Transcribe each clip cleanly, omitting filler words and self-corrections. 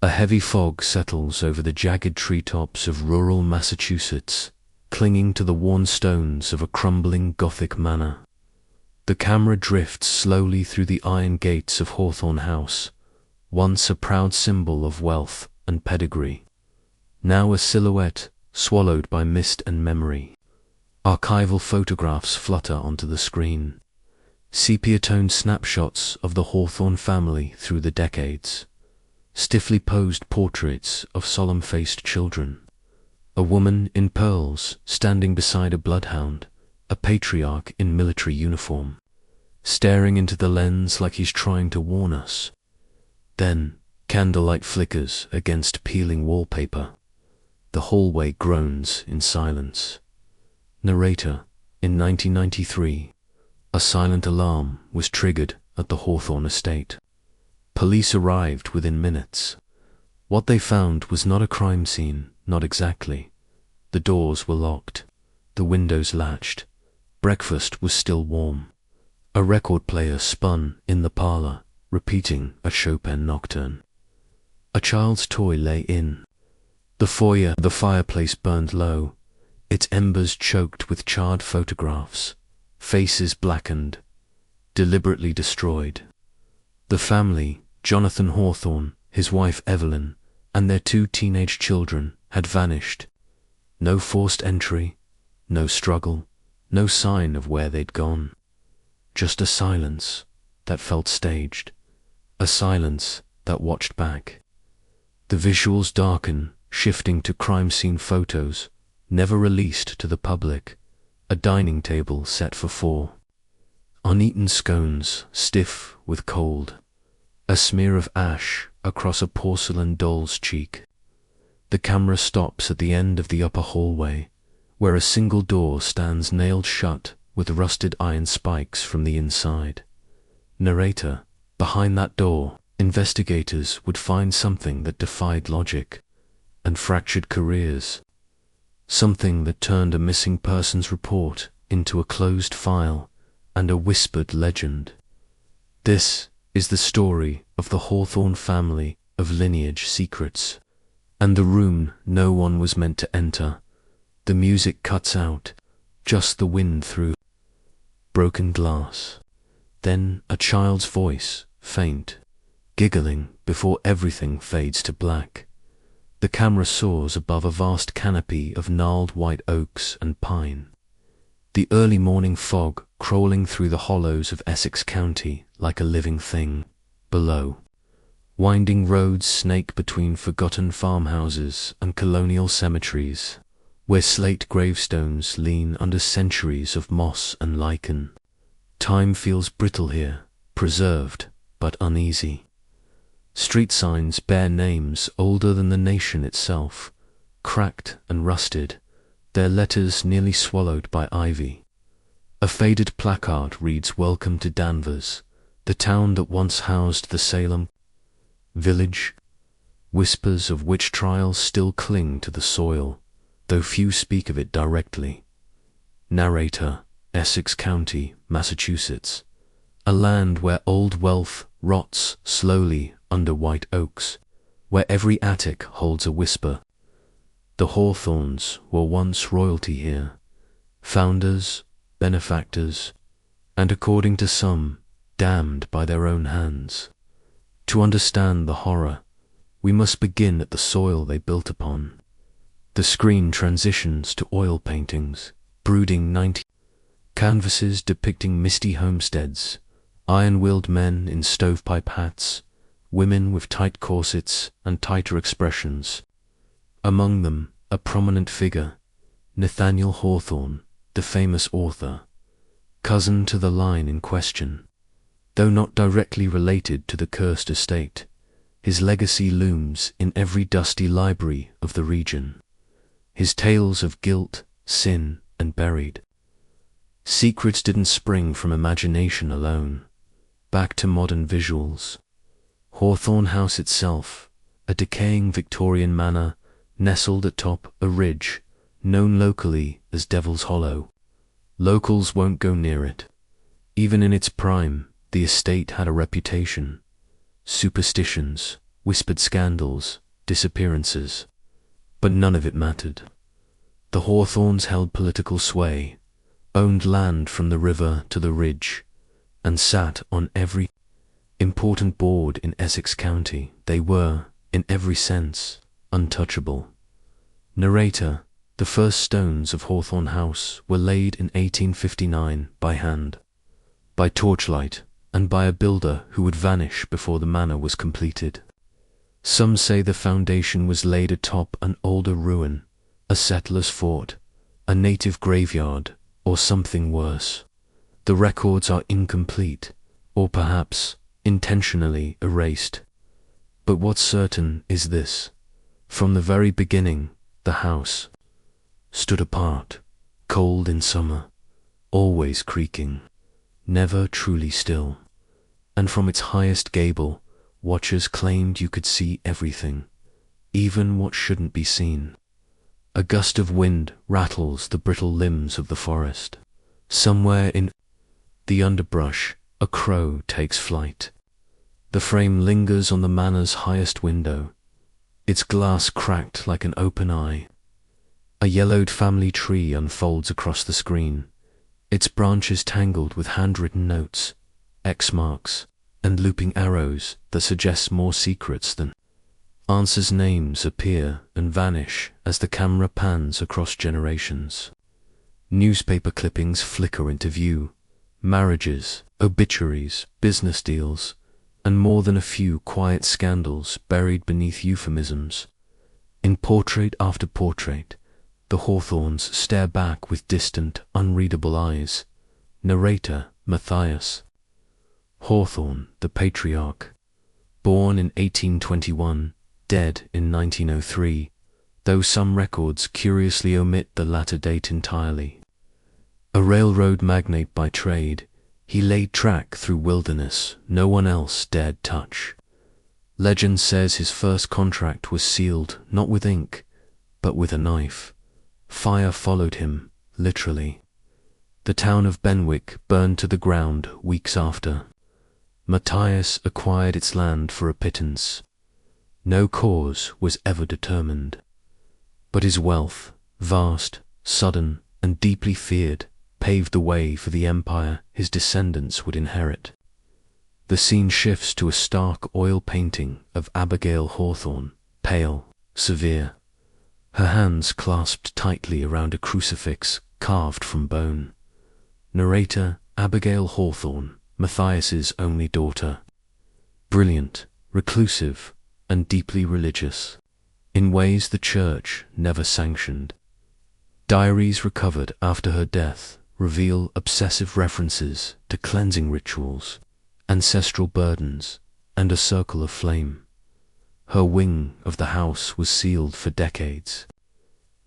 A heavy fog settles over the jagged treetops of rural Massachusetts, clinging to the worn stones of a crumbling Gothic manor. The camera drifts slowly through the iron gates of Hawthorne House, once a proud symbol of wealth and pedigree, now a silhouette swallowed by mist and memory. Archival photographs flutter onto the screen, sepia-toned snapshots of the Hawthorne family through the decades, stiffly posed portraits of solemn-faced children, a woman in pearls standing beside a bloodhound, a patriarch in military uniform, staring into the lens like he's trying to warn us. Then, candlelight flickers against peeling wallpaper. The hallway groans in silence. Narrator, in 1993, a silent alarm was triggered at the Hawthorne estate. Police arrived within minutes. What they found was not a crime scene, not exactly. The doors were locked, the windows latched. Breakfast was still warm. A record player spun in the parlor, repeating a Chopin nocturne. A child's toy lay in the foyer. The fireplace burned low, its embers choked with charred photographs, faces blackened, deliberately destroyed. The family, Jonathan Hawthorne, his wife Evelyn, and their 2 teenage children, had vanished. No forced entry, no struggle, no sign of where they'd gone. Just a silence that felt staged, a silence that watched back. The visuals darken, shifting to crime scene photos, never released to the public. A dining table set for 4. Uneaten scones, stiff with cold. A smear of ash across a porcelain doll's cheek. The camera stops at the end of the upper hallway, where a single door stands nailed shut with rusted iron spikes from the inside. Narrator, behind that door, investigators would find something that defied logic and fractured careers. Something that turned a missing persons report into a closed file and a whispered legend. This is the story of the Hawthorne family of lineage secrets, and the room no one was meant to enter. The music cuts out, just the wind through broken glass. Then a child's voice, faint, giggling before everything fades to black. The camera soars above a vast canopy of gnarled white oaks and pine. The early morning fog crawling through the hollows of Essex County like a living thing. Below, winding roads snake between forgotten farmhouses and colonial cemeteries, where slate gravestones lean under centuries of moss and lichen. Time feels brittle here, preserved but uneasy. Street signs bear names older than the nation itself, cracked and rusted, their letters nearly swallowed by ivy. A faded placard reads "Welcome to Danvers, the town that once housed the Salem village." Whispers of witch trials still cling to the soil, though few speak of it directly. Narrator, Essex County, Massachusetts, a land where old wealth rots slowly under white oaks, where every attic holds a whisper. The Hawthornes were once royalty here, founders, benefactors, and according to some, damned by their own hands. To understand the horror, we must begin at the soil they built upon. The screen transitions to oil paintings, brooding 90 canvases depicting misty homesteads, iron-willed men in stovepipe hats, women with tight corsets and tighter expressions. Among them, a prominent figure, Nathaniel Hawthorne, the famous author, cousin to the line in question. Though not directly related to the cursed estate, his legacy looms in every dusty library of the region. His tales of guilt, sin, and buried secrets didn't spring from imagination alone. Back to modern visuals. Hawthorne House itself, a decaying Victorian manor nestled atop a ridge, known locally as Devil's Hollow. Locals won't go near it. Even in its prime, the estate had a reputation. Superstitions, whispered scandals, disappearances. But none of it mattered. The Hawthornes held political sway, owned land from the river to the ridge, and sat on every important board in Essex County. They were, in every sense, untouchable. Narrator: the first stones of Hawthorne House were laid in 1859 by hand, by torchlight, and by a builder who would vanish before the manor was completed. Some say the foundation was laid atop an older ruin, a settler's fort, a native graveyard, or something worse. The records are incomplete, or perhaps intentionally erased. But what's certain is this: from the very beginning, the house stood apart, cold in summer, always creaking, never truly still. And from its highest gable, watchers claimed you could see everything, even what shouldn't be seen. A gust of wind rattles the brittle limbs of the forest. Somewhere in the underbrush, a crow takes flight. The frame lingers on the manor's highest window, its glass cracked like an open eye. A yellowed family tree unfolds across the screen, its branches tangled with handwritten notes, X marks, and looping arrows that suggest more secrets than answers. Names appear and vanish as the camera pans across generations. Newspaper clippings flicker into view, marriages, obituaries, business deals, and more than a few quiet scandals buried beneath euphemisms. In portrait after portrait, the Hawthornes stare back with distant, unreadable eyes. Narrator: Matthias Hawthorne, the patriarch, born in 1821, dead in 1903, though some records curiously omit the latter date entirely. A railroad magnate by trade, he laid track through wilderness no one else dared touch. Legend says his first contract was sealed not with ink, but with a knife. Fire followed him, literally. The town of Benwick burned to the ground weeks after. Matthias acquired its land for a pittance. No cause was ever determined. But his wealth, vast, sudden, and deeply feared, paved the way for the empire his descendants would inherit. The scene shifts to a stark oil painting of Abigail Hawthorne, pale, severe, her hands clasped tightly around a crucifix carved from bone. Narrator: Abigail Hawthorne, Matthias's only daughter. Brilliant, reclusive, and deeply religious, in ways the church never sanctioned. Diaries recovered after her death reveal obsessive references to cleansing rituals, ancestral burdens, and a circle of flame. Her wing of the house was sealed for decades.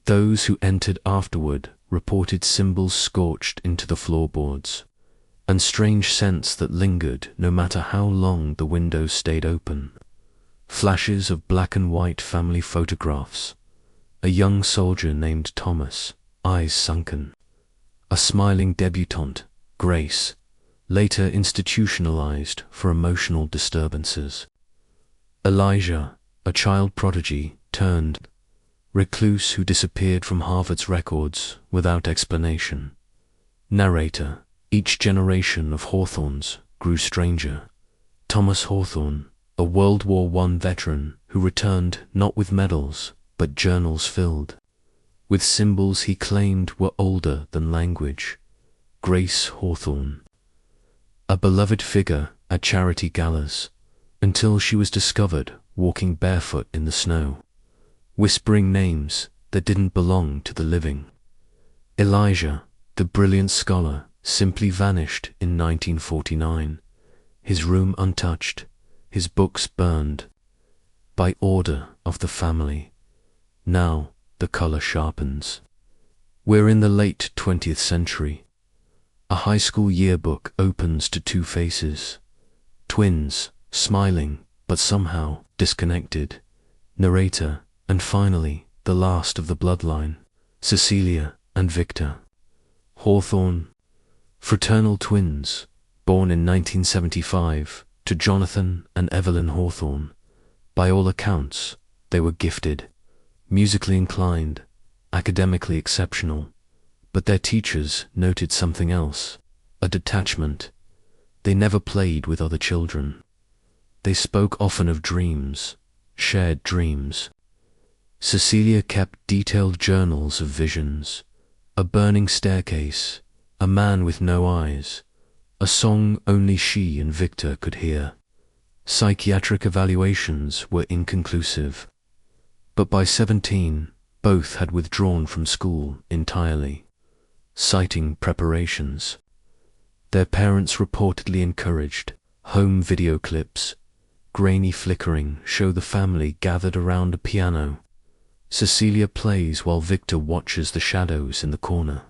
Those who entered afterward reported symbols scorched into the floorboards, and strange scents that lingered no matter how long the windows stayed open. Flashes of black and white family photographs. A young soldier named Thomas, eyes sunken. A smiling debutante, Grace, later institutionalized for emotional disturbances. Elijah, a child prodigy turned recluse who disappeared from Harvard's records without explanation. Narrator: each generation of Hawthornes grew stranger. Thomas Hawthorne, a World War I veteran who returned not with medals, but journals filled with symbols he claimed were older than language. Grace Hawthorne, a beloved figure at charity galas, until she was discovered walking barefoot in the snow, whispering names that didn't belong to the living. Elijah, the brilliant scholar, simply vanished in 1949, his room untouched, his books burned, by order of the family. Now the color sharpens. We're in the late 20th century. A high school yearbook opens to two faces, twins, smiling, but somehow disconnected. Narrator: and finally, the last of the bloodline, Cecilia and Victor Hawthorne, fraternal twins, born in 1975 to Jonathan and Evelyn Hawthorne, By all accounts, they were gifted, musically inclined, academically exceptional, but their teachers noted something else, a detachment. They never played with other children. They spoke often of dreams, shared dreams. Cecilia kept detailed journals of visions, a burning staircase, a man with no eyes, a song only she and Victor could hear. Psychiatric evaluations were inconclusive, but by 17, both had withdrawn from school entirely, citing preparations. Their parents reportedly encouraged home video clips. Grainy flickering show the family gathered around a piano. Cecilia plays while Victor watches the shadows in the corner.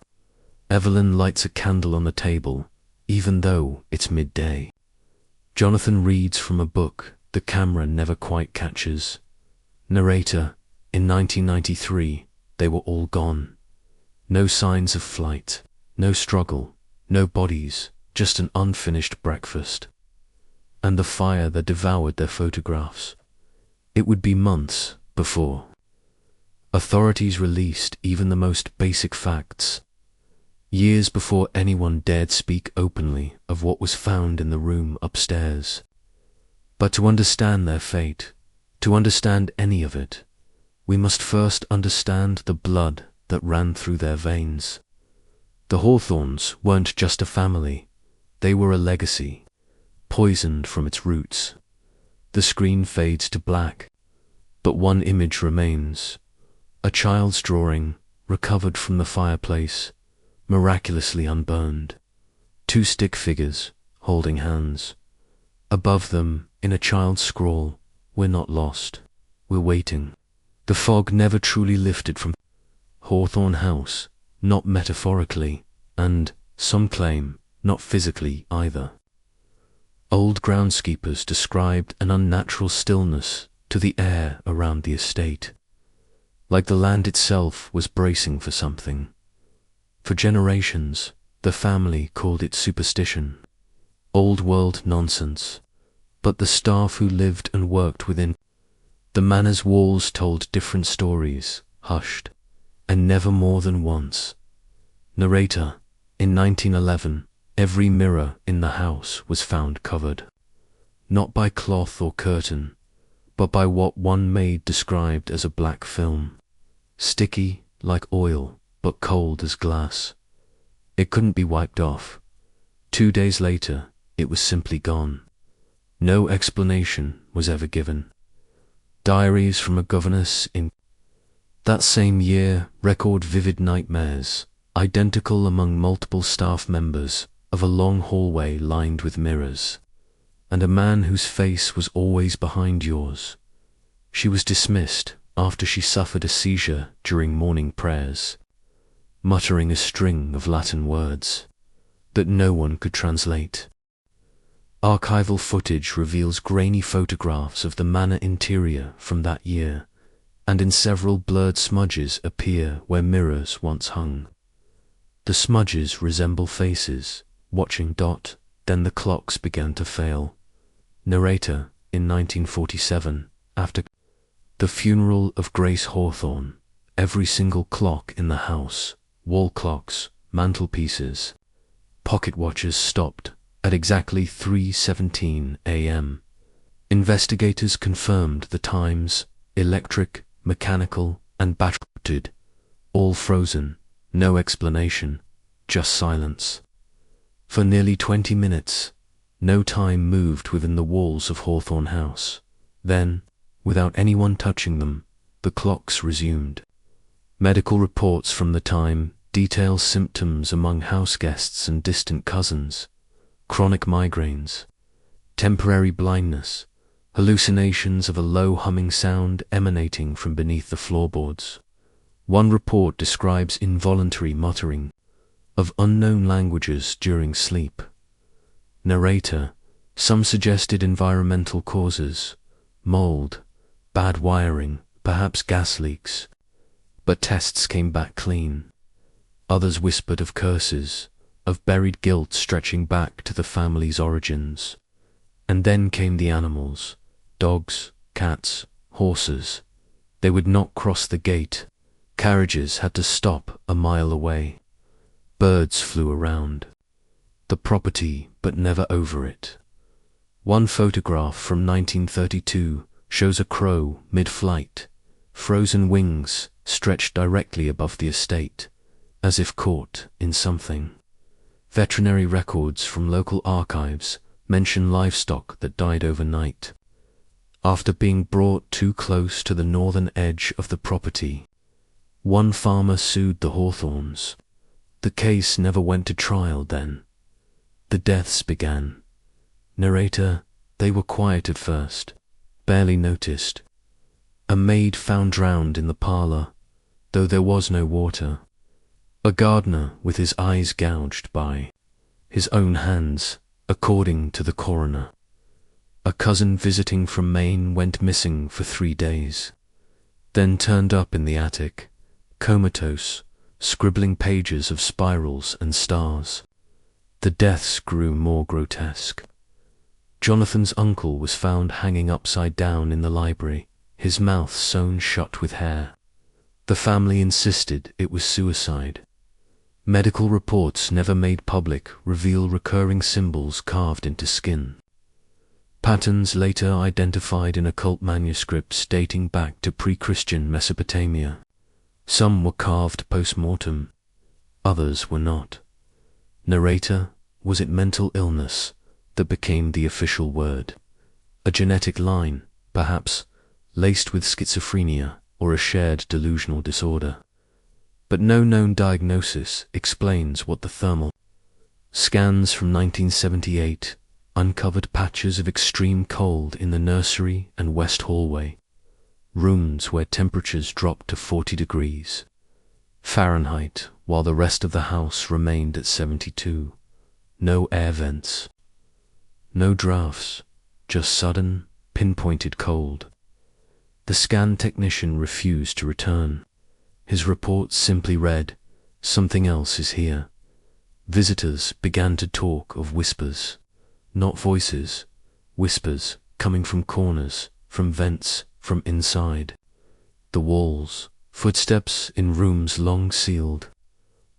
Evelyn lights a candle on the table, even though it's midday. Jonathan reads from a book the camera never quite catches. Narrator, in 1993, they were all gone. No signs of flight, no struggle, no bodies, just an unfinished breakfast. And the fire that devoured their photographs. It would be months before authorities released even the most basic facts. Years before anyone dared speak openly of what was found in the room upstairs. But to understand their fate, to understand any of it, we must first understand the blood that ran through their veins. The Hawthornes weren't just a family, they were a legacy, poisoned from its roots. The screen fades to black, but one image remains, a child's drawing recovered from the fireplace, miraculously unburned. Two stick figures holding hands. Above them, in a child's scrawl, "We're not lost, we're waiting." The fog never truly lifted from Hawthorne House, not metaphorically, and, some claim, not physically either. Old groundskeepers described an unnatural stillness to the air around the estate, like the land itself was bracing for something. For generations, the family called it superstition, old-world nonsense, but the staff who lived and worked within the manor's walls told different stories, hushed, and never more than once. Narrator, in 1911, every mirror in the house was found covered, not by cloth or curtain, but by what one maid described as a black film, sticky like oil, but cold as glass. It couldn't be wiped off. 2 days later, it was simply gone. No explanation was ever given. Diaries from a governess in that same year record vivid nightmares, identical among multiple staff members, of a long hallway lined with mirrors, and a man whose face was always behind yours. She was dismissed after she suffered a seizure during morning prayers, muttering a string of Latin words that no one could translate. Archival footage reveals grainy photographs of the manor interior from that year, and in several blurred smudges appear where mirrors once hung. The smudges resemble faces, watching. Then the clocks began to fail. Narrator, in 1947, after the funeral of Grace Hawthorne, every single clock in the house, wall clocks, mantelpieces, pocket watches stopped at exactly 3:17 a.m. Investigators confirmed the times, electric, mechanical, and battery, all frozen, no explanation, just silence. For nearly 20 minutes, no time moved within the walls of Hawthorne House. Then, without anyone touching them, the clocks resumed. Medical reports from the time detail symptoms among house guests and distant cousins: chronic migraines, temporary blindness, hallucinations of a low humming sound emanating from beneath the floorboards. One report describes involuntary muttering of unknown languages during sleep. Narrator, some suggested environmental causes, mold, bad wiring, perhaps gas leaks, but tests came back clean. Others whispered of curses, of buried guilt stretching back to the family's origins. And then came the animals, dogs, cats, horses. They would not cross the gate. Carriages had to stop a mile away. Birds flew around the property, but never over it. One photograph from 1932 shows a crow mid-flight, frozen wings stretched directly above the estate, as if caught in something. Veterinary records from local archives mention livestock that died overnight, after being brought too close to the northern edge of the property. One farmer sued the Hawthornes. The case never went to trial then. The deaths began. Narrator: they were quiet at first, barely noticed. A maid found drowned in the parlour, though there was no water. A gardener with his eyes gouged by his own hands, according to the coroner. A cousin visiting from Maine went missing for 3 days, then turned up in the attic, comatose, scribbling pages of spirals and stars. The deaths grew more grotesque. Jonathan's uncle was found hanging upside down in the library, his mouth sewn shut with hair. The family insisted it was suicide. Medical reports never made public reveal recurring symbols carved into skin. Patterns later identified in occult manuscripts dating back to pre-Christian Mesopotamia. Some were carved post-mortem, others were not. Narrator: was it mental illness that became the official word? A genetic line, perhaps, laced with schizophrenia or a shared delusional disorder? But no known diagnosis explains what the thermal scans from 1978 uncovered patches of extreme cold in the nursery and west hallway, rooms where temperatures dropped to 40 degrees Fahrenheit while the rest of the house remained at 72. No air vents, no drafts, just sudden, pinpointed cold. The scan technician refused to return. His report simply read, "Something else is here." Visitors began to talk of whispers, not voices, whispers coming from corners, from vents, from inside the walls, footsteps in rooms long sealed.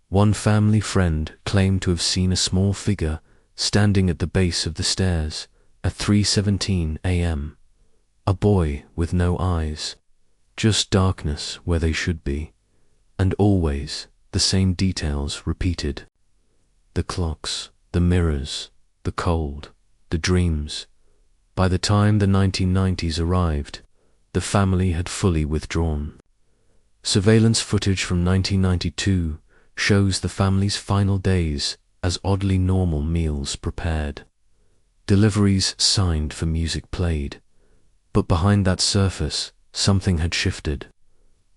One family friend claimed to have seen a small figure standing at the base of the stairs at 3:17 a.m. A boy with no eyes, just darkness where they should be, and always the same details repeated. The clocks, the mirrors, the cold, the dreams. By the time the 1990s arrived, the family had fully withdrawn. Surveillance footage from 1992 shows the family's final days as oddly normal meals prepared. Deliveries signed for music played. But behind that surface, something had shifted.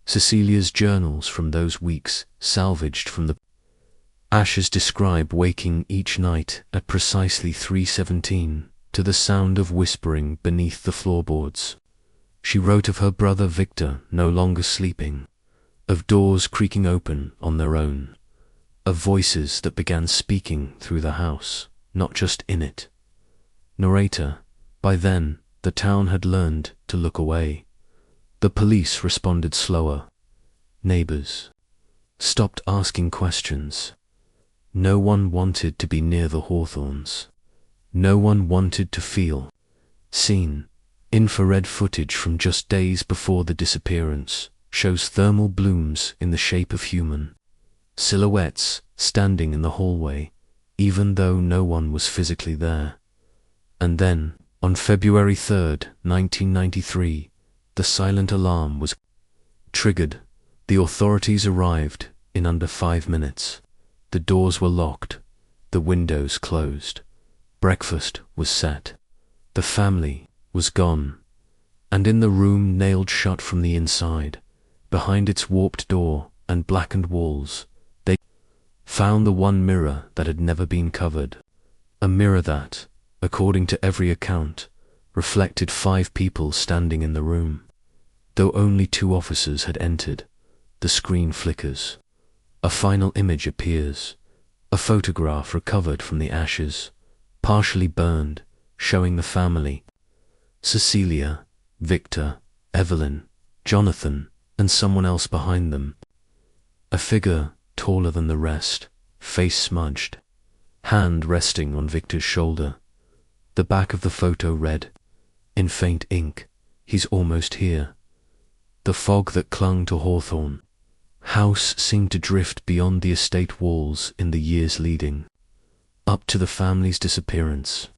Cecilia's journals from those weeks, salvaged from the ashes, describe waking each night at precisely 3:17 to the sound of whispering beneath the floorboards. She wrote of her brother Victor no longer sleeping, of doors creaking open on their own, of voices that began speaking through the house, not just in it. Narrator: by then, the town had learned to look away. The police responded slower. Neighbors stopped asking questions. No one wanted to be near the Hawthornes. No one wanted to feel seen. Infrared footage from just days before the disappearance shows thermal blooms in the shape of human silhouettes standing in the hallway, even though no one was physically there. And then, on February 3rd, 1993, the silent alarm was triggered. The authorities arrived in under 5 minutes. The doors were locked, the windows closed. Breakfast was set. The family was gone, and in the room nailed shut from the inside, behind its warped door and blackened walls, they found the one mirror that had never been covered. A mirror that, according to every account, reflected 5 people standing in the room. Though only 2 officers had entered, the screen flickers. A final image appears, a photograph recovered from the ashes, partially burned, showing the family. Cecilia, Victor, Evelyn, Jonathan, and someone else behind them. A figure taller than the rest, face smudged, hand resting on Victor's shoulder. The back of the photo read, in faint ink, "He's almost here." The fog that clung to Hawthorne house seemed to drift beyond the estate walls in the years leading up to the family's disappearance.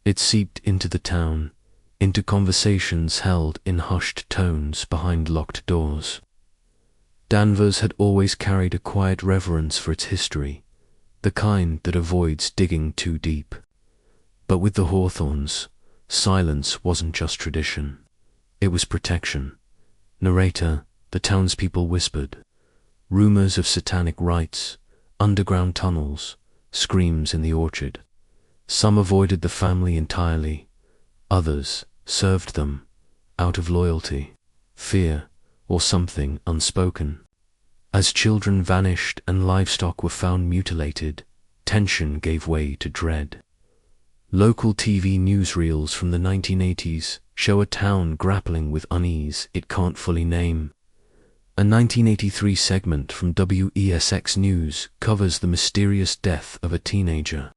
It seeped into the town, into conversations held in hushed tones behind locked doors. Danvers had always carried a quiet reverence for its history, the kind that avoids digging too deep. But with the Hawthornes, silence wasn't just tradition, it was protection. Narrator, the townspeople whispered. Rumors of satanic rites, underground tunnels, screams in the orchard. Some avoided the family entirely, others served them, out of loyalty, fear, or something unspoken. As children vanished and livestock were found mutilated, tension gave way to dread. Local TV newsreels from the 1980s show a town grappling with unease it can't fully name. A 1983 segment from WESX News covers the mysterious death of a teenager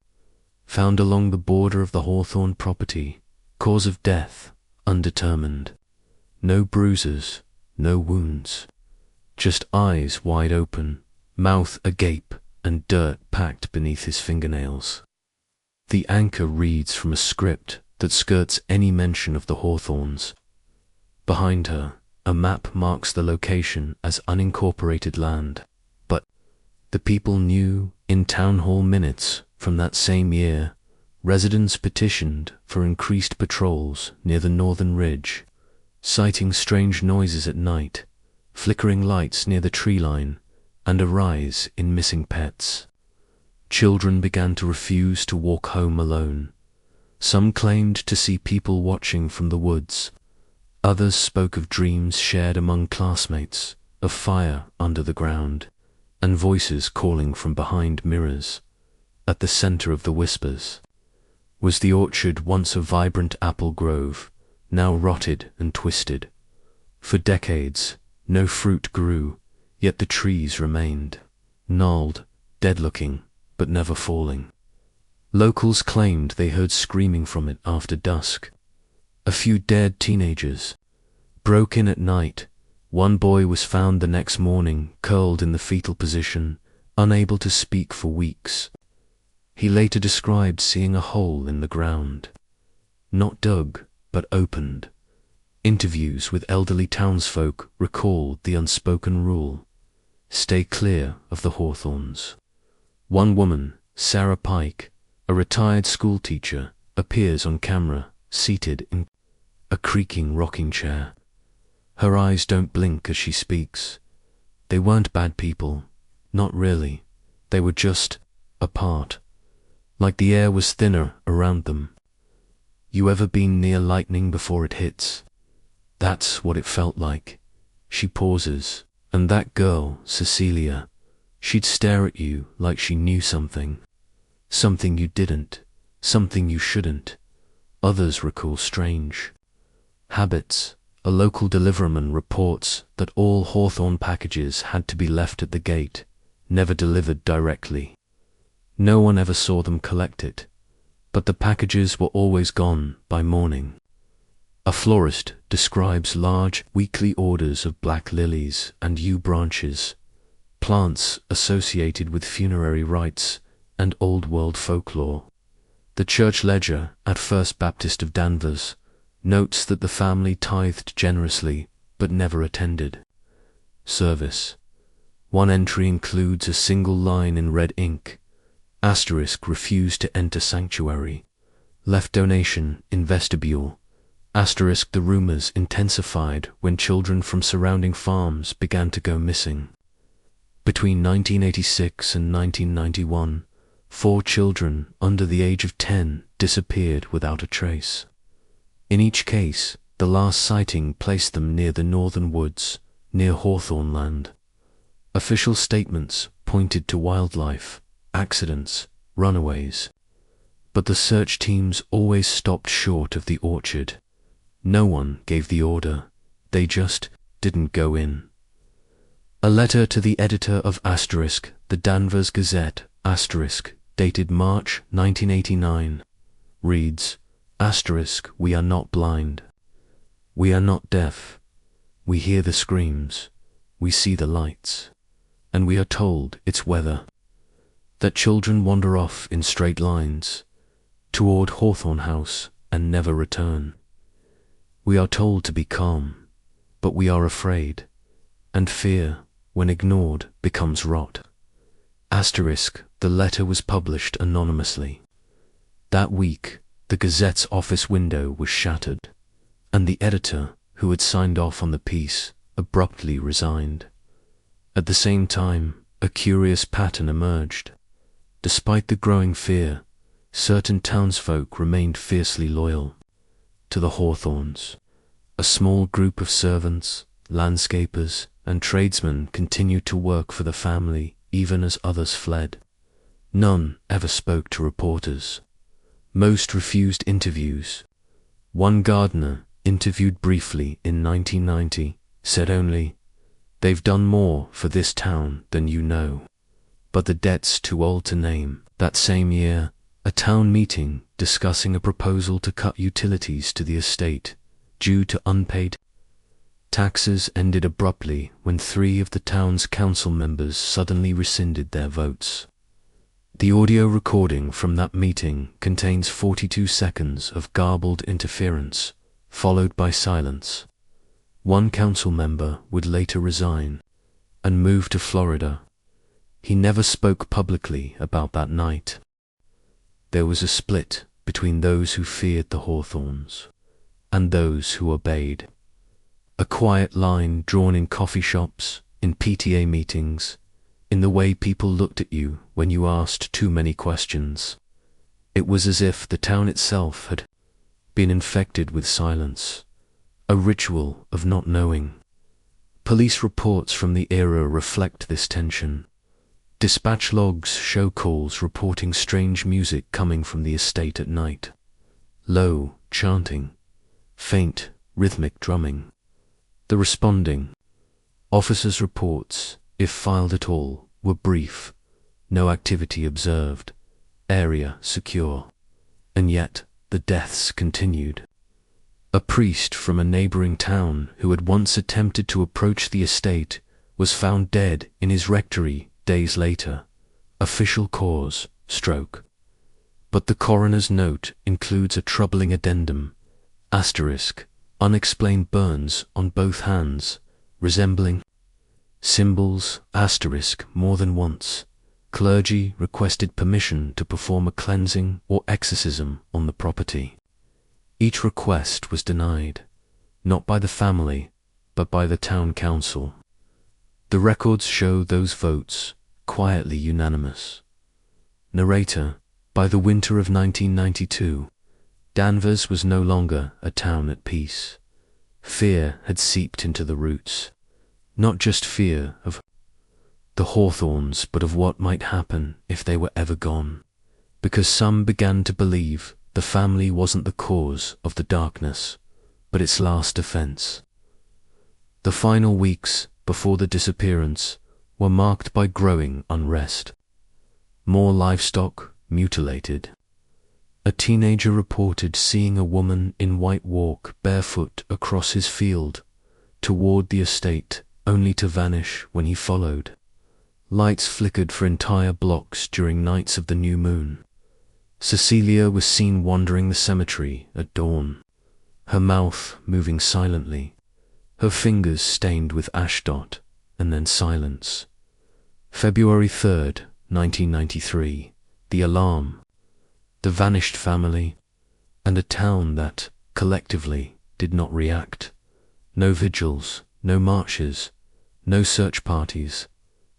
found along the border of the Hawthorne property. Cause of death, undetermined. No bruises, no wounds. Just eyes wide open, mouth agape, and dirt packed beneath his fingernails. The anchor reads from a script that skirts any mention of the Hawthornes. Behind her, a map marks the location as unincorporated land, but the people knew in town hall minutes from that same year, residents petitioned for increased patrols near the northern ridge, citing strange noises at night, flickering lights near the tree line, and a rise in missing pets. Children began to refuse to walk home alone. Some claimed to see people watching from the woods. Others spoke of dreams shared among classmates, of fire under the ground, and voices calling from behind mirrors. At the center of the whispers was the orchard, once a vibrant apple grove, now rotted and twisted. For decades, no fruit grew, yet the trees remained, gnarled, dead-looking, but never falling. Locals claimed they heard screaming from it after dusk. A few dared teenagers broke in at night. One boy was found the next morning, curled in the fetal position, unable to speak for weeks. He later described seeing a hole in the ground, not dug, but opened. Interviews with elderly townsfolk recalled the unspoken rule: stay clear of the Hawthornes. One woman, Sarah Pike, a retired schoolteacher, appears on camera, seated in a creaking rocking chair. Her eyes don't blink as she speaks. They weren't bad people, not really. They were just apart, like the air was thinner around them. You ever been near lightning before it hits? That's what it felt like. She pauses, and that girl, Cecilia, she'd stare at you like she knew something. Something you didn't, something you shouldn't. Others recall strange habits. A local deliverman reports that all Hawthorne packages had to be left at the gate, never delivered directly. No one ever saw them collect it, but the packages were always gone by morning. A florist describes large weekly orders of black lilies and yew branches, plants associated with funerary rites and Old World folklore. The church ledger at First Baptist of Danvers notes that the family tithed generously but never attended service. One entry includes a single line in red ink: asterisk refused to enter sanctuary, left donation in vestibule, asterisk the rumors intensified when children from surrounding farms began to go missing. Between 1986 and 1991, 4 children under the age of 10 disappeared without a trace. In each case, the last sighting placed them near the northern woods, near Hawthorne land. Official statements pointed to wildlife, accidents, runaways. But the search teams always stopped short of the orchard. No one gave the order. They just didn't go in. A letter to the editor of the Danvers Gazette, dated March 1989, reads, "We are not blind. We are not deaf. We hear the screams. We see the lights. And we are told it's weather. That children wander off in straight lines toward Hawthorne House and never return. We are told to be calm, but we are afraid, and fear, when ignored, becomes rot." The letter was published anonymously. That week, the Gazette's office window was shattered, and the editor, who had signed off on the piece, abruptly resigned. At the same time, a curious pattern emerged. Despite the growing fear, certain townsfolk remained fiercely loyal to the Hawthornes. A small group of servants, landscapers, and tradesmen continued to work for the family even as others fled. None ever spoke to reporters. Most refused interviews. One gardener, interviewed briefly in 1990, said only, "They've done more for this town than you know, but the debt's too old to name." That same year, a town meeting discussing a proposal to cut utilities to the estate due to unpaid taxes ended abruptly when 3 of the town's council members suddenly rescinded their votes. The audio recording from that meeting contains 42 seconds of garbled interference, followed by silence. One council member would later resign and move to Florida. He never spoke publicly about that night. There was a split between those who feared the Hawthornes and those who obeyed. A quiet line drawn in coffee shops, in PTA meetings, in the way people looked at you when you asked too many questions. It was as if the town itself had been infected with silence, a ritual of not knowing. Police reports from the era reflect this tension. Dispatch logs show calls reporting strange music coming from the estate at night. Low chanting, faint rhythmic drumming. The responding officers' reports, if filed at all, were brief. No activity observed. Area secure. And yet the deaths continued. A priest from a neighboring town who had once attempted to approach the estate was found dead in his rectory days later. Official cause, stroke. But the coroner's note includes a troubling addendum, unexplained burns on both hands, resembling symbols, more than once. Clergy requested permission to perform a cleansing or exorcism on the property. Each request was denied, not by the family, but by the town council. The records show those votes quietly unanimous. Narrator, by the winter of 1992, Danvers was no longer a town at peace. Fear had seeped into the roots. Not just fear of the Hawthornes, but of what might happen if they were ever gone. Because some began to believe the family wasn't the cause of the darkness, but its last defense. The final weeks before the disappearance were marked by growing unrest. More livestock mutilated. A teenager reported seeing a woman in white walk barefoot across his field toward the estate, only to vanish when he followed. Lights flickered for entire blocks during nights of the new moon. Cecilia was seen wandering the cemetery at dawn, her mouth moving silently, her fingers stained with ashdot, and then silence. February 3rd, 1993, the alarm, the vanished family, and a town that, collectively, did not react. No vigils, no marches, no search parties,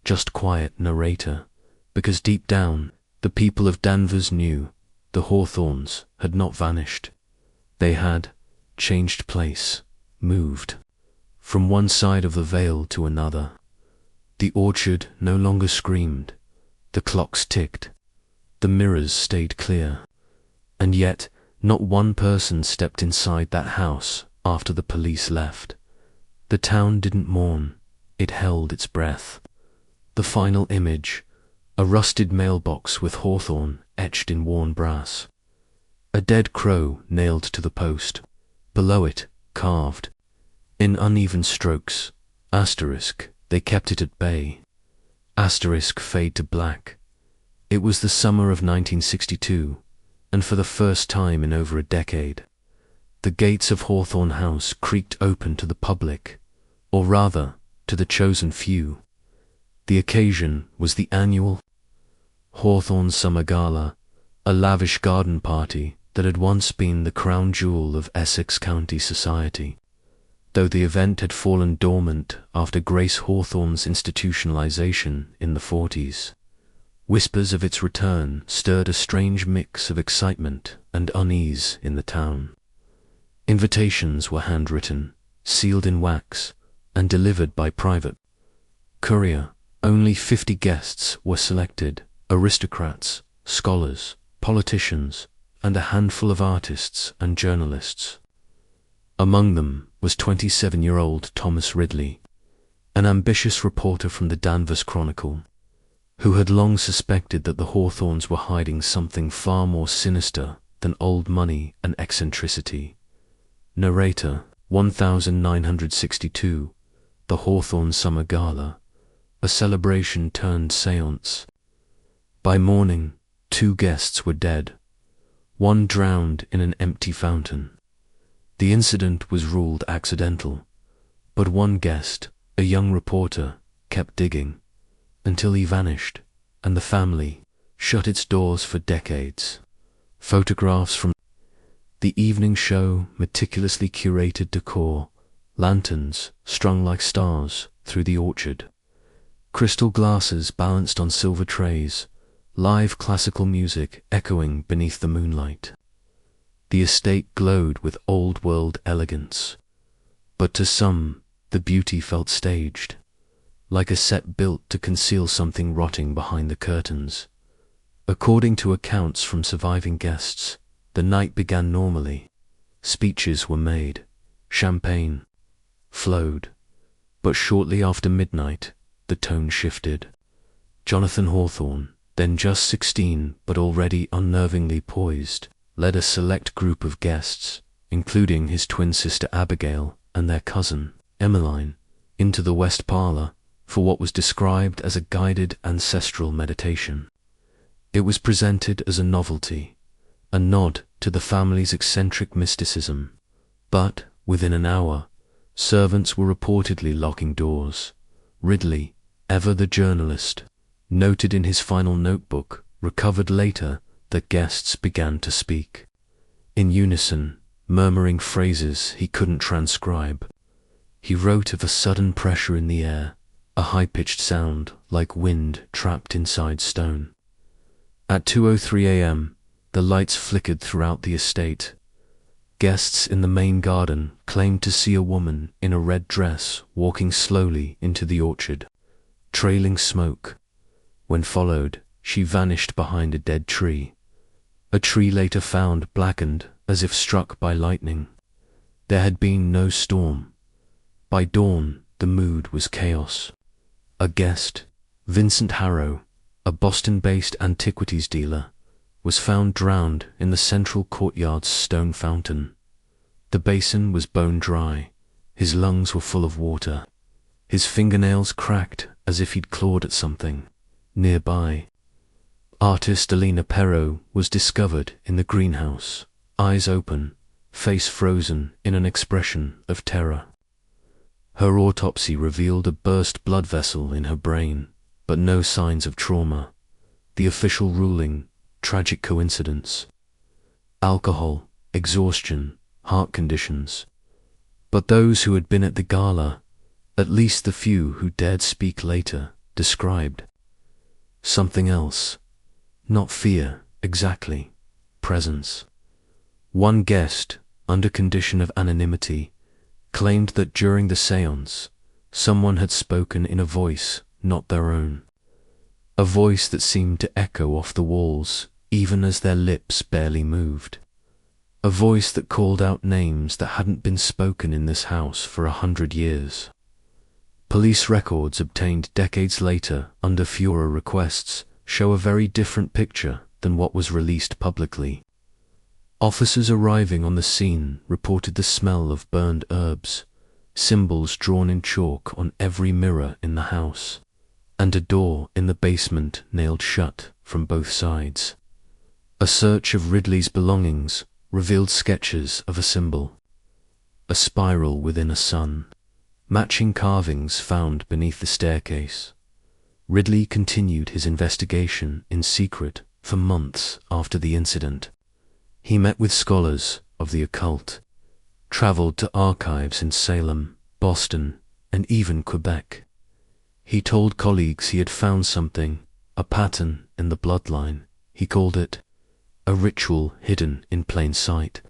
just quiet. Narrator, because deep down, the people of Danvers knew the Hawthornes had not vanished. They had changed place, moved from one side of the vale to another. The orchard no longer screamed, the clocks ticked, the mirrors stayed clear, and yet not one person stepped inside that house after the police left. The town didn't mourn, it held its breath. The final image, a rusted mailbox with Hawthorne etched in worn brass. A dead crow nailed to the post. Below it, carved, in uneven strokes, asterisk, they kept it at bay. Asterisk fade to black. It was the summer of 1962, and for the first time in over a decade, the gates of Hawthorne House creaked open to the public, or rather, to the chosen few. The occasion was the annual Hawthorne Summer Gala, a lavish garden party that had once been the crown jewel of Essex County society. Though the event had fallen dormant after Grace Hawthorne's institutionalization in the 40s, whispers of its return stirred a strange mix of excitement and unease in the town. Invitations were handwritten, sealed in wax, and delivered by private courier. Only 50 guests were selected: aristocrats, scholars, politicians, and a handful of artists and journalists. Among them was 27-year-old Thomas Ridley, an ambitious reporter from the Danvers Chronicle, who had long suspected that the Hawthornes were hiding something far more sinister than old money and eccentricity. Narrator 1962, the Hawthorne Summer Gala, a celebration turned séance. By morning, 2 guests were dead, one drowned in an empty fountain. The incident was ruled accidental, but one guest, a young reporter, kept digging until he vanished, and the family shut its doors for decades. Photographs from the evening show, meticulously curated decor, lanterns strung like stars through the orchard, crystal glasses balanced on silver trays, live classical music echoing beneath the moonlight. The estate glowed with old-world elegance, but to some the beauty felt staged, like a set built to conceal something rotting behind the curtains. According to accounts from surviving guests, the night began normally. Speeches were made, champagne flowed, but shortly after midnight the tone shifted. Jonathan Hawthorne, then just 16 but already unnervingly poised, led a select group of guests, including his twin sister Abigail and their cousin, Emmeline, into the West Parlour for what was described as a guided ancestral meditation. It was presented as a novelty, a nod to the family's eccentric mysticism, but within an hour, servants were reportedly locking doors. Ridley, ever the journalist, noted in his final notebook, recovered later, that guests began to speak in unison, murmuring phrases he couldn't transcribe. He wrote of a sudden pressure in the air, a high-pitched sound like wind trapped inside stone. At 2:03 a.m., the lights flickered throughout the estate. Guests in the main garden claimed to see a woman in a red dress walking slowly into the orchard, trailing smoke. When followed, she vanished behind a dead tree. A tree later found blackened as if struck by lightning. There had been no storm. By dawn, the mood was chaos. A guest, Vincent Harrow, a Boston-based antiquities dealer, was found drowned in the central courtyard's stone fountain. The basin was bone dry, his lungs were full of water, his fingernails cracked as if he'd clawed at something. Nearby, artist Alina Perot was discovered in the greenhouse, eyes open, face frozen in an expression of terror. Her autopsy revealed a burst blood vessel in her brain, but no signs of trauma. The official ruling, tragic coincidence. Alcohol, exhaustion, heart conditions. But those who had been at the gala, at least the few who dared speak later, described something else. Not fear, exactly. Presence. One guest, under condition of anonymity, claimed that during the séance, someone had spoken in a voice not their own. A voice that seemed to echo off the walls even as their lips barely moved. a voice that called out names that hadn't been spoken in this house for 100 years. Police records obtained decades later under fewer requests show a very different picture than what was released publicly. Officers arriving on the scene reported the smell of burned herbs, symbols drawn in chalk on every mirror in the house, and a door in the basement nailed shut from both sides. A search of Ridley's belongings revealed sketches of a symbol, a spiral within a sun, matching carvings found beneath the staircase. Ridley continued his investigation in secret for months after the incident. He met with scholars of the occult, traveled to archives in Salem, Boston, and even Quebec. He told colleagues he had found something, a pattern in the bloodline. He called it a ritual hidden in plain sight.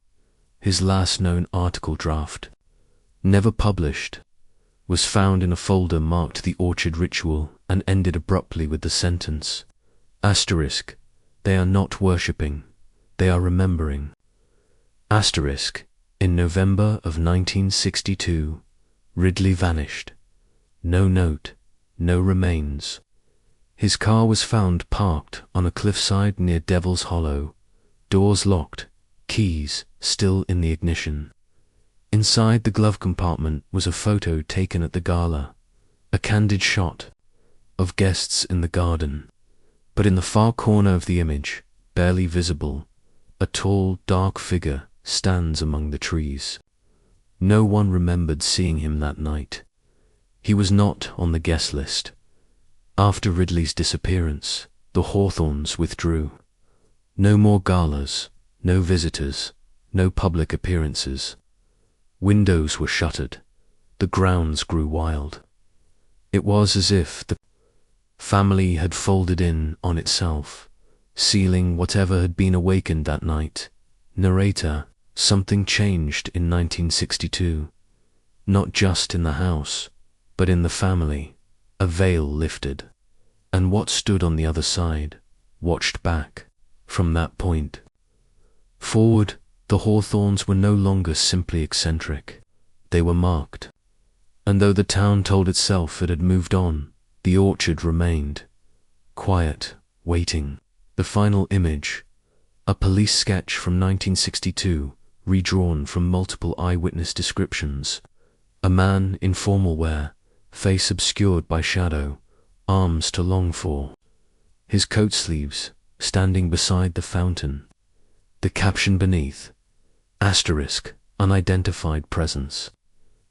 His last known article draft, never published, was found in a folder marked the Orchard Ritual and ended abruptly with the sentence, *, they are not worshipping, they are remembering. *, in November of 1962, Ridley vanished. No note, no remains. His car was found parked on a cliffside near Devil's Hollow, doors locked, keys still in the ignition. Inside the glove compartment was a photo taken at the gala, a candid shot of guests in the garden. But in the far corner of the image, barely visible, a tall, dark figure stands among the trees. No one remembered seeing him that night. He was not on the guest list. After Ridley's disappearance, the Hawthornes withdrew. No more galas, no visitors, no public appearances. Windows were shuttered. The grounds grew wild. It was as if the family had folded in on itself, sealing whatever had been awakened that night. Narrator, something changed in 1962. Not just in the house, but in the family. A veil lifted. And what stood on the other side watched back. From that point forward, the Hawthornes were no longer simply eccentric. They were marked. And though the town told itself it had moved on, the orchard remained. Quiet, waiting. The final image, a police sketch from 1962, redrawn from multiple eyewitness descriptions. A man in formal wear, face obscured by shadow, arms to long for. His coat sleeves standing beside the fountain. The caption beneath, *, unidentified presence.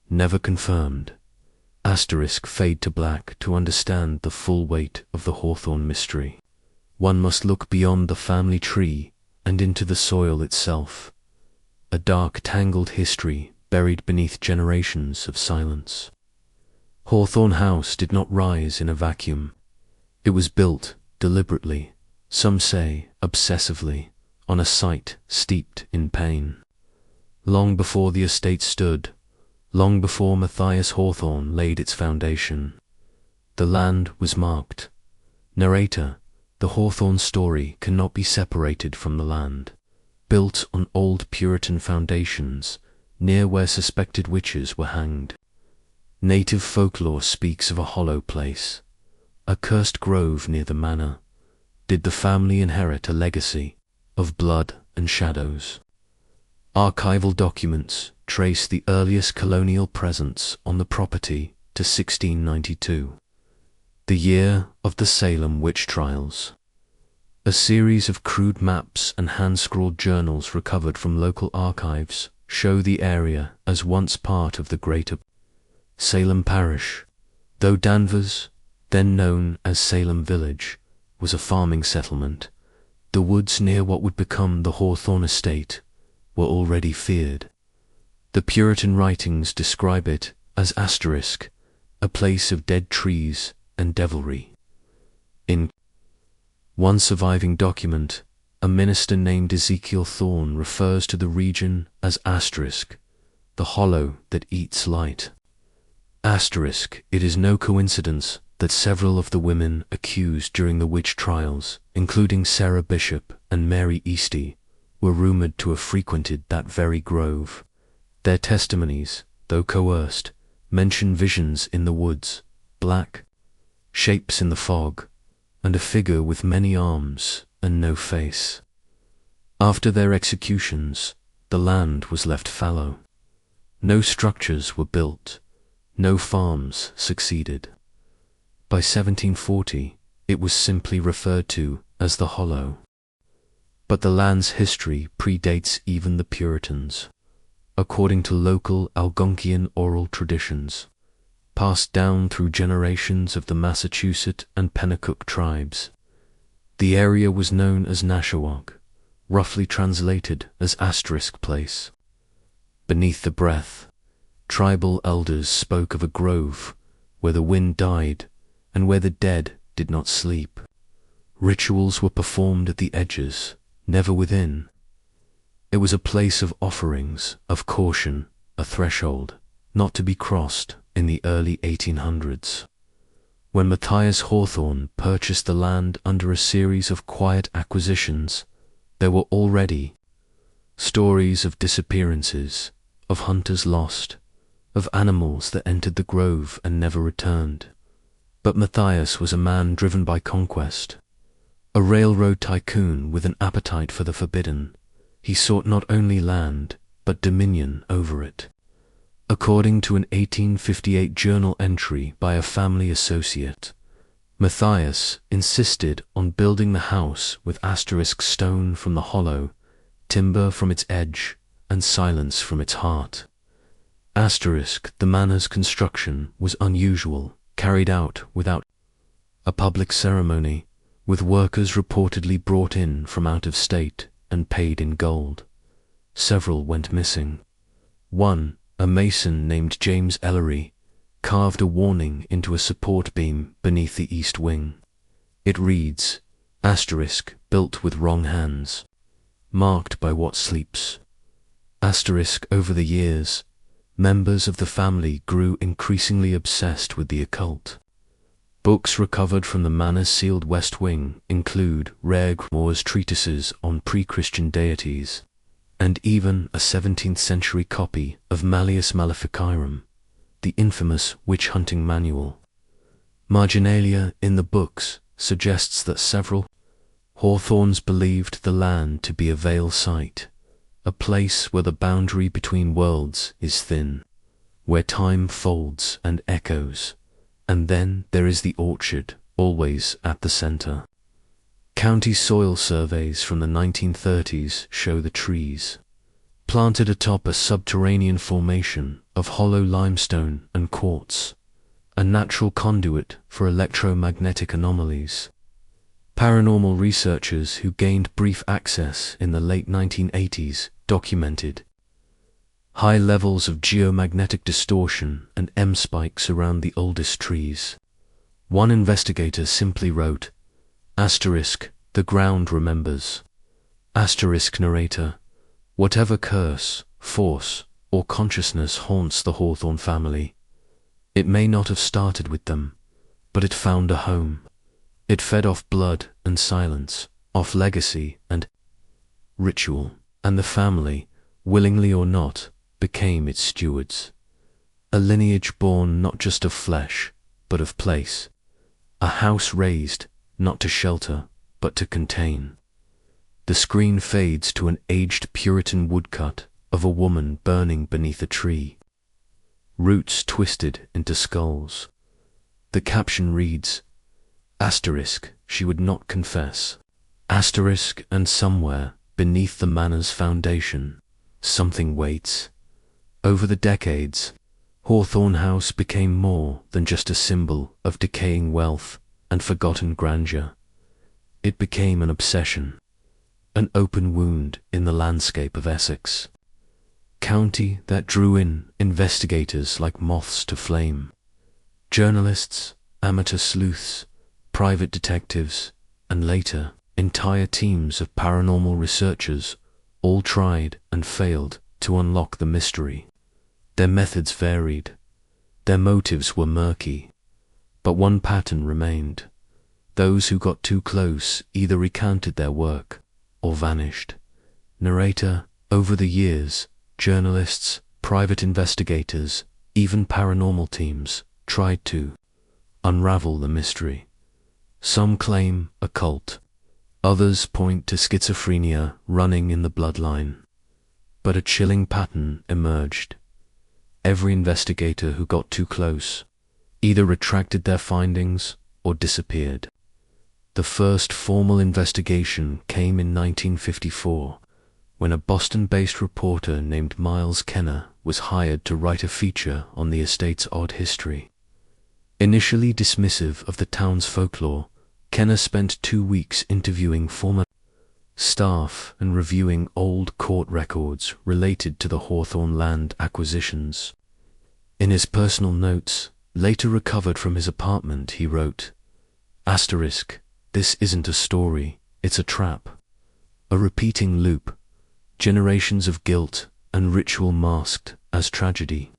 Never confirmed. * fade to black to understand the full weight of the Hawthorne mystery. One must look beyond the family tree and into the soil itself. A dark, tangled history buried beneath generations of silence. Hawthorne House did not rise in a vacuum. It was built deliberately, some say obsessively, on a site steeped in pain. Long before the estate stood, long before Matthias Hawthorne laid its foundation, the land was marked. Narrator, the Hawthorne story cannot be separated from the land. Built on old Puritan foundations, near where suspected witches were hanged. Native folklore speaks of a hollow place, a cursed grove near the manor. Did the family inherit a legacy of blood and shadows? Archival documents trace the earliest colonial presence on the property to 1692, the year of the Salem witch trials. A series of crude maps and hand-scrawled journals recovered from local archives show the area as once part of the greater Salem parish, though Danvers, then known as Salem Village, was a farming settlement. The woods near what would become the Hawthorne estate were already feared. The Puritan writings describe it as *, a place of dead trees and devilry. In one surviving document, a minister named Ezekiel Thorne refers to the region as *, the hollow that eats light. *, it is no coincidence that several of the women accused during the witch trials, including Sarah Bishop and Mary Easty, were rumoured to have frequented that very grove. Their testimonies, though coerced, mention visions in the woods, black shapes in the fog, and a figure with many arms and no face. After their executions, the land was left fallow. No structures were built, no farms succeeded. By 1740, it was simply referred to as the Hollow. But the land's history predates even the Puritans. According to local Algonquian oral traditions, passed down through generations of the Massachusetts and Pennacook tribes, the area was known as Nashawak, roughly translated as asterisk place. Beneath the breath, tribal elders spoke of a grove where the wind died and where the dead did not sleep. Rituals were performed at the edges, never within. It was a place of offerings, of caution, a threshold, not to be crossed in the early 1800s. When Matthias Hawthorne purchased the land under a series of quiet acquisitions, there were already stories of disappearances, of hunters lost, of animals that entered the grove and never returned. But Matthias was a man driven by conquest, a railroad tycoon with an appetite for the forbidden. He sought not only land, but dominion over it. According to an 1858 journal entry by a family associate, Matthias insisted on building the house with asterisk stone from the hollow, timber from its edge, and silence from its heart. Asterisk, the manor's construction was unusual, carried out without a public ceremony, with workers reportedly brought in from out of state and paid in gold. Several went missing. One, a mason named James Ellery, carved a warning into a support beam beneath the east wing. It reads, asterisk, built with wrong hands, marked by what sleeps. Asterisk, over the years, members of the family grew increasingly obsessed with the occult. Books recovered from the manor's sealed west wing include rare Moore's treatises on pre-Christian deities, and even a 17th century copy of Malleus Maleficarum, the infamous witch-hunting manual. Marginalia in the books suggests that several Hawthornes believed the land to be a veil site, a place where the boundary between worlds is thin, where time folds and echoes, and then there is the orchard, always at the center. County soil surveys from the 1930s show the trees, planted atop a subterranean formation of hollow limestone and quartz, a natural conduit for electromagnetic anomalies. Paranormal researchers who gained brief access in the late 1980s documented high levels of geomagnetic distortion and M-spikes around the oldest trees. One investigator simply wrote, asterisk, the ground remembers. Asterisk narrator, whatever curse, force, or consciousness haunts the Hawthorne family, it may not have started with them, but it found a home. It fed off blood and silence, off legacy and ritual, and the family, willingly or not, became its stewards. A lineage born not just of flesh, but of place. A house raised, not to shelter, but to contain. The screen fades to an aged Puritan woodcut of a woman burning beneath a tree. Roots twisted into skulls. The caption reads, asterisk, she would not confess. Asterisk, and somewhere, beneath the manor's foundation, something waits. Over the decades, Hawthorne House became more than just a symbol of decaying wealth and forgotten grandeur. It became an obsession, an open wound in the landscape of Essex, county that drew in investigators like moths to flame, journalists, amateur sleuths, private detectives, and later, entire teams of paranormal researchers, all tried and failed to unlock the mystery. Their methods varied, their motives were murky, but one pattern remained. Those who got too close either recanted their work or vanished. narrator. Over the years, journalists, private investigators, even paranormal teams tried to unravel the mystery. Some claim a cult. Others point to schizophrenia running in the bloodline. But a chilling pattern emerged. Every investigator who got too close either retracted their findings or disappeared. The first formal investigation came in 1954, when a Boston-based reporter named Miles Kenner was hired to write a feature on the estate's odd history. Initially dismissive of the town's folklore, Kenner spent 2 weeks interviewing former staff and reviewing old court records related to the Hawthorne land acquisitions. In his personal notes, later recovered from his apartment, he wrote, "This isn't a story, it's a trap. A repeating loop. Generations of guilt and ritual masked as tragedy."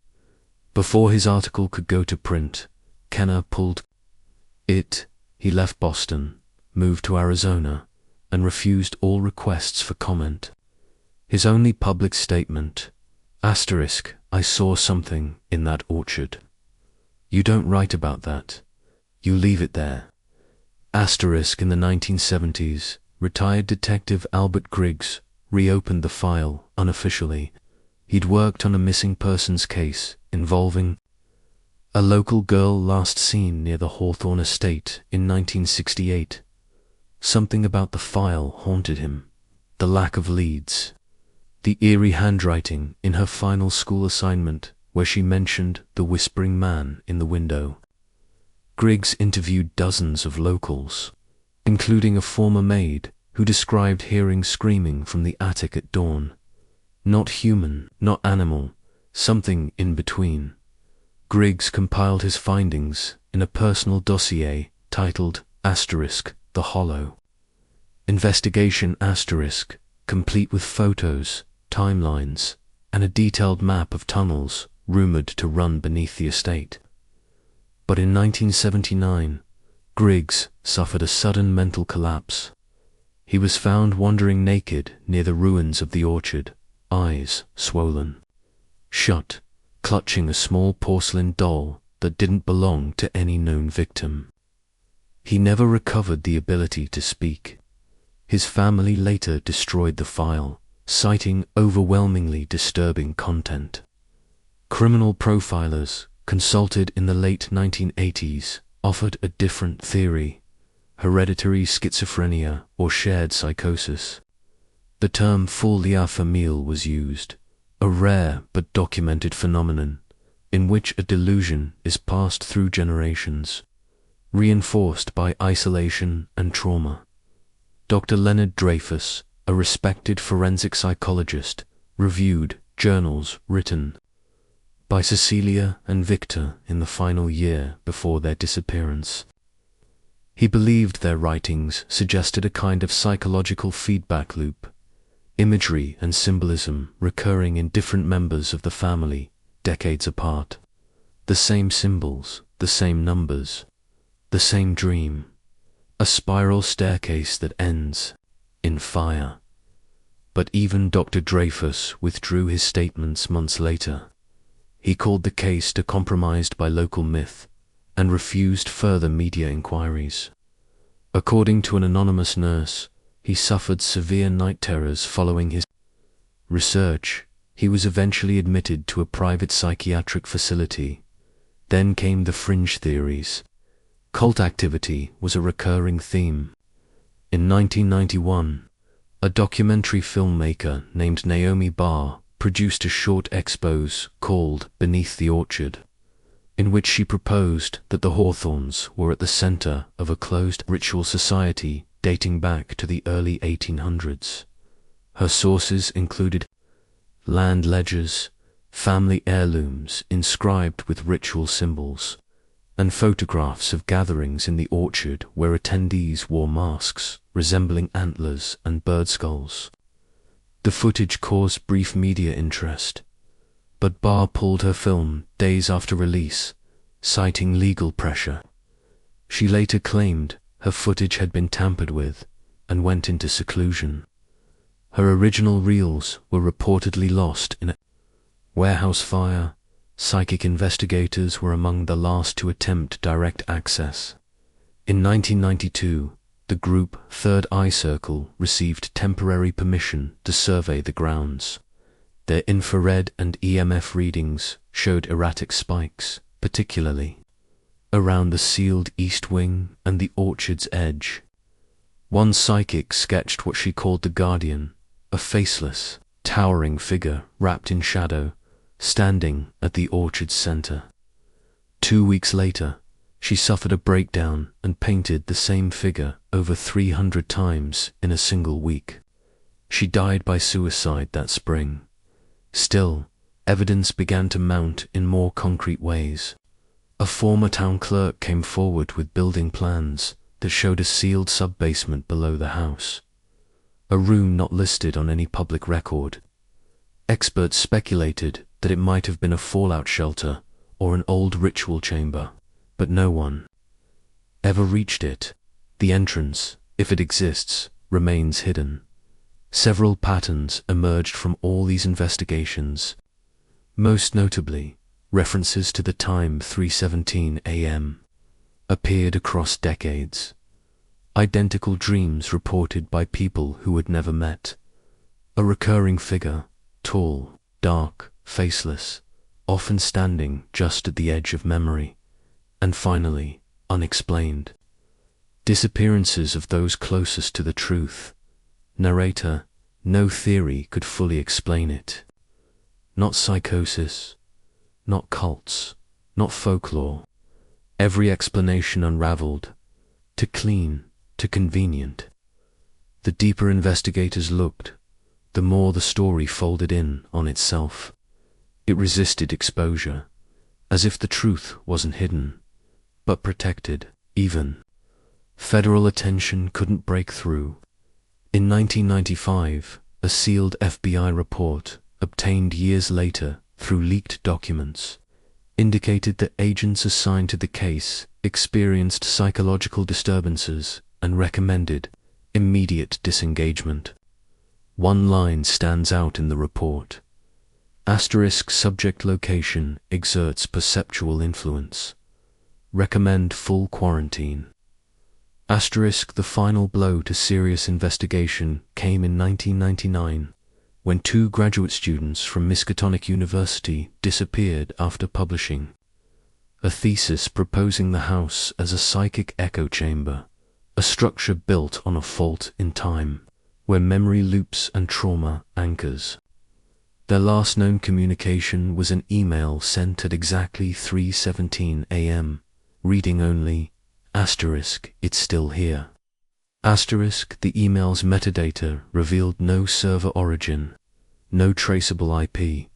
Before his article could go to print, Kenner pulled it. He left Boston, moved to Arizona, and refused all requests for comment. His only public statement, "I saw something in that orchard." You don't write about that. You leave it there. In the 1970s, retired detective Albert Griggs reopened the file unofficially. He'd worked on a missing persons case involving a local girl last seen near the Hawthorne estate in 1968. Something about the file haunted him. The lack of leads. The eerie handwriting in her final school assignment where she mentioned the whispering man in the window. Griggs interviewed dozens of locals, including a former maid who described hearing screaming from the attic at dawn. Not human, not animal, something in between. Griggs compiled his findings in a personal dossier titled The Hollow. Investigation complete with photos, timelines, and a detailed map of tunnels rumored to run beneath the estate. But in 1979, Griggs suffered a sudden mental collapse. He was found wandering naked near the ruins of the orchard, eyes swollen shut, clutching a small porcelain doll that didn't belong to any known victim. He never recovered the ability to speak. His family later destroyed the file, citing overwhelmingly disturbing content. Criminal profilers consulted in the late 1980s offered a different theory: hereditary schizophrenia or shared psychosis. The term folia familial was used, a rare but documented phenomenon in which a delusion is passed through generations, reinforced by isolation and trauma. Dr. Leonard Dreyfus, a respected forensic psychologist, reviewed journals written by Cecilia and Victor in the final year before their disappearance. He believed their writings suggested a kind of psychological feedback loop, imagery and symbolism recurring in different members of the family, decades apart. The same symbols, the same numbers, the same dream. A spiral staircase that ends in fire. But even Dr. Dreyfus withdrew his statements months later. He called the case compromised by local myth and refused further media inquiries. According to an anonymous nurse, he suffered severe night terrors following his research. He was eventually admitted to a private psychiatric facility. Then came the fringe theories. Cult activity was a recurring theme. In 1991, a documentary filmmaker named Naomi Barr produced a short expose called Beneath the Orchard, in which she proposed that the Hawthornes were at the center of a closed ritual society dating back to the early 1800s. Her sources included land ledgers, family heirlooms inscribed with ritual symbols, and photographs of gatherings in the orchard where attendees wore masks resembling antlers and bird skulls. The footage caused brief media interest, but Barr pulled her film days after release, citing legal pressure. She later claimed her footage had been tampered with and went into seclusion. Her original reels were reportedly lost in a warehouse fire. Psychic investigators were among the last to attempt direct access. In 1992, the group Third Eye Circle received temporary permission to survey the grounds. Their infrared and EMF readings showed erratic spikes, particularly around the sealed east wing and the orchard's edge. One psychic sketched what she called the Guardian, a faceless, towering figure wrapped in shadow, standing at the orchard's center. 2 weeks later, she suffered a breakdown and painted the same figure over 300 times in a single week. She died by suicide that spring. Still, evidence began to mount in more concrete ways. A former town clerk came forward with building plans that showed a sealed sub-basement below the house, a room not listed on any public record. Experts speculated that it might have been a fallout shelter or an old ritual chamber, but no one ever reached it. The entrance, if it exists, remains hidden. Several patterns emerged from all these investigations. Most notably, references to the time 3:17 a.m. appeared across decades. Identical dreams reported by people who had never met. A recurring figure, tall, dark, faceless, often standing just at the edge of memory. And finally, unexplained disappearances of those closest to the truth. Narrator: no theory could fully explain it. Not psychosis, not cults, not folklore. Every explanation unraveled, too clean, too convenient. The deeper investigators looked, the more the story folded in on itself. It resisted exposure, as if the truth wasn't hidden, but protected. Even federal attention couldn't break through. In 1995, a sealed FBI report, obtained years later through leaked documents, indicated that agents assigned to the case experienced psychological disturbances and recommended immediate disengagement. One line stands out in the report: * subject location exerts perceptual influence. Recommend full quarantine. * The final blow to serious investigation came in 1999, when 2 graduate students from Miskatonic University disappeared after publishing a thesis proposing the house as a psychic echo chamber, a structure built on a fault in time, where memory loops and trauma anchors. Their last known communication was an email sent at exactly 3:17 a.m., reading only, *, it's still here. *, the email's metadata revealed no server origin, no traceable IP.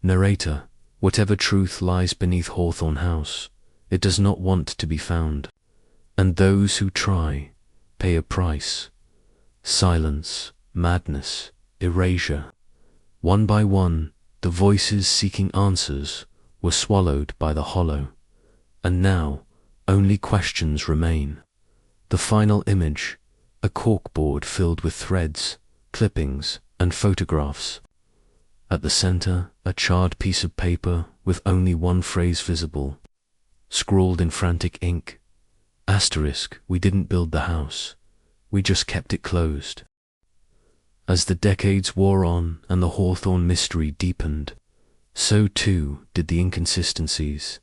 Narrator: whatever truth lies beneath Hawthorne House, it does not want to be found. And those who try pay a price. Silence, madness, erasure. One by one, the voices seeking answers were swallowed by the hollow. And now, only questions remain. The final image, a corkboard filled with threads, clippings, and photographs. At the center, a charred piece of paper with only one phrase visible, scrawled in frantic ink. * we didn't build the house, we just kept it closed. As the decades wore on and the Hawthorne mystery deepened, so too did the inconsistencies.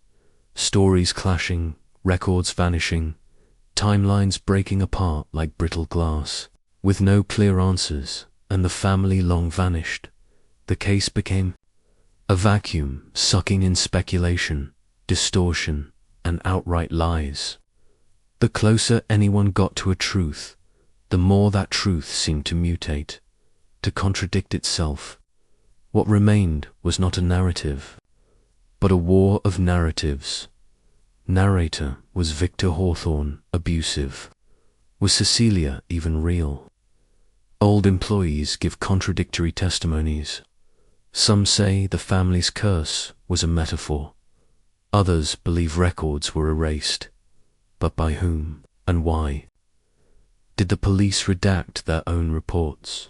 Stories clashing, records vanishing, timelines breaking apart like brittle glass. With no clear answers, and the family long vanished, the case became a vacuum sucking in speculation, distortion, and outright lies. The closer anyone got to a truth, the more that truth seemed to mutate, to contradict itself. What remained was not a narrative, but a war of narratives. Narrator: was Victor Hawthorne abusive? Was Cecilia even real? Old employees give contradictory testimonies. Some say the family's curse was a metaphor. Others believe records were erased. But by whom and why? Did the police redact their own reports?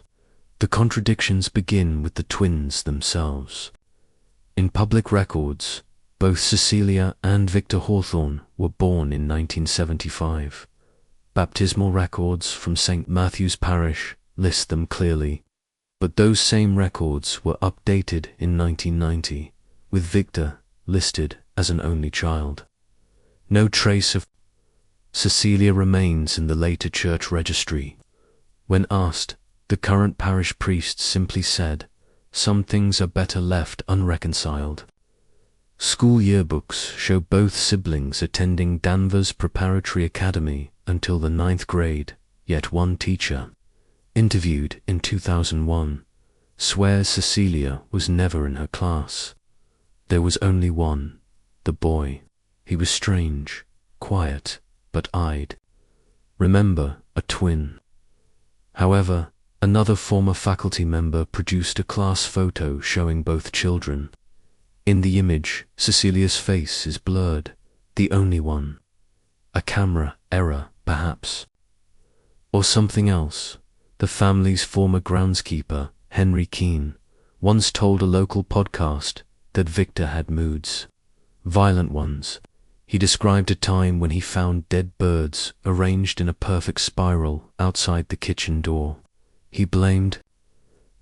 The contradictions begin with the twins themselves. In public records, both Cecilia and Victor Hawthorne were born in 1975. Baptismal records from St. Matthew's Parish list them clearly, but those same records were updated in 1990, with Victor listed as an only child. No trace of Cecilia remains in the later church registry. When asked, the current parish priest simply said, "Some things are better left unreconciled." School yearbooks show both siblings attending Danvers Preparatory Academy until the 9th grade, yet one teacher, interviewed in 2001, swears Cecilia was never in her class. There was only one, the boy. He was strange, quiet, but eyed. Remember, a twin. However, another former faculty member produced a class photo showing both children. In the image, Cecilia's face is blurred, the only one. A camera error, perhaps. Or something else. The family's former groundskeeper, Henry Keane, once told a local podcast that Victor had moods. Violent ones. He described a time when he found dead birds arranged in a perfect spiral outside the kitchen door. He blamed.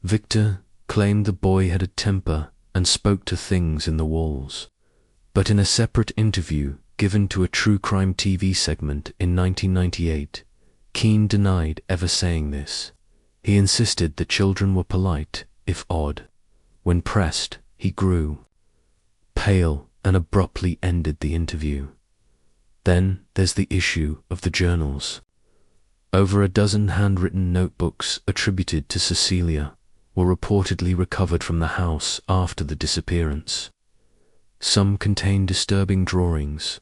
Victor claimed the boy had a temper and spoke to things in the walls. But in a separate interview given to a true crime TV segment in 1998, Keane denied ever saying this. He insisted the children were polite, if odd. When pressed, he grew pale and abruptly ended the interview. Then there's the issue of the journals. Over a dozen handwritten notebooks attributed to Cecilia were reportedly recovered from the house after the disappearance. Some contain disturbing drawings,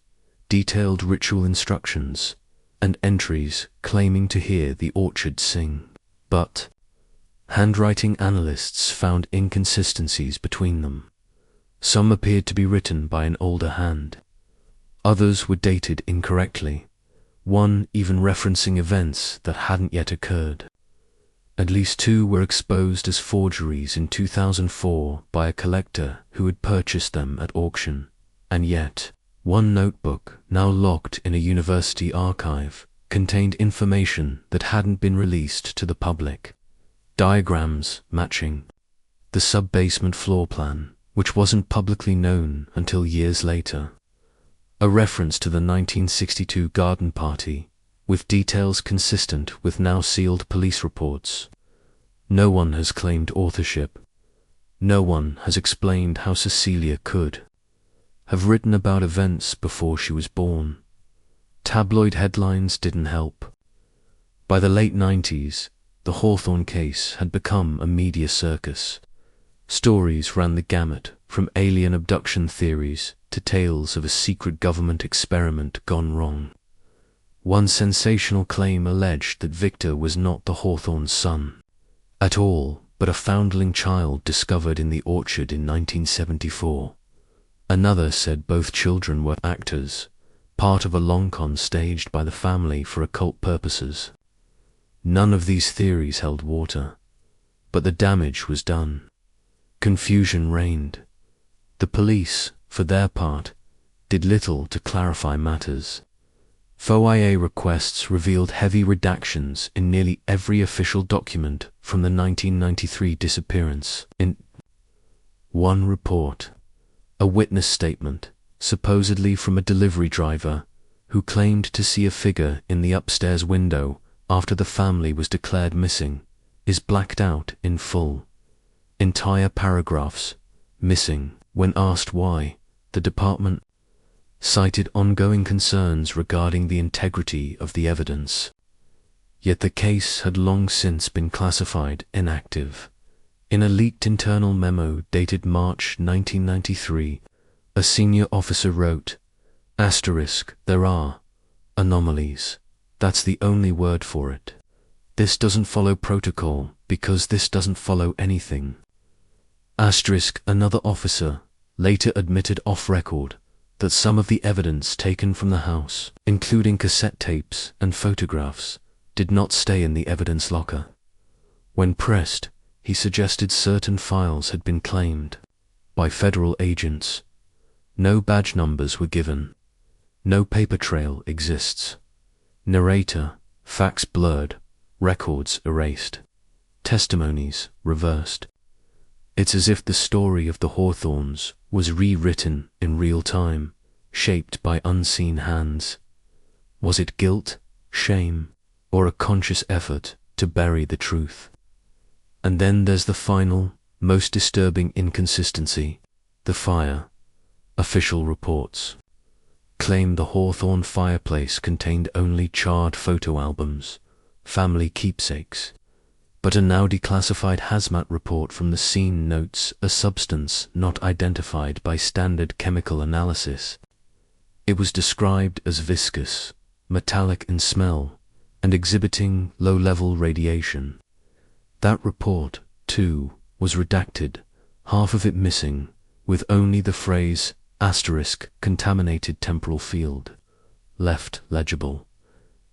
detailed ritual instructions, and entries claiming to hear the orchard sing. But handwriting analysts found inconsistencies between them. Some appeared to be written by an older hand. Others were dated incorrectly, one even referencing events that hadn't yet occurred. At least two were exposed as forgeries in 2004 by a collector who had purchased them at auction, and yet one notebook, now locked in a university archive, contained information that hadn't been released to the public. Diagrams matching. The sub-basement floor plan, which wasn't publicly known until years later. A reference to the 1962 garden party, with details consistent with now sealed police reports. No one has claimed authorship. No one has explained how Cecilia could have written about events before she was born. Tabloid headlines didn't help. By the late 90s, the Hawthorne case had become a media circus. Stories ran the gamut, from alien abduction theories to tales of a secret government experiment gone wrong. One sensational claim alleged that Victor was not the Hawthorne's son at all, but a foundling child discovered in the orchard in 1974. Another said both children were actors, part of a long-con staged by the family for occult purposes. None of these theories held water, but the damage was done. Confusion reigned. The police, for their part, did little to clarify matters. FOIA requests revealed heavy redactions in nearly every official document from the 1993 disappearance. In one report, a witness statement, supposedly from a delivery driver, who claimed to see a figure in the upstairs window after the family was declared missing, is blacked out in full. Entire paragraphs missing. When asked why, the department cited ongoing concerns regarding the integrity of the evidence. Yet the case had long since been classified inactive. In a leaked internal memo dated March 1993, a senior officer wrote, "There are anomalies. That's the only word for it. This doesn't follow protocol because this doesn't follow anything." Another officer later admitted off-record that some of the evidence taken from the house, including cassette tapes and photographs, did not stay in the evidence locker. When pressed, he suggested certain files had been claimed by federal agents. No badge numbers were given. No paper trail exists. Narrator, facts blurred, records erased, testimonies reversed. It's as if the story of the Hawthornes was rewritten in real time, shaped by unseen hands. Was it guilt, shame, or a conscious effort to bury the truth? And then there's the final, most disturbing inconsistency: the fire. Official reports claim the Hawthorne fireplace contained only charred photo albums, family keepsakes, but a now declassified hazmat report from the scene notes a substance not identified by standard chemical analysis. It was described as viscous, metallic in smell, and exhibiting low-level radiation. That report, too, was redacted, half of it missing, with only the phrase *contaminated temporal field left legible.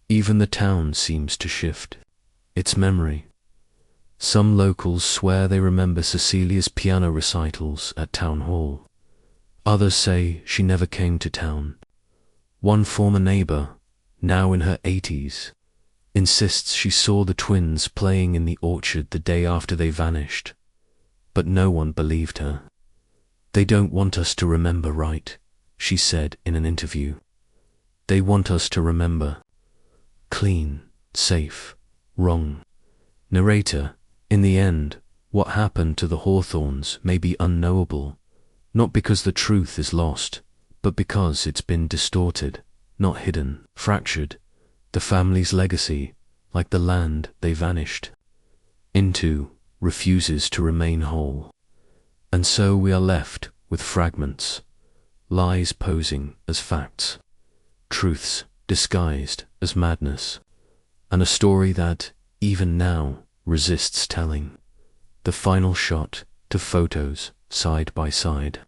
Even the town seems to shift its memory. Some locals swear they remember Cecilia's piano recitals at town hall. Others say she never came to town. One former neighbor, now in her 80s, insists she saw the twins playing in the orchard the day after they vanished, but no one believed her. "They don't want us to remember right," she said in an interview. "They want us to remember clean, safe, wrong." Narrator, in the end, what happened to the Hawthornes may be unknowable, not because the truth is lost, but because it's been distorted, not hidden, fractured. The family's legacy, like the land they vanished into, refuses to remain whole. And so we are left with fragments, lies posing as facts, truths disguised as madness, and a story that, even now, resists telling. The final shot to photos side by side.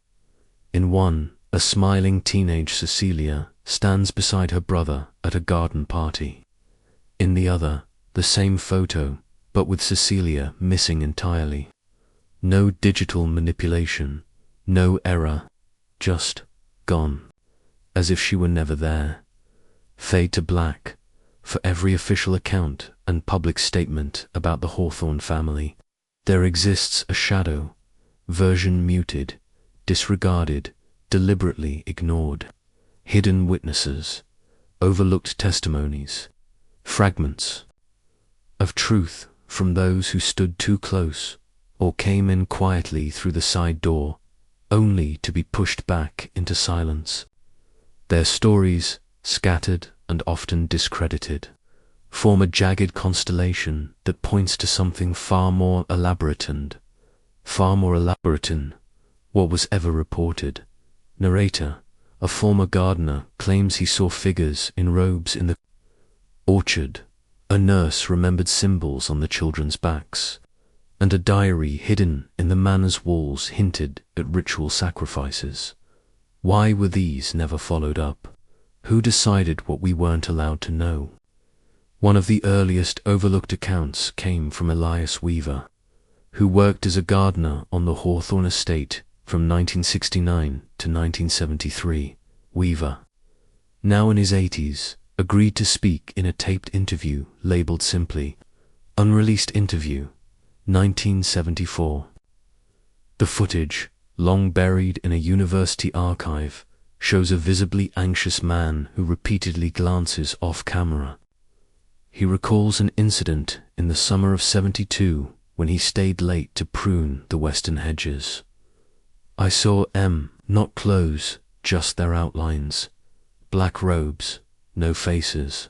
In one, a smiling teenage Cecilia stands beside her brother at a garden party. In the other, the same photo, but with Cecilia missing entirely. No digital manipulation, no error, just gone, as if she were never there. Fade to black, for every official account and public statement about the Hawthorne family, there exists a shadow, version muted, disregarded, deliberately ignored. Hidden witnesses, overlooked testimonies, fragments of truth from those who stood too close or came in quietly through the side door, only to be pushed back into silence. Their stories, scattered and often discredited, form a jagged constellation that points to something far more elaborate than what was ever reported. Narrator, a former gardener, claims he saw figures in robes in the orchard. A nurse remembered symbols on the children's backs, and a diary hidden in the manor's walls hinted at ritual sacrifices. Why were these never followed up? Who decided what we weren't allowed to know? One of the earliest overlooked accounts came from Elias Weaver, who worked as a gardener on the Hawthorne estate from 1969 to 1973. Weaver, now in his 80s, agreed to speak in a taped interview labeled simply, "Unreleased Interview, 1974. The footage, long buried in a university archive, shows a visibly anxious man who repeatedly glances off camera. He recalls an incident in the summer of '72 when he stayed late to prune the western hedges. "I saw not clothes, just their outlines, black robes, no faces,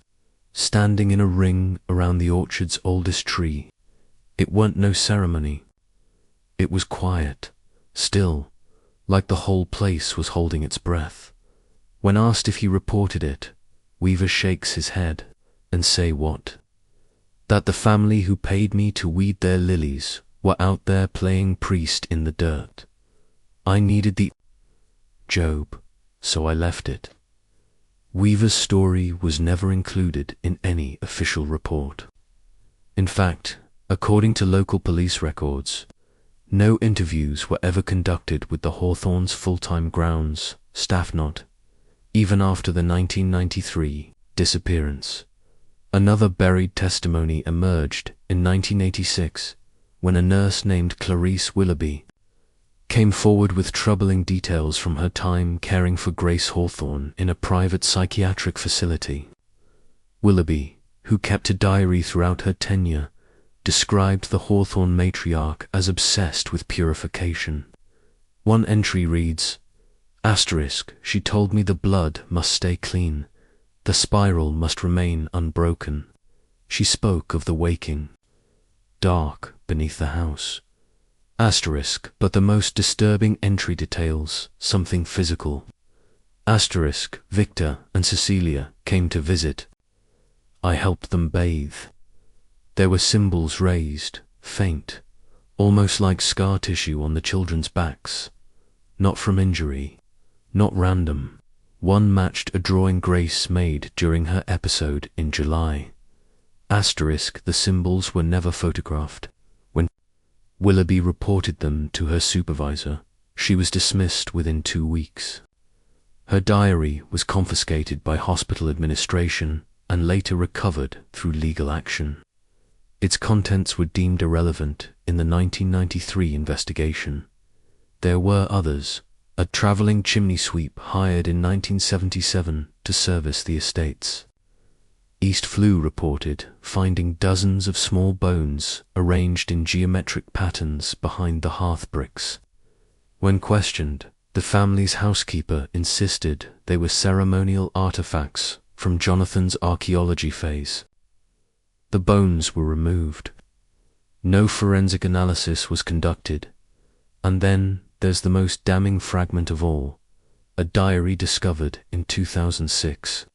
standing in a ring around the orchard's oldest tree. It weren't no ceremony. It was quiet, still, like the whole place was holding its breath." When asked if he reported it, Weaver shakes his head and say what? That the family who paid me to weed their lilies were out there playing priest in the dirt. I needed the Job, so I left it. Weaver's story was never included in any official report. In fact, According to local police records, no interviews were ever conducted with the Hawthorne's full-time grounds staff, not even after the 1993 disappearance. Another buried testimony emerged in 1986 when a nurse named Clarice Willoughby came forward with troubling details from her time caring for Grace Hawthorne in a private psychiatric facility. Willoughby, who kept a diary throughout her tenure, described the Hawthorne matriarch as obsessed with purification. One entry reads, "She told me the blood must stay clean, the spiral must remain unbroken. She spoke of the waking dark beneath the house." But the most disturbing entry details something physical. Victor and Cecilia came to visit. I helped them bathe. There were symbols raised, faint, almost like scar tissue on the children's backs. Not from injury, not random. One matched a drawing Grace made during her episode in July. The symbols were never photographed. When Willoughby reported them to her supervisor, she was dismissed within 2 weeks. Her diary was confiscated by hospital administration and later recovered through legal action. Its contents were deemed irrelevant in the 1993 investigation. There were others, a traveling chimney sweep hired in 1977 to service the estates. East Flew reported finding dozens of small bones arranged in geometric patterns behind the hearth bricks. When questioned, the family's housekeeper insisted they were ceremonial artifacts from Jonathan's archaeology phase. The bones were removed. No forensic analysis was conducted. And then there's the most damning fragment of all, a diary discovered in 2006.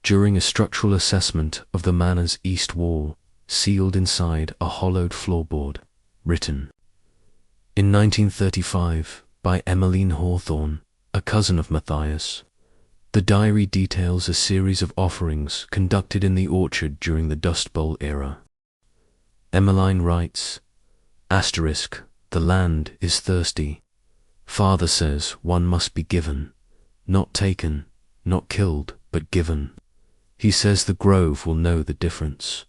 During a structural assessment of the manor's east wall, sealed inside a hollowed floorboard, written in 1935 by Emmeline Hawthorne, a cousin of Matthias. The diary details a series of offerings conducted in the orchard during the Dust Bowl era. Emmeline writes, "The land is thirsty. Father says one must be given, not taken, not killed, but given. He says the grove will know the difference.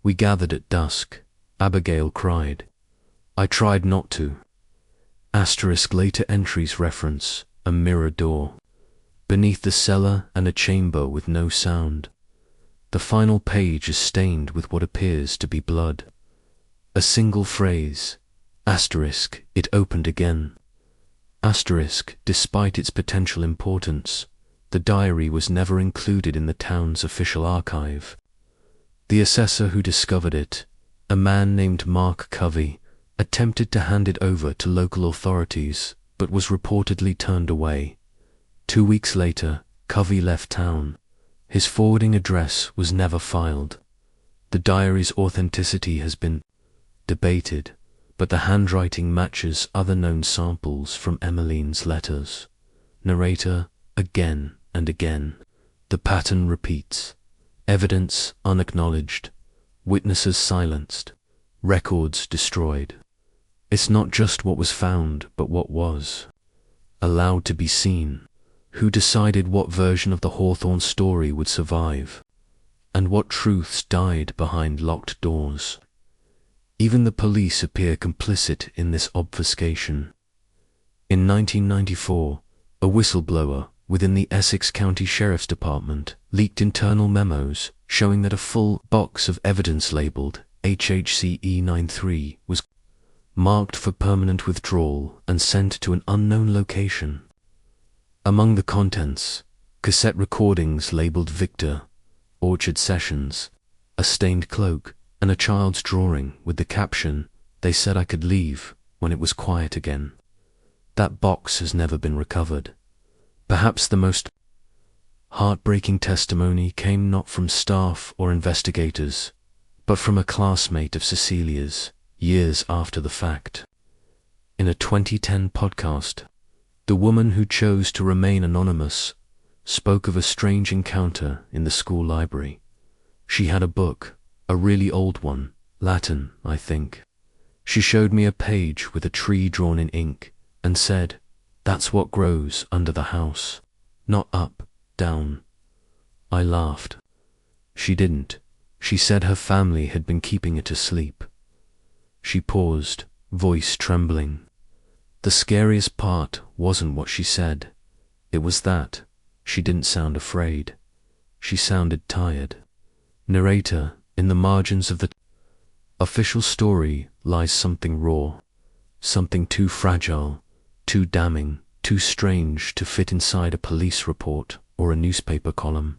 We gathered at dusk. Abigail cried. I tried not to." Later entries reference a mirror door beneath the cellar and a chamber with no sound. The final page is stained with what appears to be blood. A single phrase, "it opened again." Despite its potential importance, the diary was never included in the town's official archive. The assessor who discovered it, a man named Mark Covey, attempted to hand it over to local authorities, but was reportedly turned away. 2 weeks later, Covey left town. His forwarding address was never filed. The diary's authenticity has been debated, but the handwriting matches other known samples from Emmeline's letters. Narrator, again and again. The pattern repeats. Evidence unacknowledged. Witnesses silenced. Records destroyed. It's not just what was found, but what was allowed to be seen. Who decided what version of the Hawthorne story would survive? And what truths died behind locked doors? Even the police appear complicit in this obfuscation. In 1994, a whistleblower within the Essex County Sheriff's Department leaked internal memos showing that a full box of evidence labeled HHCE 93 was marked for permanent withdrawal and sent to an unknown location. Among the contents, cassette recordings labeled Victor, Orchard Sessions, a stained cloak, and a child's drawing with the caption, "They said I could leave when it was quiet again." That box has never been recovered. Perhaps the most heartbreaking testimony came not from staff or investigators, but from a classmate of Cecilia's, years after the fact. In a 2010 podcast, the woman who chose to remain anonymous spoke of a strange encounter in the school library. She had a book, a really old one, Latin, I think. She showed me a page with a tree drawn in ink and said, "That's what grows under the house. Not up, down." I laughed. She didn't. She said her family had been keeping it asleep. She paused, voice trembling. The scariest part wasn't what she said. It was that she didn't sound afraid. She sounded tired. Narrator, in the margins of the official story lies something raw, something too fragile, too damning, too strange to fit inside a police report or a newspaper column.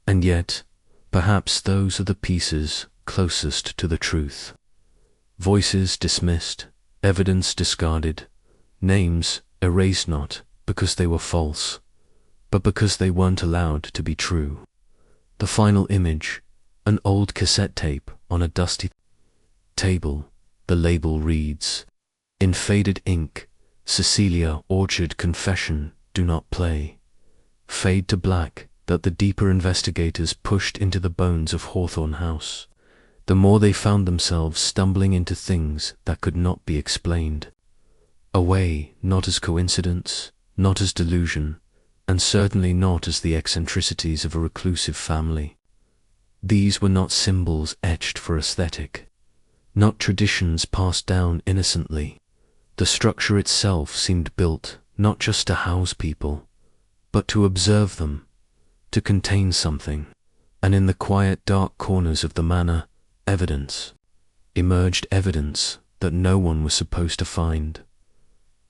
And yet, perhaps those are the pieces closest to the truth. Voices dismissed, evidence discarded, names erased not because they were false, but because they weren't allowed to be true. The final image, an old cassette tape on a dusty table. The label reads, in faded ink, Cecilia Orchard Confession, do not play. Fade to black that the deeper investigators pushed into the bones of Hawthorne House, the more they found themselves stumbling into things that could not be explained. Away not as coincidence, not as delusion, and certainly not as the eccentricities of a reclusive family. These were not symbols etched for aesthetic, not traditions passed down innocently. The structure itself seemed built not just to house people, but to observe them, to contain something. And in the quiet, dark corners of the manor, evidence emerged, evidence that no one was supposed to find.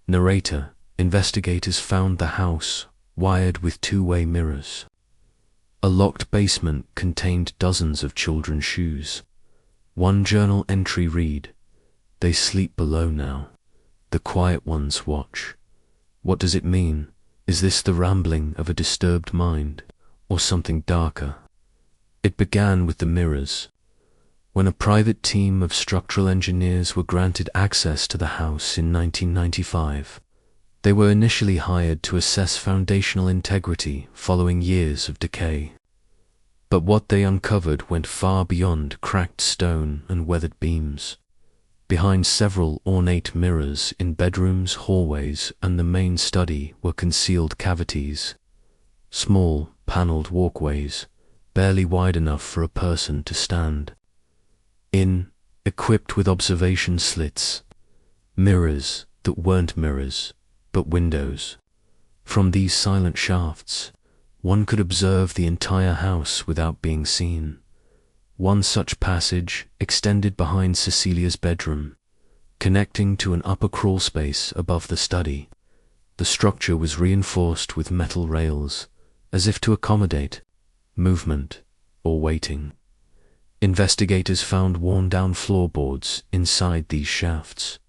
Narrator, investigators found the house wired with two-way mirrors. A locked basement contained dozens of children's shoes. One journal entry read, "They sleep below now. The quiet ones watch." What does it mean? Is this the rambling of a disturbed mind, or something darker? It began with the mirrors. When a private team of structural engineers were granted access to the house in 1995, they were initially hired to assess foundational integrity following years of decay. But what they uncovered went far beyond cracked stone and weathered beams. Behind several ornate mirrors in bedrooms, hallways, and the main study were concealed cavities, small, paneled walkways, barely wide enough for a person to stand in, equipped with observation slits, mirrors that weren't mirrors, but windows. From these silent shafts, one could observe the entire house without being seen. One such passage extended behind Cecilia's bedroom, connecting to an upper crawl space above the study. The structure was reinforced with metal rails, as if to accommodate movement or waiting. Investigators found worn-down floorboards inside these shafts,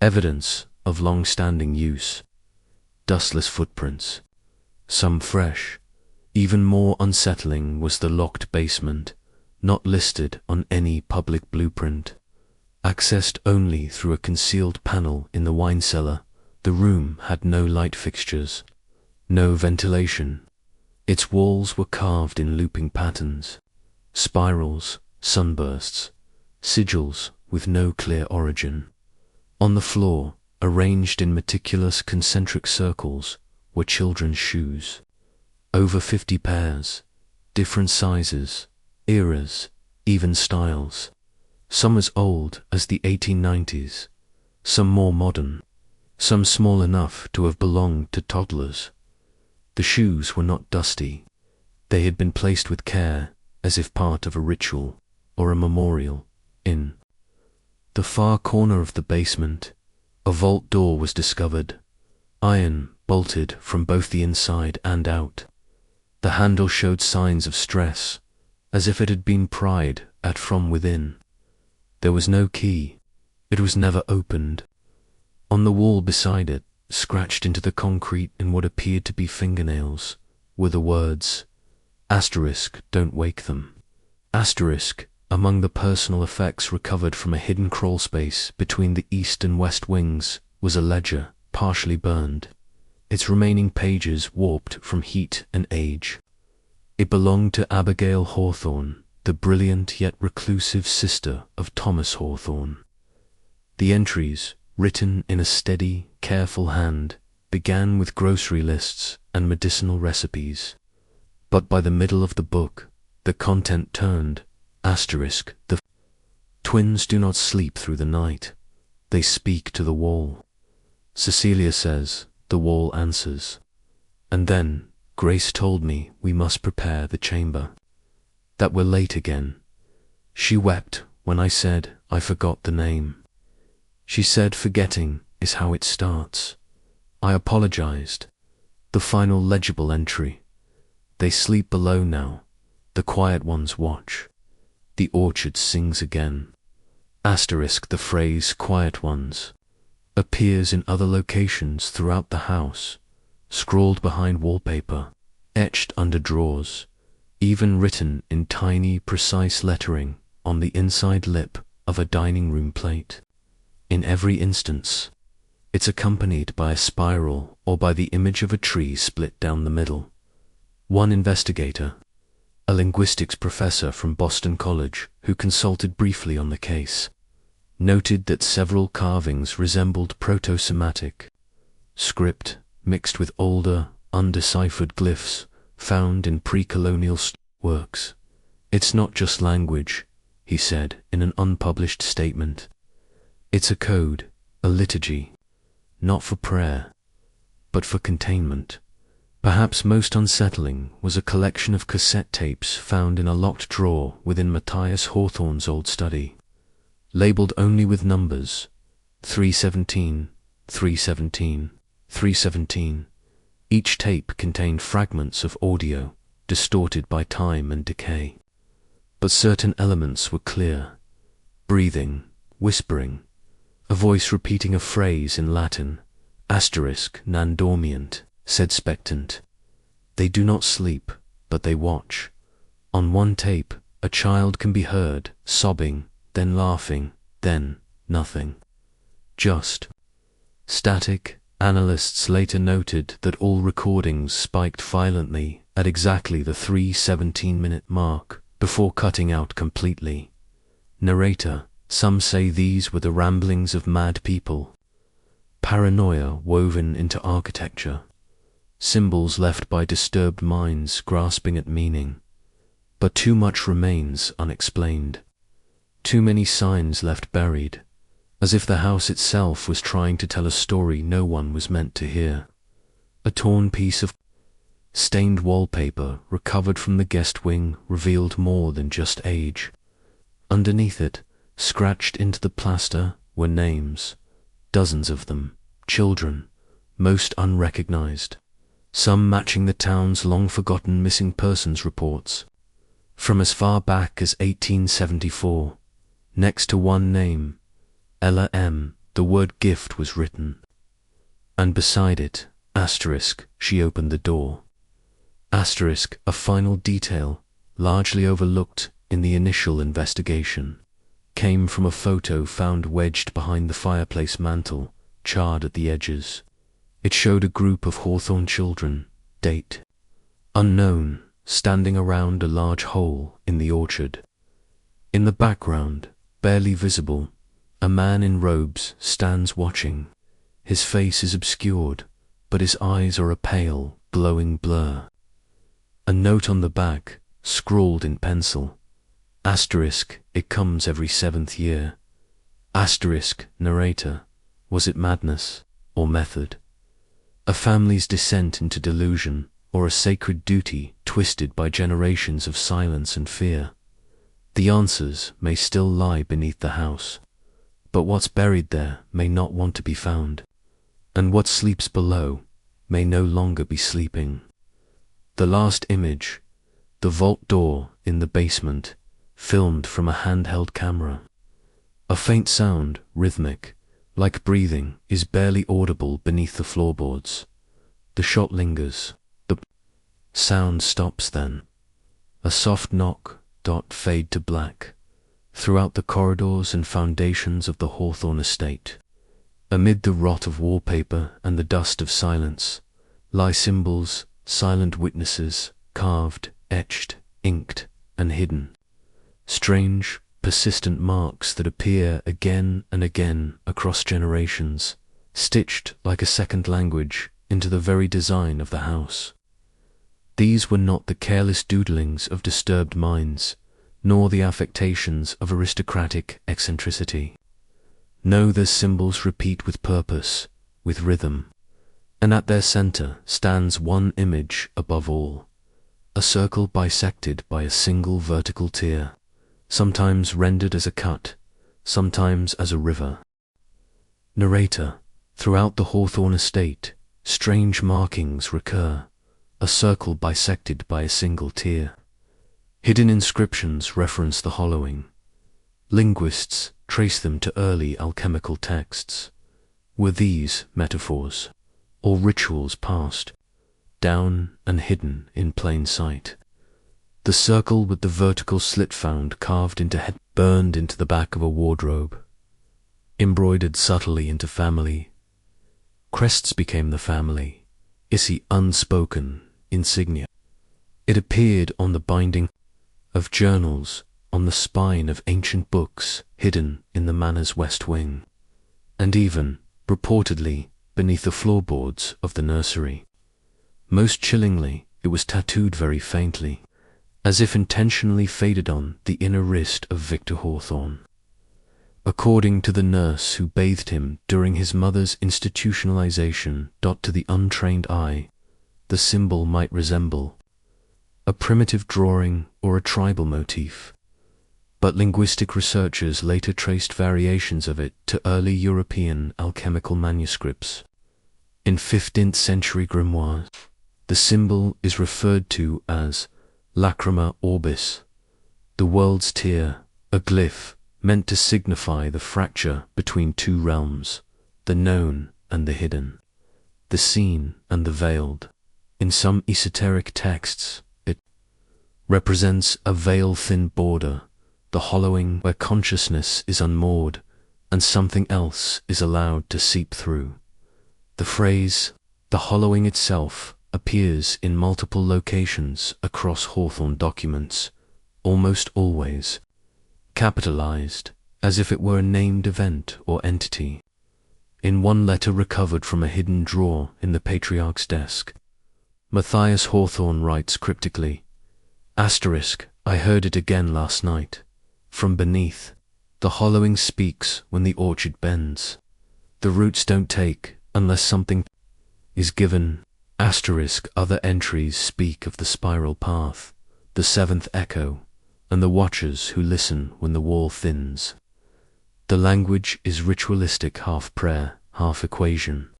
evidence of long-standing use, dustless footprints, some fresh. Even more unsettling was the locked basement, not listed on any public blueprint. Accessed only through a concealed panel in the wine cellar, the room had no light fixtures, no ventilation. Its walls were carved in looping patterns, spirals, sunbursts, sigils with no clear origin. On the floor, arranged in meticulous concentric circles, were children's shoes. Over 50 pairs, different sizes, eras, even styles. Some as old as the 1890s, some more modern, some small enough to have belonged to toddlers. The shoes were not dusty. They had been placed with care, as if part of a ritual or a memorial. In the far corner of the basement, a vault door was discovered, iron bolted from both the inside and out. The handle showed signs of stress, as if it had been pried at from within. There was no key. It was never opened. On the wall beside it, scratched into the concrete in what appeared to be fingernails, were the words, "Asterisk, don't wake them." Asterisk, among the personal effects recovered from a hidden crawl space between the east and west wings, was a ledger, partially burned, its remaining pages warped from heat and age. It belonged to Abigail Hawthorne, the brilliant yet reclusive sister of Thomas Hawthorne. The entries, written in a steady, careful hand, began with grocery lists and medicinal recipes. But by the middle of the book, the content turned, the twins do not sleep through the night. They speak to the wall. Cecilia says, the wall answers. And then, Grace told me we must prepare the chamber. That we're late again. She wept when I said I forgot the name. She said forgetting is how it starts. I apologized. The final legible entry. They sleep below now. The quiet ones watch. The orchard sings again. Asterisk the phrase quiet ones appears in other locations throughout the house, scrawled behind wallpaper, etched under drawers, even written in tiny, precise lettering on the inside lip of a dining room plate. In every instance, it's accompanied by a spiral or by the image of a tree split down the middle. One investigator, a linguistics professor from Boston College who consulted briefly on the case, noted that several carvings resembled proto-Semitic script mixed with older, undeciphered glyphs found in pre-colonial works. It's not just language, he said in an unpublished statement. It's a code, a liturgy, not for prayer, but for containment. Perhaps most unsettling was a collection of cassette tapes found in a locked drawer within Matthias Hawthorne's old study, labeled only with numbers, 317, 317, 317. Each tape contained fragments of audio, distorted by time and decay. But certain elements were clear. Breathing, whispering, a voice repeating a phrase in Latin, non dormient, said expectant. They do not sleep, but they watch. On one tape, a child can be heard, sobbing, then laughing, then nothing. Just static. Analysts later noted that all recordings spiked violently at exactly the 3:17-minute mark before cutting out completely. Narrator, some say these were the ramblings of mad people. Paranoia woven into architecture. Symbols left by disturbed minds grasping at meaning. But too much remains unexplained. Too many signs left buried, as if the house itself was trying to tell a story no one was meant to hear. A torn piece of stained wallpaper recovered from the guest wing revealed more than just age. Underneath it, scratched into the plaster, were names, dozens of them, children, most unrecognized, some matching the town's long-forgotten missing persons reports, from as far back as 1874. Next to one name, Ella M., the word gift was written. And beside it, asterisk, she opened the door. Asterisk, a final detail, largely overlooked in the initial investigation, came from a photo found wedged behind the fireplace mantel, charred at the edges. It showed a group of Hawthorne children, date unknown, standing around a large hole in the orchard. In the background, barely visible, a man in robes stands watching. His face is obscured, but his eyes are a pale, glowing blur. A note on the back, scrawled in pencil. Asterisk, it comes every 7th year. Asterisk, narrator, was it madness or method? A family's descent into delusion, or a sacred duty twisted by generations of silence and fear? The answers may still lie beneath the house, but what's buried there may not want to be found, and what sleeps below may no longer be sleeping. The last image, the vault door in the basement, filmed from a handheld camera. A faint sound, rhythmic, like breathing, is barely audible beneath the floorboards. The shot lingers. The sound stops then. A soft knock, fade to black. Throughout the corridors and foundations of the Hawthorne estate, amid the rot of wallpaper and the dust of silence, lie symbols, silent witnesses, carved, etched, inked, and hidden. strange, persistent marks that appear again and again across generations, stitched like a second language into the very design of the house. These were not the careless doodlings of disturbed minds, nor the affectations of aristocratic eccentricity. No, their symbols repeat with purpose, with rhythm, and at their center stands one image above all, a circle bisected by a single vertical tear, sometimes rendered as a cut, sometimes as a river. Narrator, throughout the Hawthorne estate, strange markings recur, a circle bisected by a single tear. Hidden inscriptions reference the hollowing. Linguists trace them to early alchemical texts. Were these metaphors, or rituals passed down and hidden in plain sight? The circle with the vertical slit found carved into head, burned into the back of a wardrobe, embroidered subtly into family. Crests became the family, issy unspoken insignia. It appeared on the binding of journals, on the spine of ancient books hidden in the manor's west wing, and even, reportedly, beneath the floorboards of the nursery. Most chillingly, it was tattooed very faintly, as if intentionally faded on the inner wrist of Victor Hawthorne. According to the nurse who bathed him during his mother's institutionalization, to the untrained eye, the symbol might resemble a primitive drawing or a tribal motif, but linguistic researchers later traced variations of it to early European alchemical manuscripts. In 15th century grimoires, the symbol is referred to as lacrima orbis, the world's tear, a glyph meant to signify the fracture between two realms, the known and the hidden, the seen and the veiled. In some esoteric texts, it represents a veil-thin border, the hollowing where consciousness is unmoored and something else is allowed to seep through. The phrase, the hollowing itself, appears in multiple locations across Hawthorne documents, almost always capitalized, as if it were a named event or entity. In one letter recovered from a hidden drawer in the patriarch's desk, Matthias Hawthorne writes cryptically, "I heard it again last night. From beneath, the hollowing speaks when the orchard bends. The roots don't take unless something is given." Other entries speak of the spiral path, the seventh echo, and the watchers who listen when the wall thins. The language is ritualistic, half prayer, half equation.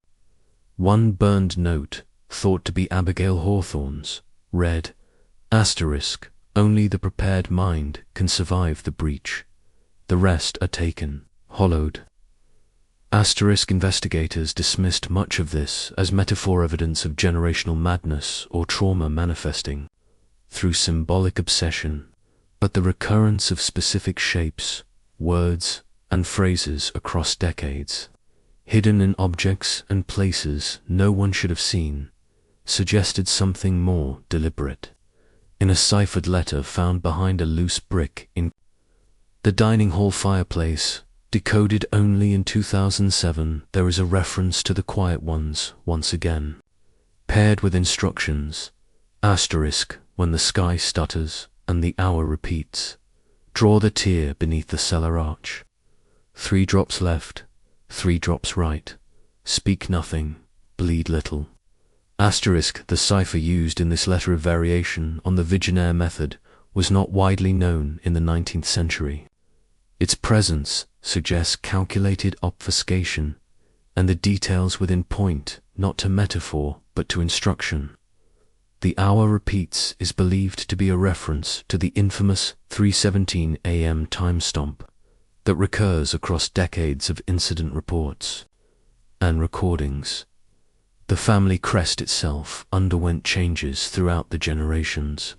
One burned note, thought to be Abigail Hawthorne's, read, "Only the prepared mind can survive the breach. The rest are taken, hollowed." Investigators dismissed much of this as metaphor evidence of generational madness or trauma manifesting through symbolic obsession, but the recurrence of specific shapes, words, and phrases across decades, hidden in objects and places no one should have seen, suggested something more deliberate. In a ciphered letter found behind a loose brick in the dining hall fireplace, decoded only in 2007, there is a reference to the quiet ones once again, paired with instructions, "When the sky stutters and the hour repeats, draw the tear beneath the cellar arch. 3 drops left, 3 drops right, speak nothing, bleed little." The cipher used in this letter of variation on the Vigenère method was not widely known in the 19th century. Its presence suggests calculated obfuscation, and the details within point not to metaphor but to instruction. The hour repeats is believed to be a reference to the infamous 3:17 a.m. time stomp that recurs across decades of incident reports and recordings. The family crest itself underwent changes throughout the generations.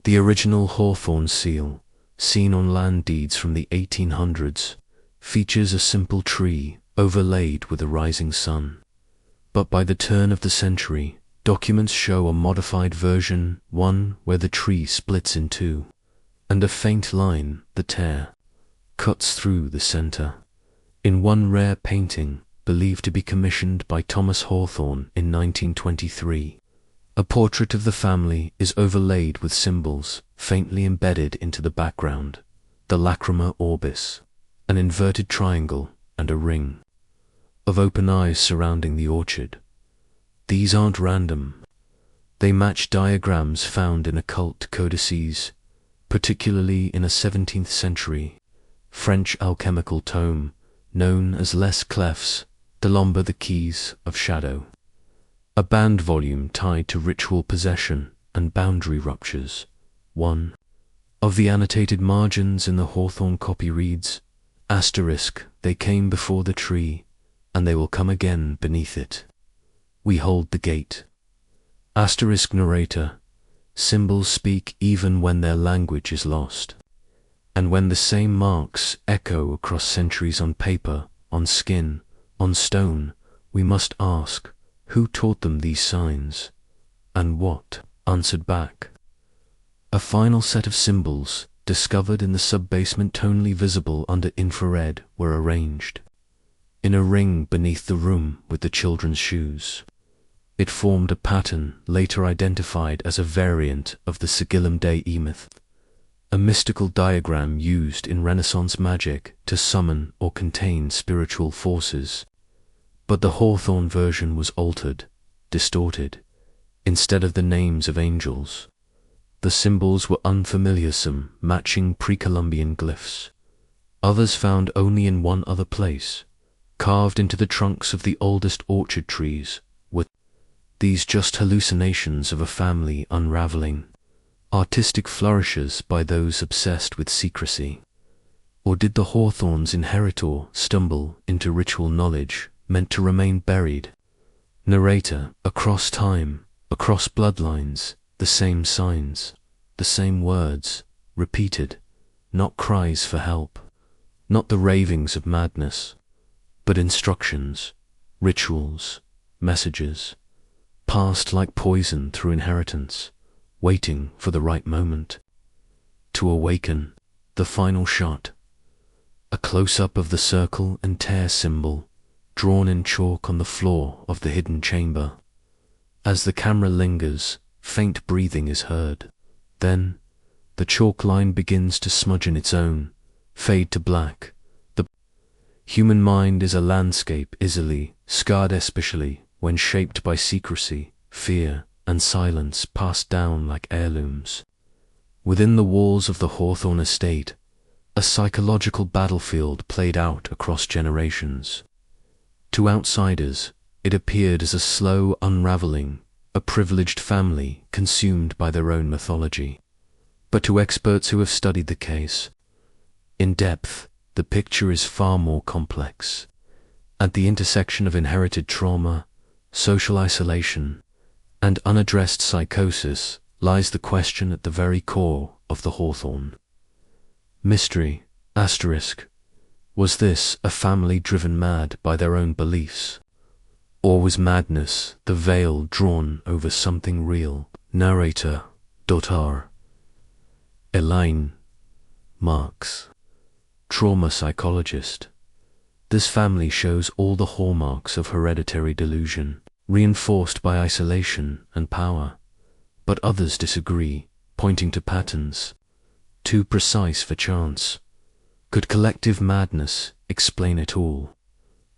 The original Hawthorne seal, seen on land deeds from the 1800s, features a simple tree overlaid with a rising sun. But by the turn of the century, documents show a modified version, one where the tree splits in two, and a faint line, the tear, cuts through the center. In one rare painting, believed to be commissioned by Thomas Hawthorne in 1923, a portrait of the family is overlaid with symbols faintly embedded into the background, the lacrima orbis, an inverted triangle and a ring of open eyes surrounding the orchard. These aren't random. They match diagrams found in occult codices, particularly in a 17th century French alchemical tome known as Les Clefs de l'Ombre, the Keys of Shadow, a banned volume tied to ritual possession and boundary ruptures. One of the annotated margins in the Hawthorne copy reads, ***, they came before the tree, and they will come again beneath it. We hold the gate. *** narrator, symbols speak even when their language is lost. And when the same marks echo across centuries on paper, on skin, on stone, we must ask, who taught them these signs? And what answered back? A final set of symbols, discovered in the sub-basement tonally visible under infrared, were arranged in a ring beneath the room with the children's shoes. It formed a pattern later identified as a variant of the Sigillum Dei myth, a mystical diagram used in Renaissance magic to summon or contain spiritual forces. But the Hawthorne version was altered, distorted. Instead of the names of angels, the symbols were unfamiliarsome, matching pre-Columbian glyphs. Others found only in one other place, carved into the trunks of the oldest orchard trees. Were these just hallucinations of a family unraveling, artistic flourishes by those obsessed with secrecy? Or did the Hawthornes inheritor stumble into ritual knowledge meant to remain buried? Narrator, across time, across bloodlines, the same signs, the same words, repeated, not cries for help, not the ravings of madness, but instructions, rituals, messages, passed like poison through inheritance, waiting for the right moment to awaken. The final shot, a close-up of the circle and tear symbol, drawn in chalk on the floor of the hidden chamber. As the camera lingers, faint breathing is heard. Then, the chalk line begins to smudge in its own, fade to black. The human mind is a landscape easily scarred, especially when shaped by secrecy, fear, and silence passed down like heirlooms. Within the walls of the Hawthorne estate, a psychological battlefield played out across generations. To outsiders, it appeared as a slow unraveling, a privileged family consumed by their own mythology. But to experts who have studied the case in depth, the picture is far more complex. At the intersection of inherited trauma, social isolation, and unaddressed psychosis lies the question at the very core of the Hawthorne mystery. Was this a family driven mad by their own beliefs? Or was madness the veil drawn over something real? Narrator, Dr. Elaine Marks, trauma psychologist. This family shows all the hallmarks of hereditary delusion, reinforced by isolation and power. But others disagree, pointing to patterns too precise for chance. Could collective madness explain it all?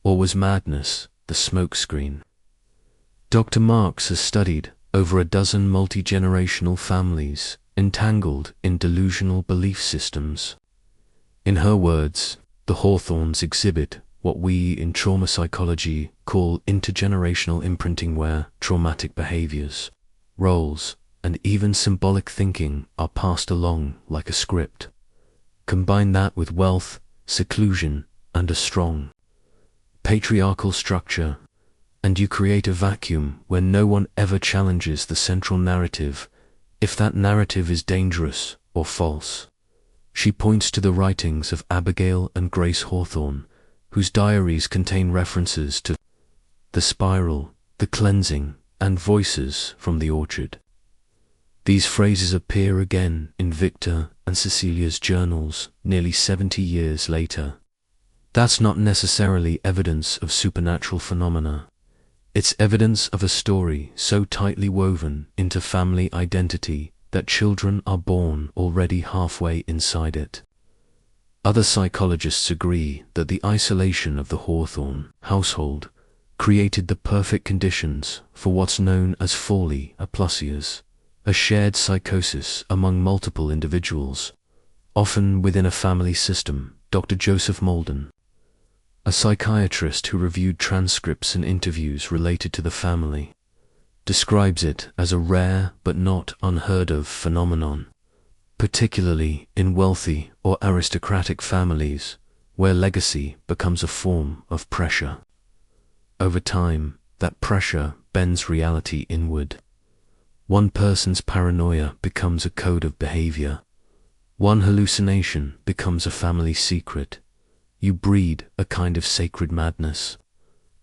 Or was madness the smokescreen? Dr. Marks has studied over a dozen multi-generational families entangled in delusional belief systems. In her words, the Hawthornes exhibit what we in trauma psychology call intergenerational imprinting, where traumatic behaviors, roles, and even symbolic thinking are passed along like a script. Combine that with wealth, seclusion, and a strong patriarchal structure, and you create a vacuum where no one ever challenges the central narrative, if that narrative is dangerous or false. She points to the writings of Abigail and Grace Hawthorne, whose diaries contain references to the spiral, the cleansing, and voices from the orchard. These phrases appear again in Victor and Cecilia's journals nearly 70 years later. That's not necessarily evidence of supernatural phenomena. It's evidence of a story so tightly woven into family identity that children are born already halfway inside it. Other psychologists agree that the isolation of the Hawthorne household created the perfect conditions for what's known as folly aplusias, a shared psychosis among multiple individuals, often within a family system. Dr. Joseph Malden, a psychiatrist who reviewed transcripts and interviews related to the family, describes it as a rare but not unheard of phenomenon, particularly in wealthy or aristocratic families where legacy becomes a form of pressure. Over time, that pressure bends reality inward. One person's paranoia becomes a code of behavior. One hallucination becomes a family secret. You breed a kind of sacred madness.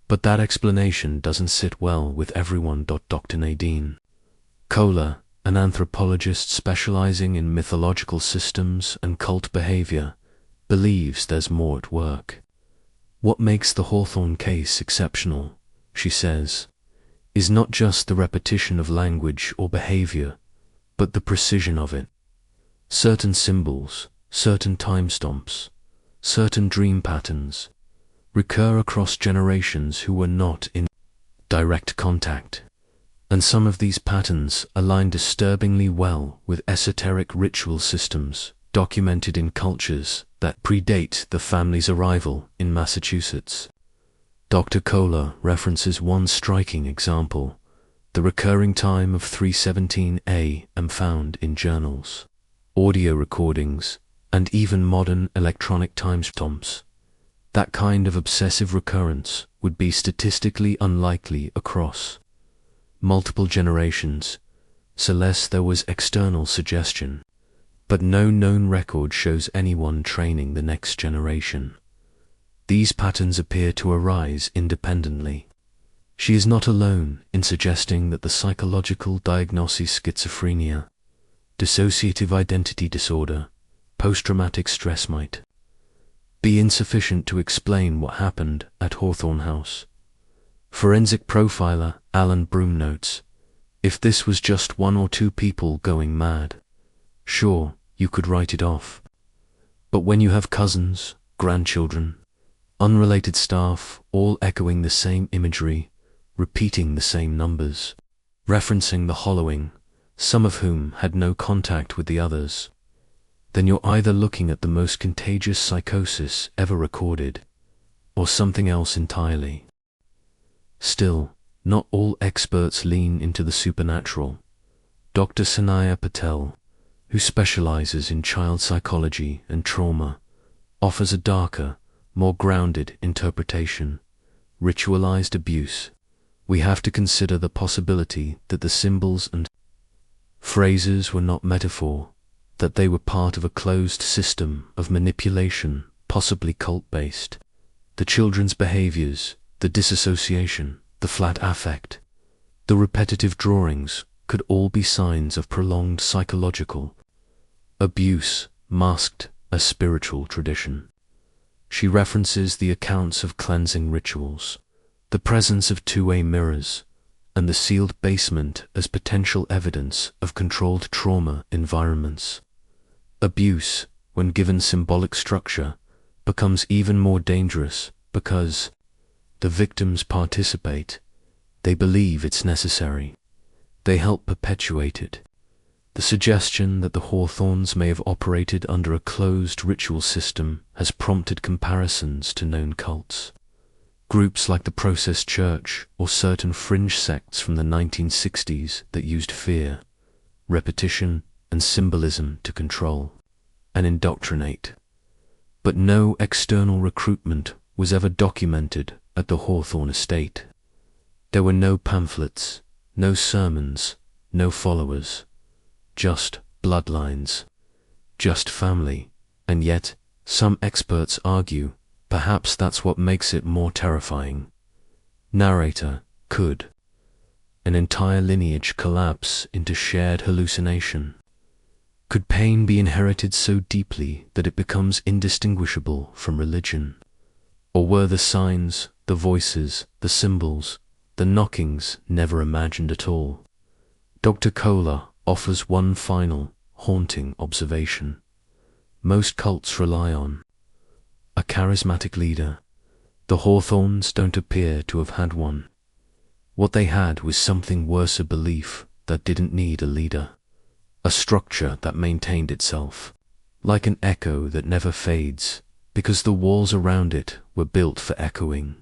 But that explanation doesn't sit well with everyone. Dr. Nadine Kohler, an anthropologist specializing in mythological systems and cult behavior, believes there's more at work. What makes the Hawthorne case exceptional, she says, is not just the repetition of language or behavior, but the precision of it. Certain symbols, certain time stamps, certain dream patterns recur across generations who were not in direct contact, and some of these patterns align disturbingly well with esoteric ritual systems documented in cultures that predate the family's arrival in Massachusetts. Dr. Kohler references one striking example, the recurring time of 3:17 a.m. found in journals, audio recordings, and even modern electronic timestamps. That kind of obsessive recurrence would be statistically unlikely across multiple generations, so less there was external suggestion, but no known record shows anyone training the next generation. These patterns appear to arise independently. She is not alone in suggesting that the psychological diagnoses schizophrenia, dissociative identity disorder, post-traumatic stress might be insufficient to explain what happened at Hawthorne House. Forensic profiler Alan Broom notes, if this was just one or two people going mad, sure, you could write it off. But when you have cousins, grandchildren, unrelated staff, all echoing the same imagery, repeating the same numbers, referencing the hollowing, some of whom had no contact with the others, then you're either looking at the most contagious psychosis ever recorded, or something else entirely. Still, not all experts lean into the supernatural. Dr. Sanaya Patel, who specializes in child psychology and trauma, offers a darker, more grounded interpretation. Ritualized abuse. We have to consider the possibility that the symbols and phrases were not metaphor, that they were part of a closed system of manipulation, possibly cult-based. The children's behaviors, the disassociation, the flat affect, the repetitive drawings could all be signs of prolonged psychological abuse masked as spiritual tradition. She references the accounts of cleansing rituals, the presence of two-way mirrors, and the sealed basement as potential evidence of controlled trauma environments. Abuse, when given symbolic structure, becomes even more dangerous because the victims participate. They believe it's necessary. They help perpetuate it. The suggestion that the Hawthornes may have operated under a closed ritual system has prompted comparisons to known cults. Groups like the Process Church or certain fringe sects from the 1960s that used fear, repetition, and symbolism to control and indoctrinate. But no external recruitment was ever documented at the Hawthorne estate. There were no pamphlets, no sermons, no followers. Just bloodlines, just family, and yet, some experts argue, perhaps that's what makes it more terrifying. Narrator, could an entire lineage collapse into shared hallucination? Could pain be inherited so deeply that it becomes indistinguishable from religion? Or were the signs, the voices, the symbols, the knockings never imagined at all? Dr. Kohler offers one final, haunting observation. Most cults rely on a charismatic leader. The Hawthornes don't appear to have had one. What they had was something worse, a belief that didn't need a leader, a structure that maintained itself, like an echo that never fades, because the walls around it were built for echoing.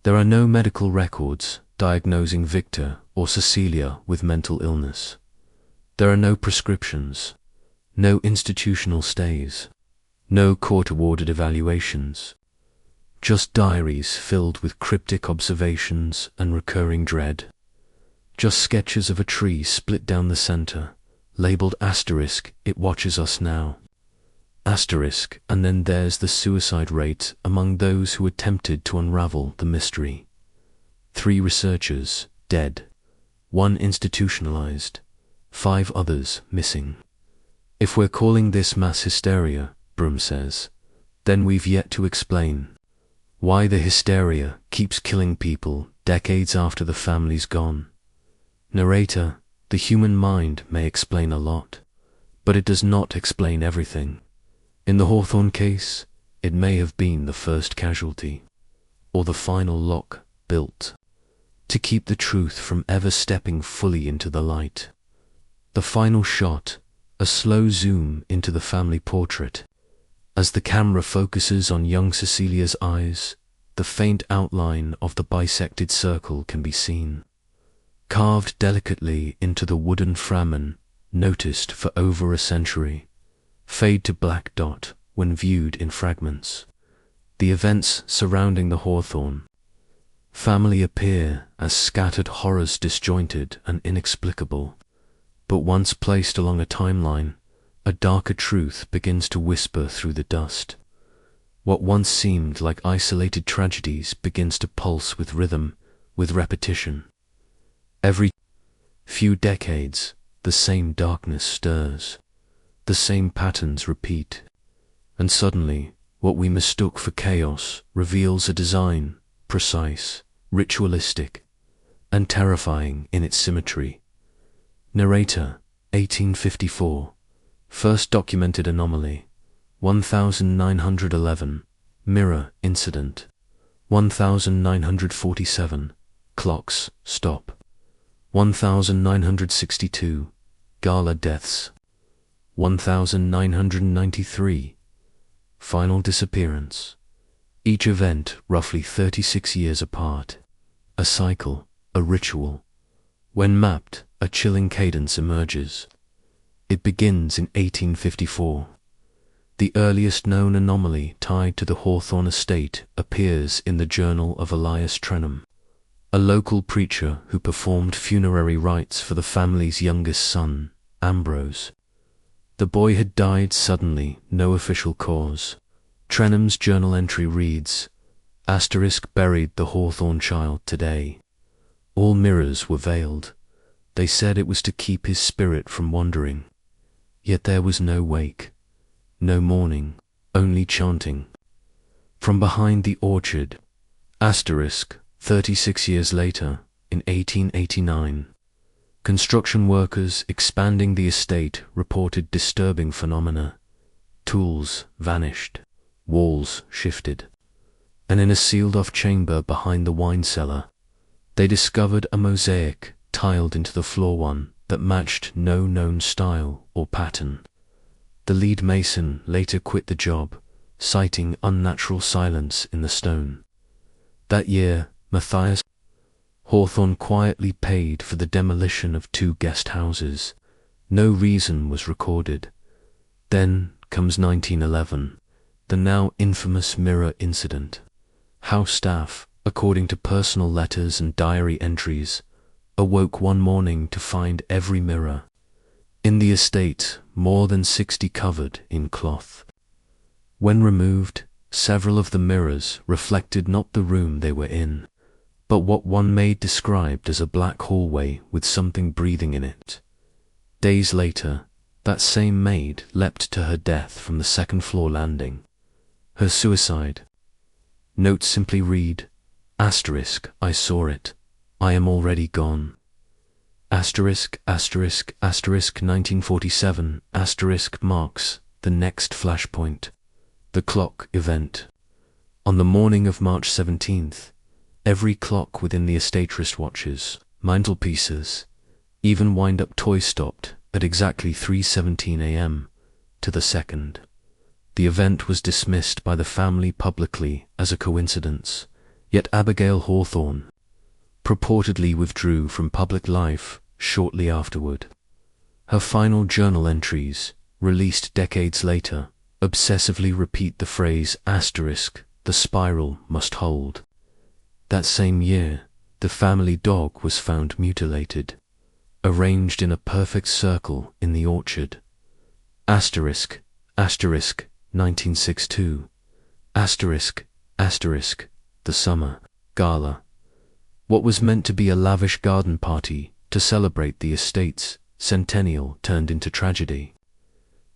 There are no medical records diagnosing Victor or Cecilia with mental illness. There are no prescriptions, no institutional stays, no court-awarded evaluations, just diaries filled with cryptic observations and recurring dread. Just sketches of a tree split down the center, labeled asterisk, it watches us now. Asterisk, and then there's the suicide rate among those who attempted to unravel the mystery. 3 researchers dead, 1 institutionalized, 5 others missing. If we're calling this mass hysteria, Broom says, then we've yet to explain why the hysteria keeps killing people decades after the family's gone. Narrator, the human mind may explain a lot, but it does not explain everything. In the Hawthorne case, it may have been the first casualty, or the final lock built to keep the truth from ever stepping fully into the light. The final shot, a slow zoom into the family portrait. As the camera focuses on young Cecilia's eyes, the faint outline of the bisected circle can be seen, carved delicately into the wooden framen, noticed for over a century, fade to black dot when viewed in fragments. The events surrounding the Hawthorne family appear as scattered horrors, disjointed and inexplicable, but once placed along a timeline, a darker truth begins to whisper through the dust. What once seemed like isolated tragedies begins to pulse with rhythm, with repetition. Every few decades, the same darkness stirs, the same patterns repeat, and suddenly, what we mistook for chaos reveals a design, precise, ritualistic, and terrifying in its symmetry. Narrator, 1854. First documented anomaly, 1911. Mirror incident, 1947. Clocks stop, 1962. Gala deaths, 1993. Final disappearance. Each event roughly 36 years apart. A cycle, a ritual. When mapped, a chilling cadence emerges. It begins in 1854. The earliest known anomaly tied to the Hawthorne estate appears in the journal of Elias Trenham, a local preacher who performed funerary rites for the family's youngest son, Ambrose. The boy had died suddenly, no official cause. Trenham's journal entry reads, asterisk, buried the Hawthorne child today. All mirrors were veiled. They said it was to keep his spirit from wandering. Yet there was no wake, no mourning, only chanting. From behind the orchard, asterisk, 36 years later, in 1889, construction workers expanding the estate reported disturbing phenomena. Tools vanished, walls shifted, and in a sealed-off chamber behind the wine cellar, they discovered a mosaic tiled into the floor, one that matched no known style or pattern. The lead mason later quit the job, citing unnatural silence in the stone. That year, Matthias Hawthorne quietly paid for the demolition of 2 guest houses. No reason was recorded. Then comes 1911, the now infamous mirror incident. House staff, according to personal letters and diary entries, awoke one morning to find every mirror in the estate, more than 60 covered in cloth. When removed, several of the mirrors reflected not the room they were in, but what one maid described as a black hallway with something breathing in it. Days later, that same maid leapt to her death from the second-floor landing. Her suicide. Notes simply read, asterisk, I saw it. I am already gone. Asterisk, asterisk, asterisk 1947, asterisk marks the next flashpoint. The clock event. On the morning of March 17th, every clock within the estate wristwatches, mantelpieces, even wind-up toys stopped at exactly 3:17 a.m. to the second. The event was dismissed by the family publicly as a coincidence, yet Abigail Hawthorne purportedly withdrew from public life shortly afterward. Her final journal entries, released decades later, obsessively repeat the phrase asterisk, the spiral must hold. That same year, the family dog was found mutilated, arranged in a perfect circle in the orchard. Asterisk, asterisk, 1962. Asterisk, asterisk, the summer gala. What was meant to be a lavish garden party to celebrate the estate's centennial turned into tragedy.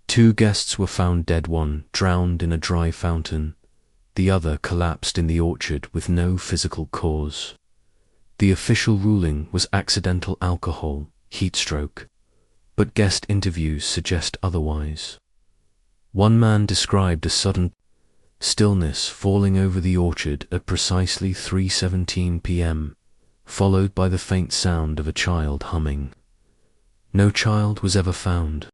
2 guests were found dead, one drowned in a dry fountain, the other collapsed in the orchard with no physical cause. The official ruling was accidental alcohol, heat stroke, but guest interviews suggest otherwise. One man described a sudden stillness falling over the orchard at precisely 3:17 p.m., followed by the faint sound of a child humming. No child was ever found.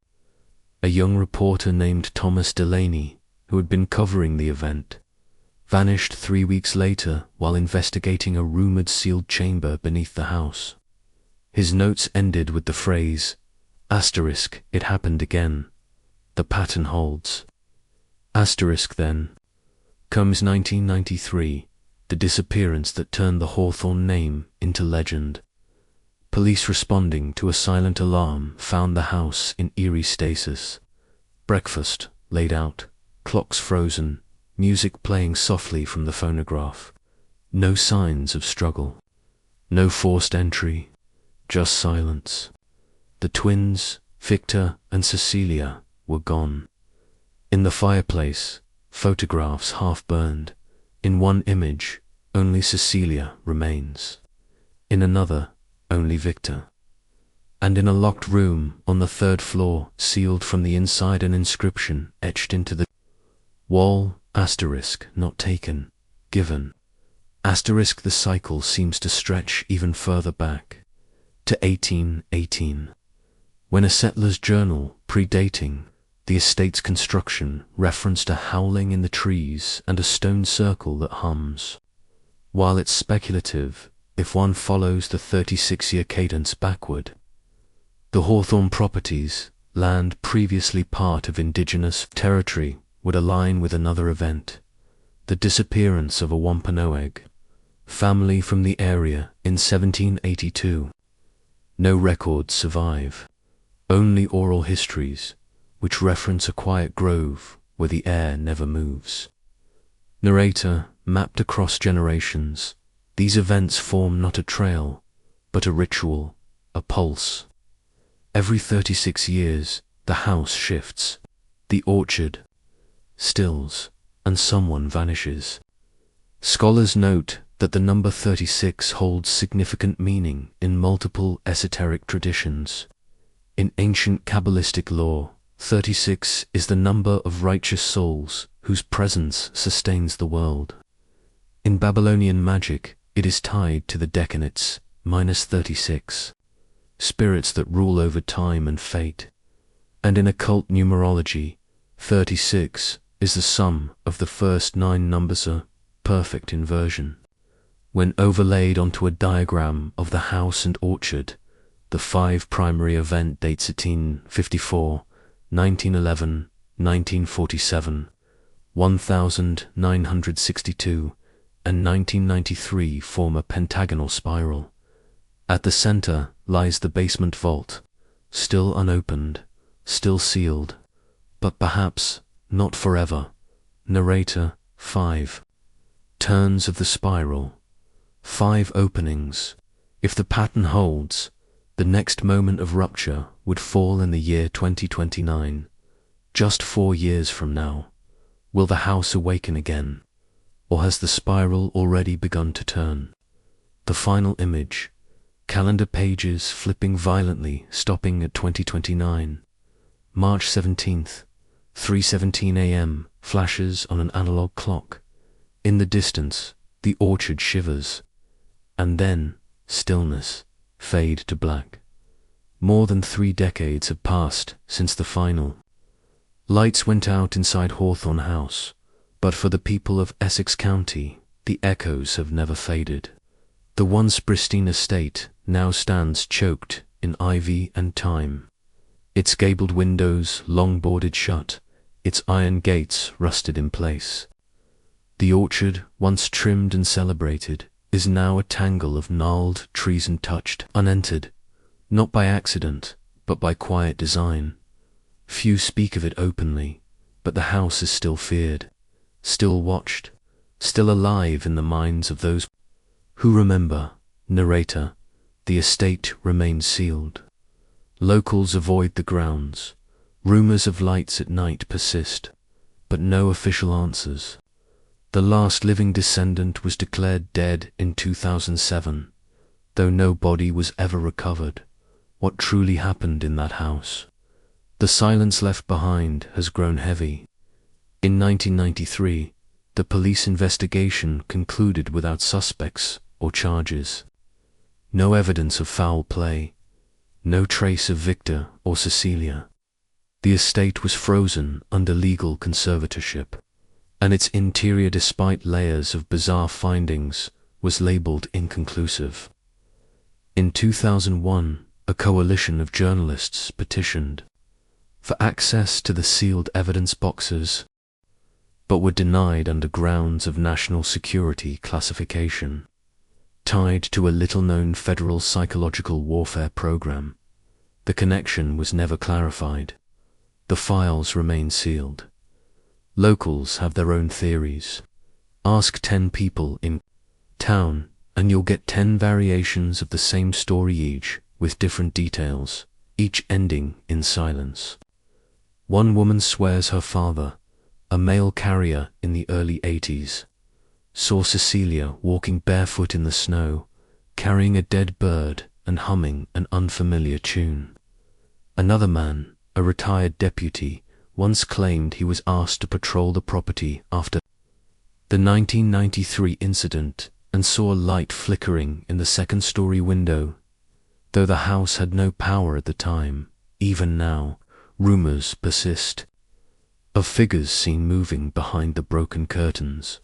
A young reporter named Thomas Delaney, who had been covering the event, vanished 3 weeks later while investigating a rumored sealed chamber beneath the house. His notes ended with the phrase, asterisk, it happened again. The pattern holds. Asterisk then. Comes 1993, the disappearance that turned the Hawthorne name into legend. Police responding to a silent alarm found the house in eerie stasis. Breakfast laid out, clocks frozen, music playing softly from the phonograph. No signs of struggle. No forced entry, just silence. The twins, Victor and Cecilia, were gone. In the fireplace, photographs half burned. In one image, only Cecilia remains. In another, only Victor. And in a locked room on the 3rd floor, sealed from the inside, an inscription etched into the wall, asterisk, not taken, given. Asterisk, the cycle seems to stretch even further back, to 1818, when a settler's journal, predating the estate's construction, referenced a howling in the trees and a stone circle that hums. While it's speculative, if one follows the 36-year cadence backward, the Hawthorne properties, land previously part of indigenous territory, would align with another event, the disappearance of a Wampanoag family from the area in 1782. No records survive, only oral histories, which reference a quiet grove where the air never moves. Narrator, mapped across generations, these events form not a trail, but a ritual, a pulse. Every 36 years, the house shifts, the orchard stills, and someone vanishes. Scholars note that the number 36 holds significant meaning in multiple esoteric traditions. In ancient Kabbalistic lore, 36 is the number of righteous souls whose presence sustains the world. In Babylonian magic, it is tied to the decanates, -36, spirits that rule over time and fate. And in occult numerology, 36 is the sum of the first 9 numbers, a perfect inversion. When overlaid onto a diagram of the house and orchard, the 5 primary event dates 1854, 1911, 1947, 1962, and 1993 form a pentagonal spiral. At the center lies the basement vault, still unopened, still sealed, but perhaps not forever. Narrator 5. Turns of the spiral. 5 openings. If the pattern holds, the next moment of rupture would fall in the year 2029. Just 4 years from now. Will the house awaken again? Or has the spiral already begun to turn? The final image. Calendar pages flipping violently, stopping at 2029. March 17th, 3:17 a.m. Flashes on an analog clock. In the distance, the orchard shivers. And then, stillness, fade to black. More than 3 decades have passed since the final. Lights went out inside Hawthorne House, but for the people of Essex County, the echoes have never faded. The once pristine estate now stands choked in ivy and time. Its gabled windows long boarded shut, its iron gates rusted in place. The orchard, once trimmed and celebrated, is now a tangle of gnarled trees untouched, unentered, not by accident, but by quiet design. Few speak of it openly, but the house is still feared, still watched, still alive in the minds of those who remember. Narrator, the estate remains sealed. Locals avoid the grounds. Rumors of lights at night persist, but no official answers. The last living descendant was declared dead in 2007, though no body was ever recovered. What truly happened in that house? The silence left behind has grown heavy. In 1993, the police investigation concluded without suspects or charges. No evidence of foul play, no trace of Victor or Cecilia. The estate was frozen under legal conservatorship, and its interior, despite layers of bizarre findings, was labeled inconclusive. In 2001, a coalition of journalists petitioned for access to the sealed evidence boxes, but were denied under grounds of national security classification, tied to a little-known federal psychological warfare program. The connection was never clarified. The files remain sealed. Locals have their own theories. Ask 10 people in town, and you'll get 10 variations of the same story, each with different details, each ending in silence. One woman swears her father, a mail carrier in the early 80s, saw Cecilia walking barefoot in the snow, carrying a dead bird and humming an unfamiliar tune. Another man, a retired deputy, once claimed he was asked to patrol the property after the 1993 incident and saw a light flickering in the second-story window. Though the house had no power at the time, even now, rumors persist of figures seen moving behind the broken curtains,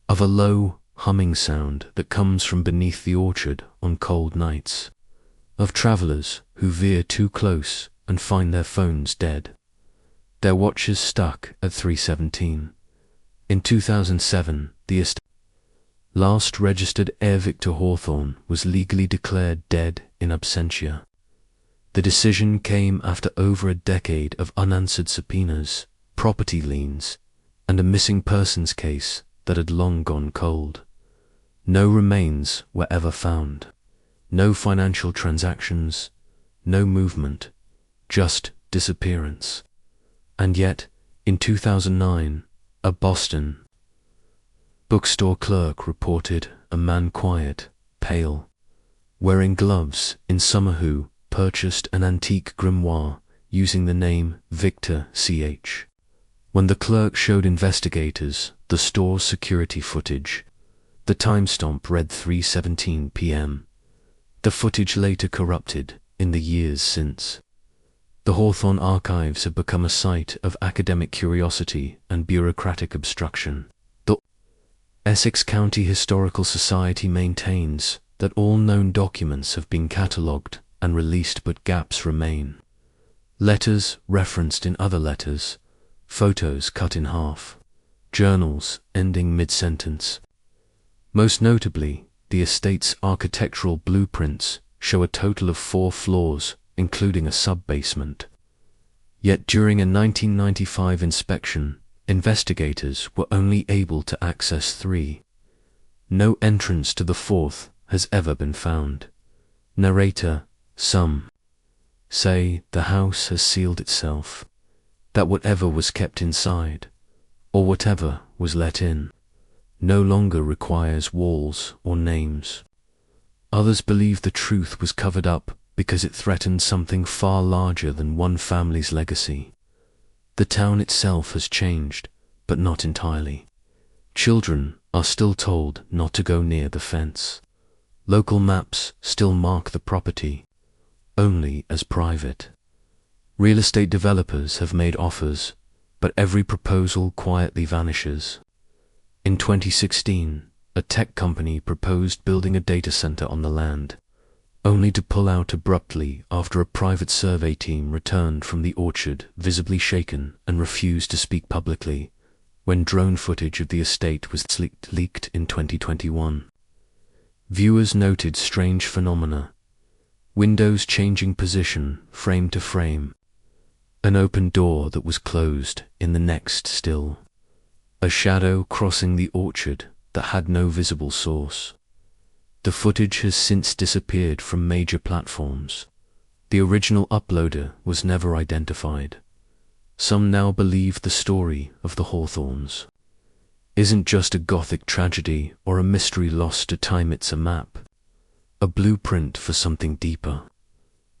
of a low, humming sound that comes from beneath the orchard on cold nights, of travelers who veer too close and find their phones dead, their watches stuck at 3:17. In 2007, the last registered heir Victor Hawthorne was legally declared dead in absentia. The decision came after over a decade of unanswered subpoenas, property liens, and a missing persons case that had long gone cold. No remains were ever found, no financial transactions, no movement, just disappearance. And yet, in 2009, a Boston bookstore clerk reported a man quiet, pale, wearing gloves in summer who purchased an antique grimoire using the name Victor Ch. When the clerk showed investigators the store's security footage, the timestamp read 3:17 p.m. The footage later corrupted in the years since. The Hawthorne archives have become a site of academic curiosity and bureaucratic obstruction. The Essex County Historical Society maintains that all known documents have been catalogued and released, but gaps remain. Letters referenced in other letters, photos cut in half, journals ending mid-sentence. Most notably, the estate's architectural blueprints show a total of 4 floors, including a sub-basement. Yet during a 1995 inspection, investigators were only able to access 3. No entrance to the fourth has ever been found. Narrator, some say the house has sealed itself, that whatever was kept inside, or whatever was let in, no longer requires walls or names. Others believe the truth was covered up because it threatened something far larger than one family's legacy. The town itself has changed, but not entirely. Children are still told not to go near the fence. Local maps still mark the property, only as private. Real estate developers have made offers, but every proposal quietly vanishes. In 2016, a tech company proposed building a data center on the land, only to pull out abruptly after a private survey team returned from the orchard visibly shaken and refused to speak publicly when drone footage of the estate was leaked in 2021. Viewers noted strange phenomena: windows changing position frame to frame, an open door that was closed in the next still, a shadow crossing the orchard that had no visible source. The footage has since disappeared from major platforms. The original uploader was never identified. Some now believe the story of the Hawthornes isn't just a Gothic tragedy or a mystery lost to time. It's a map, a blueprint for something deeper.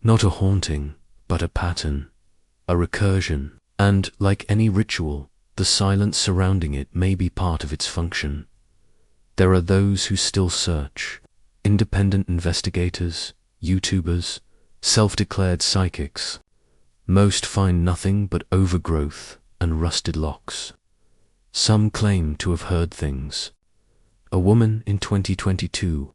Not a haunting, but a pattern, a recursion, and, like any ritual, the silence surrounding it may be part of its function. There are those who still search: independent investigators, YouTubers, self-declared psychics. Most find nothing but overgrowth and rusted locks. Some claim to have heard things. A woman in 2022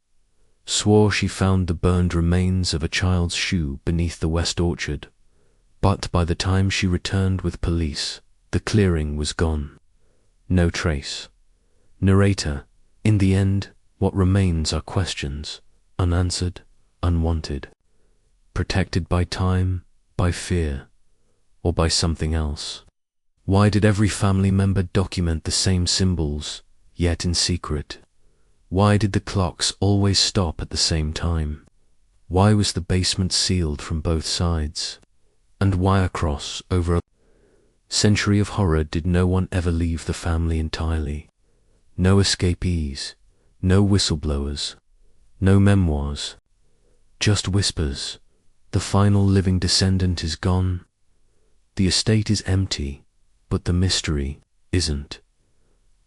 swore she found the burned remains of a child's shoe beneath the West Orchard, but by the time she returned with police, the clearing was gone. No trace. Narrator: in the end, what remains are questions, unanswered, unwanted, protected by time, by fear, or by something else. Why did every family member document the same symbols, yet in secret? Why did the clocks always stop at the same time? Why was the basement sealed from both sides? And why across over a century of horror did no one ever leave the family entirely? No escapees, no whistleblowers, no memoirs, just whispers. The final living descendant is gone. The estate is empty, but the mystery isn't.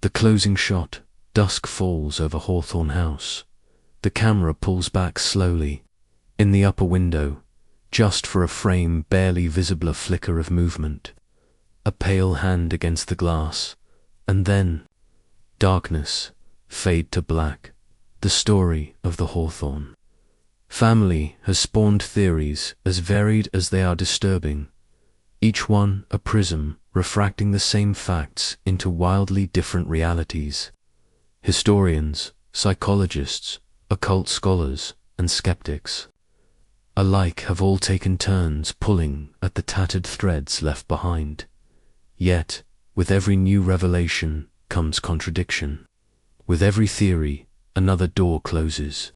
The closing shot: dusk falls over Hawthorne House. The camera pulls back slowly. In the upper window, just for a frame barely visible, a flicker of movement, a pale hand against the glass, and then darkness, fade to black. The story of the Hawthorne family has spawned theories as varied as they are disturbing, each one a prism refracting the same facts into wildly different realities. Historians, psychologists, occult scholars, and skeptics alike have all taken turns pulling at the tattered threads left behind. Yet, with every new revelation comes contradiction. With every theory, another door closes.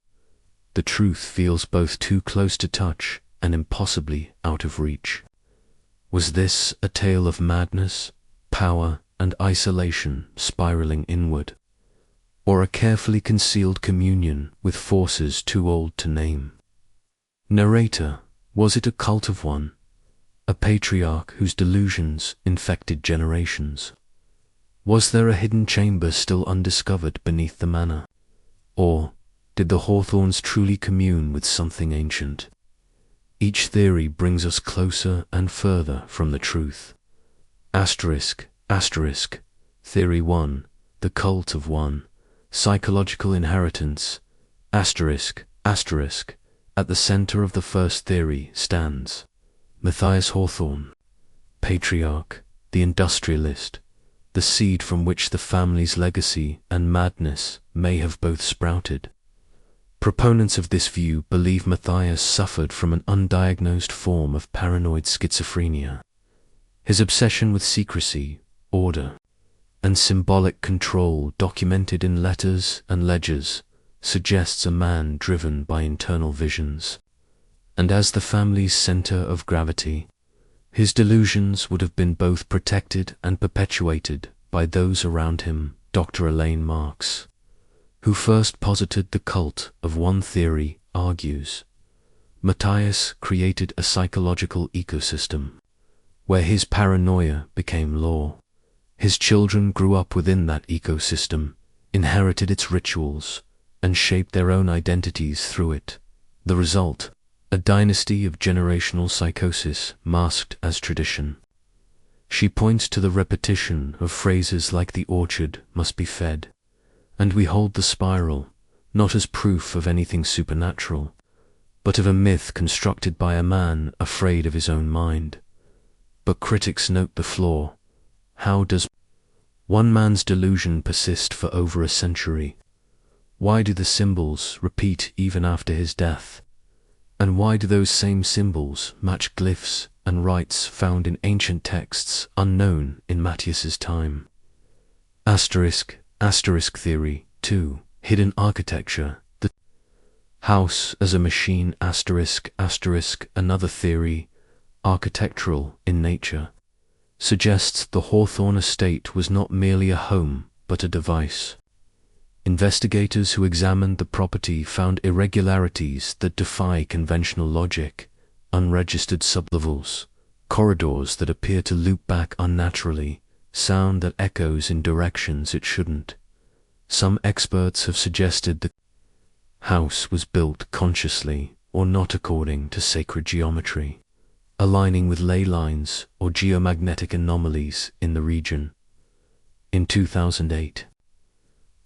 The truth feels both too close to touch and impossibly out of reach. Was this a tale of madness, power, and isolation spiraling inward? Or a carefully concealed communion with forces too old to name? Narrator: was it a cult of one? A patriarch whose delusions infected generations? Was there a hidden chamber still undiscovered beneath the manor? Or did the Hawthornes truly commune with something ancient? Each theory brings us closer and further from the truth. Asterisk, asterisk. Theory 1, the cult of one, psychological inheritance. Asterisk, asterisk. At the center of the first theory stands Matthias Hawthorne, patriarch, the industrialist, the seed from which the family's legacy and madness may have both sprouted. Proponents of this view believe Matthias suffered from an undiagnosed form of paranoid schizophrenia. His obsession with secrecy, order, and symbolic control documented in letters and ledgers suggests a man driven by internal visions. And as the family's center of gravity, his delusions would have been both protected and perpetuated by those around him. Dr. Elaine Marks, who first posited the cult of one theory, argues Matthias created a psychological ecosystem where his paranoia became law. His children grew up within that ecosystem, inherited its rituals, and shaped their own identities through it. The result, a dynasty of generational psychosis masked as tradition. She points to the repetition of phrases like the orchard must be fed, and we hold the spiral not as proof of anything supernatural, but of a myth constructed by a man afraid of his own mind. But critics note the flaw. How does one man's delusion persist for over a century? Why do the symbols repeat even after his death? And why do those same symbols match glyphs and rites found in ancient texts unknown in Matthias's time? Asterisk theory 2. Hidden architecture. The house as a machine asterisk another theory, architectural in nature, suggests the Hawthorne estate was not merely a home but a device. Investigators who examined the property found irregularities that defy conventional logic, unregistered sublevels, corridors that appear to loop back unnaturally, sound that echoes in directions it shouldn't. Some experts have suggested the house was built consciously or not according to sacred geometry, aligning with ley lines or geomagnetic anomalies in the region. In 2008,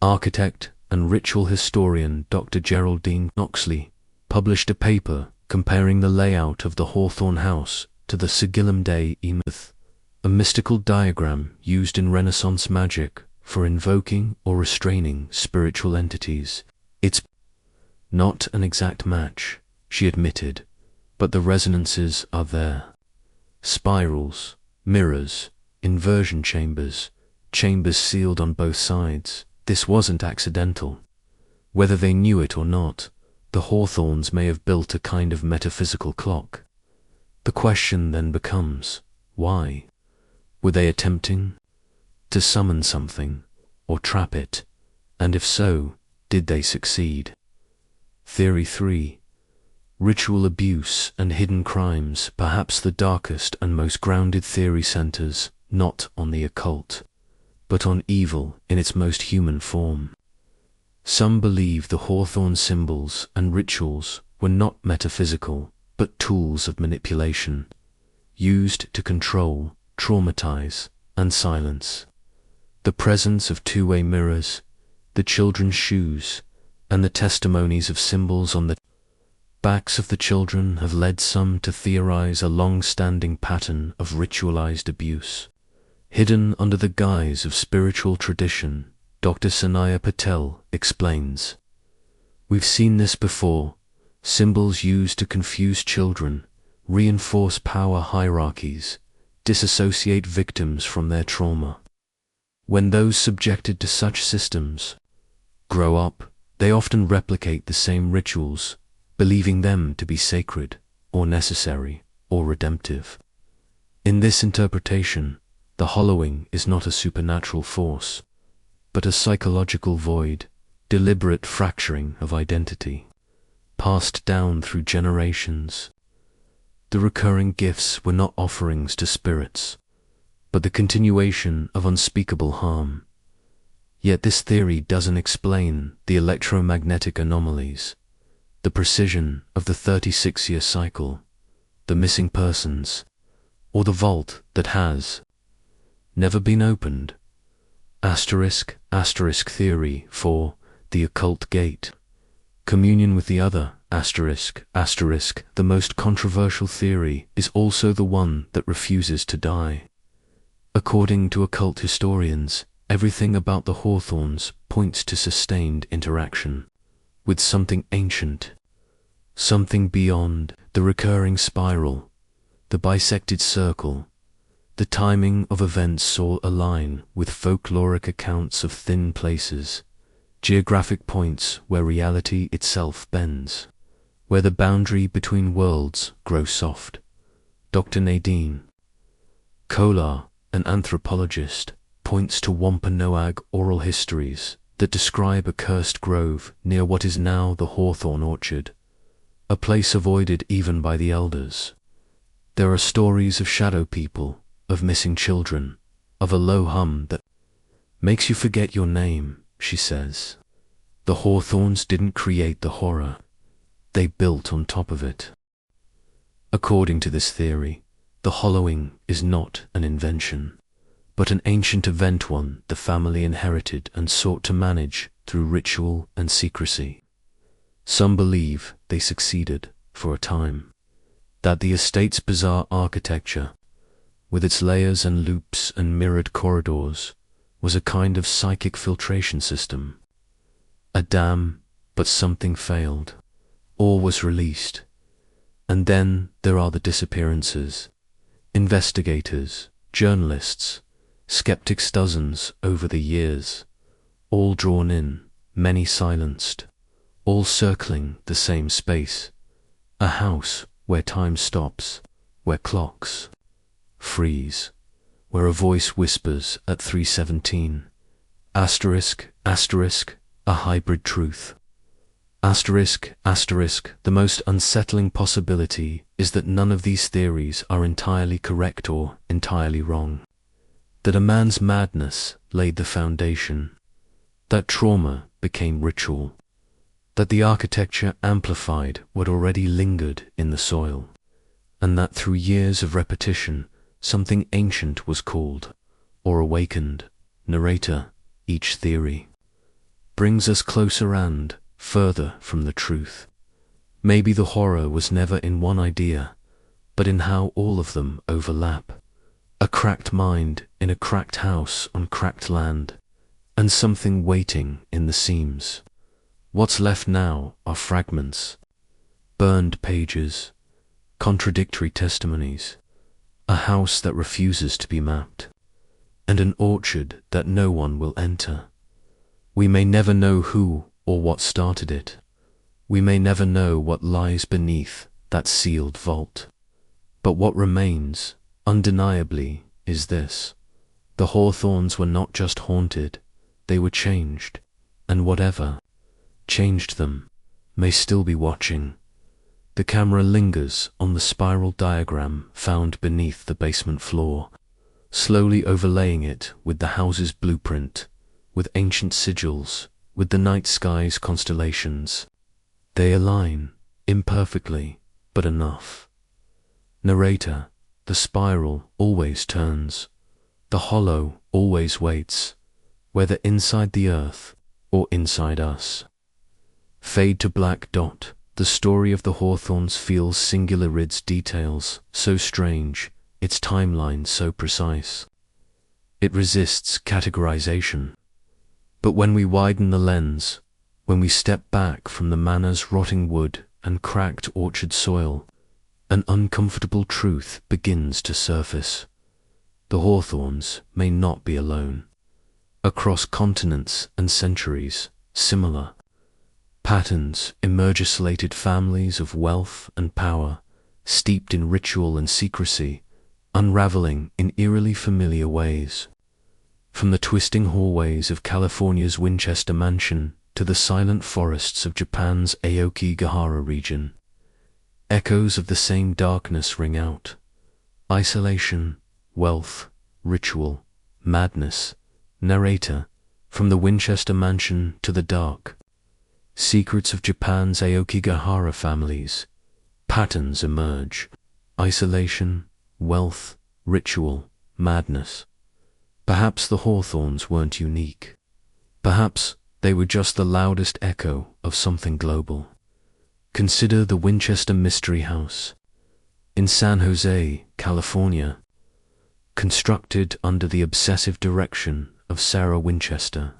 architect and ritual historian Dr. Geraldine Knoxley published a paper comparing the layout of the Hawthorne house to the Sigillum Dei myth, a mystical diagram used in Renaissance magic for invoking or restraining spiritual entities. It's not an exact match, she admitted, but the resonances are there. Spirals, mirrors, inversion chambers, chambers sealed on both sides. This wasn't accidental. Whether they knew it or not, the Hawthornes may have built a kind of metaphysical clock. The question then becomes, why? Were they attempting to summon something or trap it? And if so, did they succeed? Theory 3. Ritual abuse and hidden crimes. Perhaps the darkest and most grounded theory centers not on the occult, but on evil in its most human form. Some believe the Hawthorne symbols and rituals were not metaphysical, but tools of manipulation, used to control, traumatize, and silence. The presence of two-way mirrors, the children's shoes, and the testimonies of symbols on the backs of the children have led some to theorize a long-standing pattern of ritualized abuse. Hidden under the guise of spiritual tradition, Dr. Sanaya Patel explains, "We've seen this before. Symbols used to confuse children, reinforce power hierarchies, disassociate victims from their trauma. When those subjected to such systems grow up, they often replicate the same rituals, believing them to be sacred, or necessary, or redemptive. In this interpretation, the hollowing is not a supernatural force, but a psychological void, deliberate fracturing of identity, passed down through generations. The recurring gifts were not offerings to spirits, but the continuation of unspeakable harm. Yet this theory doesn't explain the electromagnetic anomalies, the precision of the 36-year cycle, the missing persons, or the vault that has never been opened." Asterisk theory 4. The occult gate. Communion with the other asterisk. The most controversial theory is also the one that refuses to die. According to occult historians, everything about the Hawthornes points to sustained interaction with something ancient, something beyond the recurring spiral, the bisected circle, The timing of events all align with folkloric accounts of thin places, geographic points where reality itself bends, where the boundary between worlds grows soft. Dr. Nadine Kolar, an anthropologist, points to Wampanoag oral histories that describe a cursed grove near what is now the Hawthorne orchard, a place avoided even by the elders. There are stories of shadow people, of missing children, of a low hum that makes you forget your name, she says. The Hawthornes didn't create the horror, they built on top of it. According to this theory, the hollowing is not an invention, but an ancient event, one the family inherited and sought to manage through ritual and secrecy. Some believe they succeeded for a time, that the estate's bizarre architecture, with its layers and loops and mirrored corridors, was a kind of psychic filtration system. A dam, but something failed. All was released. And then there are the disappearances. Investigators, journalists, skeptics, dozens over the years, all drawn in, many silenced, all circling the same space. A house where time stops, where clocks freeze, where a voice whispers at 3:17, asterisk, asterisk, a hybrid truth. Asterisk, asterisk, the most unsettling possibility is that none of these theories are entirely correct or entirely wrong. That a man's madness laid the foundation, that trauma became ritual, that the architecture amplified what already lingered in the soil, and that through years of repetition, something ancient was called, or awakened. Narrator, each theory brings us closer and further from the truth. Maybe the horror was never in one idea, but in how all of them overlap. A cracked mind in a cracked house on cracked land, and something waiting in the seams. What's left now are fragments, burned pages, contradictory testimonies, a house that refuses to be mapped, and an orchard that no one will enter. We may never know who or what started it. We may never know what lies beneath that sealed vault. But what remains, undeniably, is this. The Hawthornes were not just haunted, they were changed, and whatever changed them may still be watching. The camera lingers on the spiral diagram found beneath the basement floor, slowly overlaying it with the house's blueprint, with ancient sigils, with the night sky's constellations. They align, imperfectly, but enough. Narrator, the spiral always turns, the hollow always waits, whether inside the earth or inside us. Fade to black dot. The story of the Hawthornes feels singular, its details so strange, its timeline so precise. It resists categorization. But when we widen the lens, when we step back from the manor's rotting wood and cracked orchard soil, an uncomfortable truth begins to surface. The Hawthornes may not be alone. Across continents and centuries, similar patterns emerge, families of wealth and power, steeped in ritual and secrecy, unraveling in eerily familiar ways. From the twisting hallways of California's Winchester Mansion to the silent forests of Japan's Aokigahara region, echoes of the same darkness ring out. Isolation, wealth, ritual, madness. Narrator, from the Winchester Mansion to the dark. Secrets of Japan's Aokigahara families. Patterns emerge. Isolation, wealth, ritual, madness. Perhaps the Hawthornes weren't unique. Perhaps they were just the loudest echo of something global. Consider the Winchester Mystery House in San Jose, California, constructed under the obsessive direction of Sarah Winchester,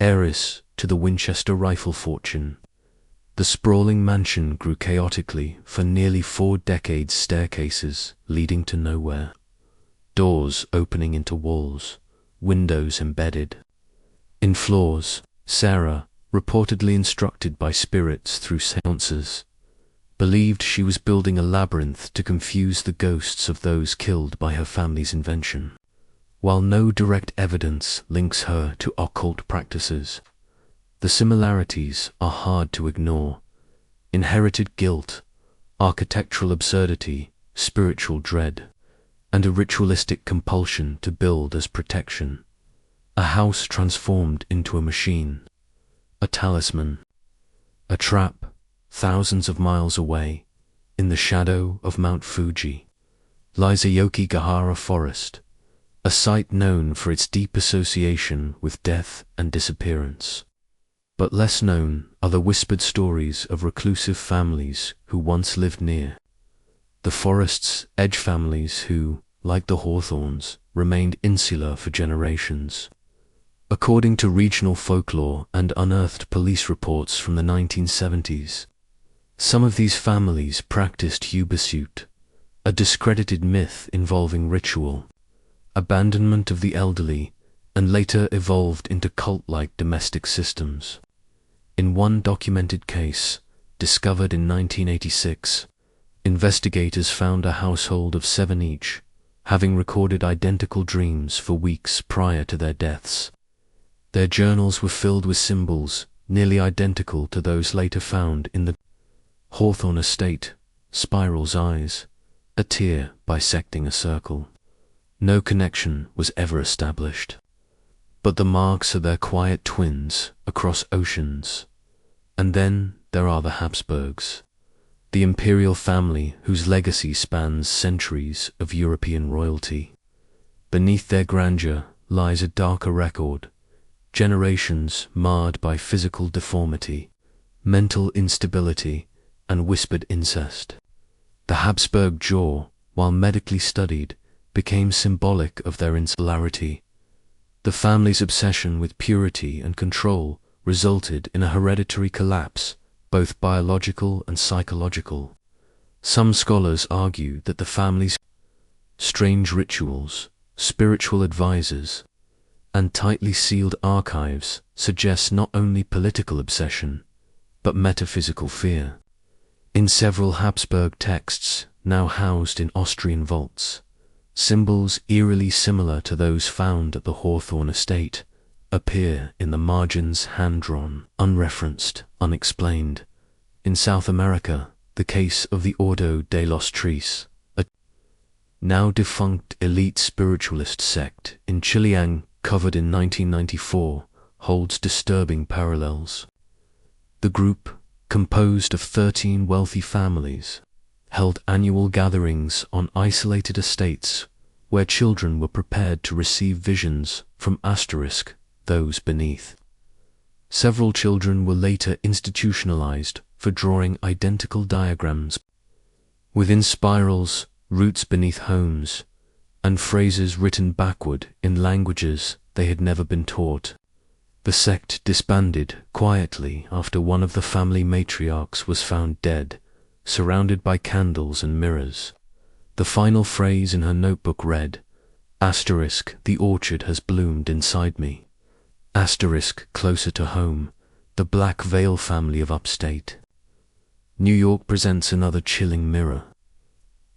heiress to the Winchester rifle fortune. The sprawling mansion grew chaotically for nearly 4 decades, staircases leading to nowhere. doors opening into walls, windows embedded. In floors, Sarah, reportedly instructed by spirits through seances, believed she was building a labyrinth to confuse the ghosts of those killed by her family's invention. While no direct evidence links her to occult practices, the similarities are hard to ignore. Inherited guilt, architectural absurdity, spiritual dread, and a ritualistic compulsion to build as protection. A house transformed into a machine, a talisman, a trap thousands of miles away. In the shadow of Mount Fuji lies a Yokigahara forest, a site known for its deep association with death and disappearance. But less known are the whispered stories of reclusive families who once lived near. The forest's edge families who, like the Hawthornes, remained insular for generations. According to regional folklore and unearthed police reports from the 1970s, some of these families practiced ubisuit, a discredited myth involving ritual, abandonment of the elderly, and later evolved into cult-like domestic systems. In one documented case, discovered in 1986, investigators found a household of 7 each, having recorded identical dreams for weeks prior to their deaths. Their journals were filled with symbols nearly identical to those later found in the Hawthorne estate: spiral's eyes, a tear bisecting a circle. No connection was ever established, but the marks are their quiet twins across oceans. And then there are the Habsburgs, the imperial family whose legacy spans centuries of European royalty. Beneath their grandeur lies a darker record, generations marred by physical deformity, mental instability, and whispered incest. The Habsburg jaw, while medically studied, became symbolic of their insularity. The family's obsession with purity and control resulted in a hereditary collapse, both biological and psychological. Some scholars argue that the family's strange rituals, spiritual advisors, and tightly sealed archives suggest not only political obsession, but metaphysical fear. In several Habsburg texts, now housed in Austrian vaults, symbols eerily similar to those found at the Hawthorne estate appear in the margins, hand-drawn, unreferenced, unexplained. In South America, the case of the Ordo de los Tres, a now defunct elite spiritualist sect in Chiliang, covered in 1994, holds disturbing parallels. The group, composed of 13 wealthy families, held annual gatherings on isolated estates where children were prepared to receive visions from those beneath. Several children were later institutionalized for drawing identical diagrams within spirals, roots beneath homes, and phrases written backward in languages they had never been taught. The sect disbanded quietly after one of the family matriarchs was found dead, surrounded by candles and mirrors. The final phrase in her notebook read, "The orchard has bloomed inside me." Closer to home, the Black Veil family of upstate New York presents another chilling mirror.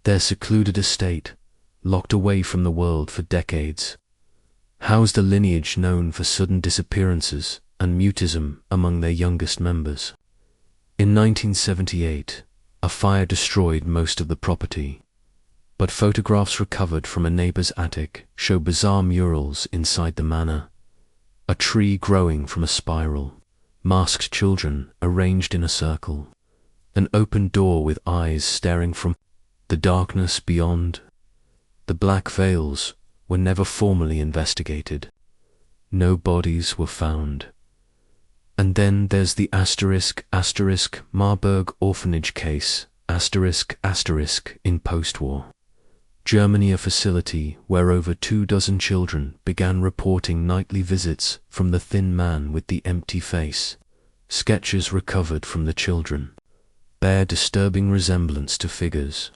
Their secluded estate, locked away from the world for decades, housed a lineage known for sudden disappearances and mutism among their youngest members. In 1978, a fire destroyed most of the property, but photographs recovered from a neighbor's attic show bizarre murals inside the manor. A tree growing from a spiral, masked children arranged in a circle, an open door with eyes staring from the darkness beyond. The Black Veils were never formally investigated. No bodies were found. And then there's the Marburg orphanage case, in post-war Germany, a facility where over 24 children began reporting nightly visits from the thin man with the empty face. Sketches recovered from the children bear disturbing resemblance to figures,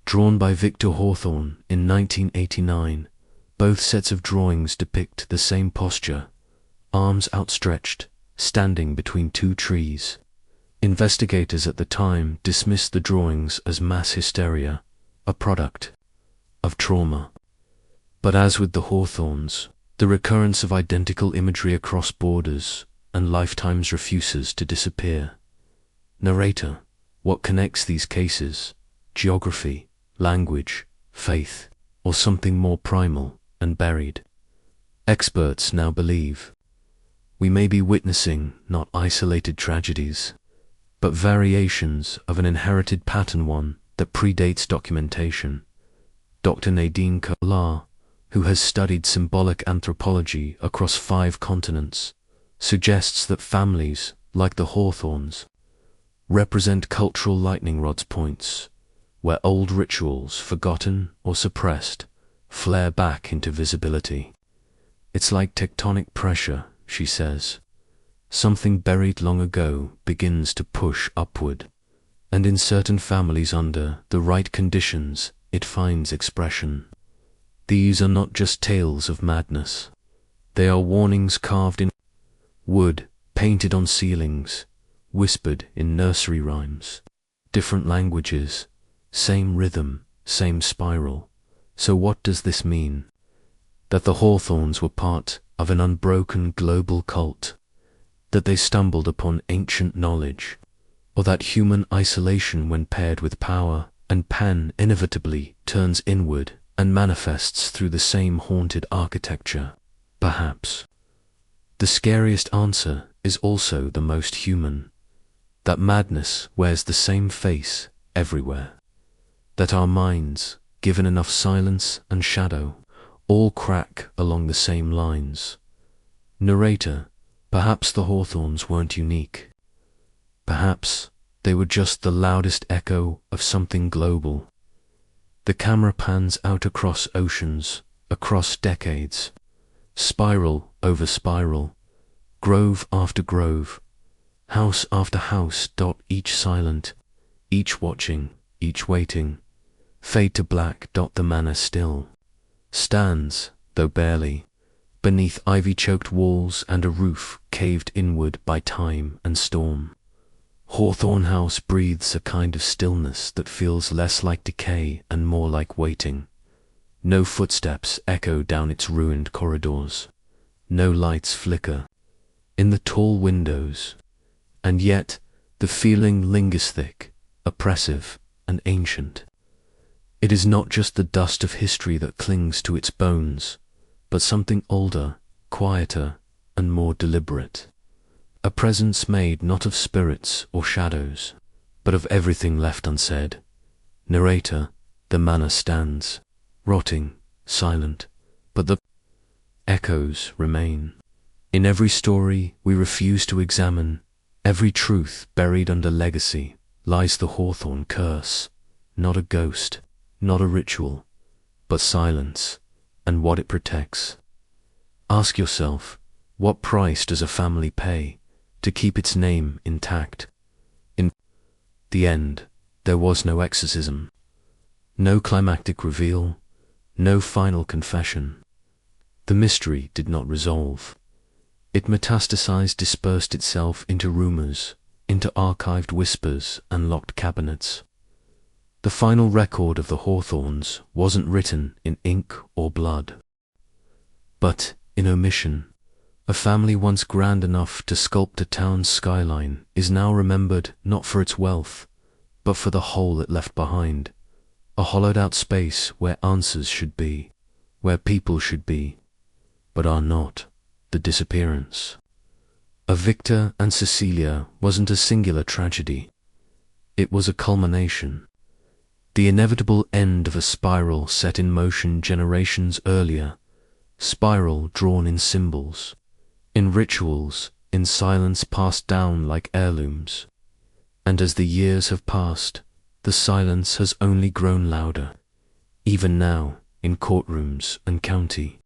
drawn by Victor Hawthorne in 1989. Both sets of drawings depict the same posture, arms outstretched, standing between two trees. Investigators at the time dismissed the drawings as mass hysteria, a product of trauma. But as with the Hawthornes, the recurrence of identical imagery across borders and lifetimes refuses to disappear. Narrator, what connects these cases? Geography, language, faith, or something more primal and buried? Experts now believe we may be witnessing not isolated tragedies, but variations of an inherited pattern, one that predates documentation. Dr. Nadine Kalar, who has studied symbolic anthropology across 5 continents, suggests that families, like the Hawthornes, represent cultural lightning rods points, where old rituals, forgotten or suppressed, flare back into visibility. It's like tectonic pressure, she says. Something buried long ago begins to push upward, and in certain families under the right conditions, it finds expression. These are not just tales of madness. They are warnings carved in wood, painted on ceilings, whispered in nursery rhymes. Different languages, same rhythm, same spiral. So what does this mean? That the Hawthornes were part of an unbroken global cult, that they stumbled upon ancient knowledge, or that human isolation, when paired with power and pen, inevitably turns inward and manifests through the same haunted architecture? Perhaps. The scariest answer is also the most human, that madness wears the same face everywhere, that our minds, given enough silence and shadow, all crack along the same lines. Narrator, perhaps the Hawthornes weren't unique. Perhaps they were just the loudest echo of something global. The camera pans out across oceans, across decades, spiral over spiral, grove after grove, house after house, each silent, each watching, each waiting. Fade to black, the manor still stands, though barely, beneath ivy-choked walls and a roof caved inward by time and storm. Hawthorne House breathes a kind of stillness that feels less like decay and more like waiting. No footsteps echo down its ruined corridors. No lights flicker in the tall windows. And yet, the feeling lingers thick, oppressive, and ancient. It is not just the dust of history that clings to its bones, but something older, quieter, and more deliberate. A presence made not of spirits or shadows, but of everything left unsaid. Narrator, the manor stands, rotting, silent, but the echoes remain. In every story we refuse to examine, every truth buried under legacy, lies the Hawthorne curse, not a ghost, not a ritual, but silence, and what it protects. Ask yourself, what price does a family pay to keep its name intact? In the end, there was no exorcism, no climactic reveal, no final confession. The mystery did not resolve. It metastasized, dispersed itself into rumors, into archived whispers and locked cabinets. The final record of the Hawthornes wasn't written in ink or blood, but in omission. A family once grand enough to sculpt a town's skyline is now remembered not for its wealth, but for the hole it left behind, a hollowed-out space where answers should be, where people should be, but are not. The disappearance of Victor and Cecilia wasn't a singular tragedy. It was a culmination, the inevitable end of a spiral set in motion generations earlier, spiral drawn in symbols, in rituals, in silence passed down like heirlooms. And as the years have passed, the silence has only grown louder, even now in courtrooms and county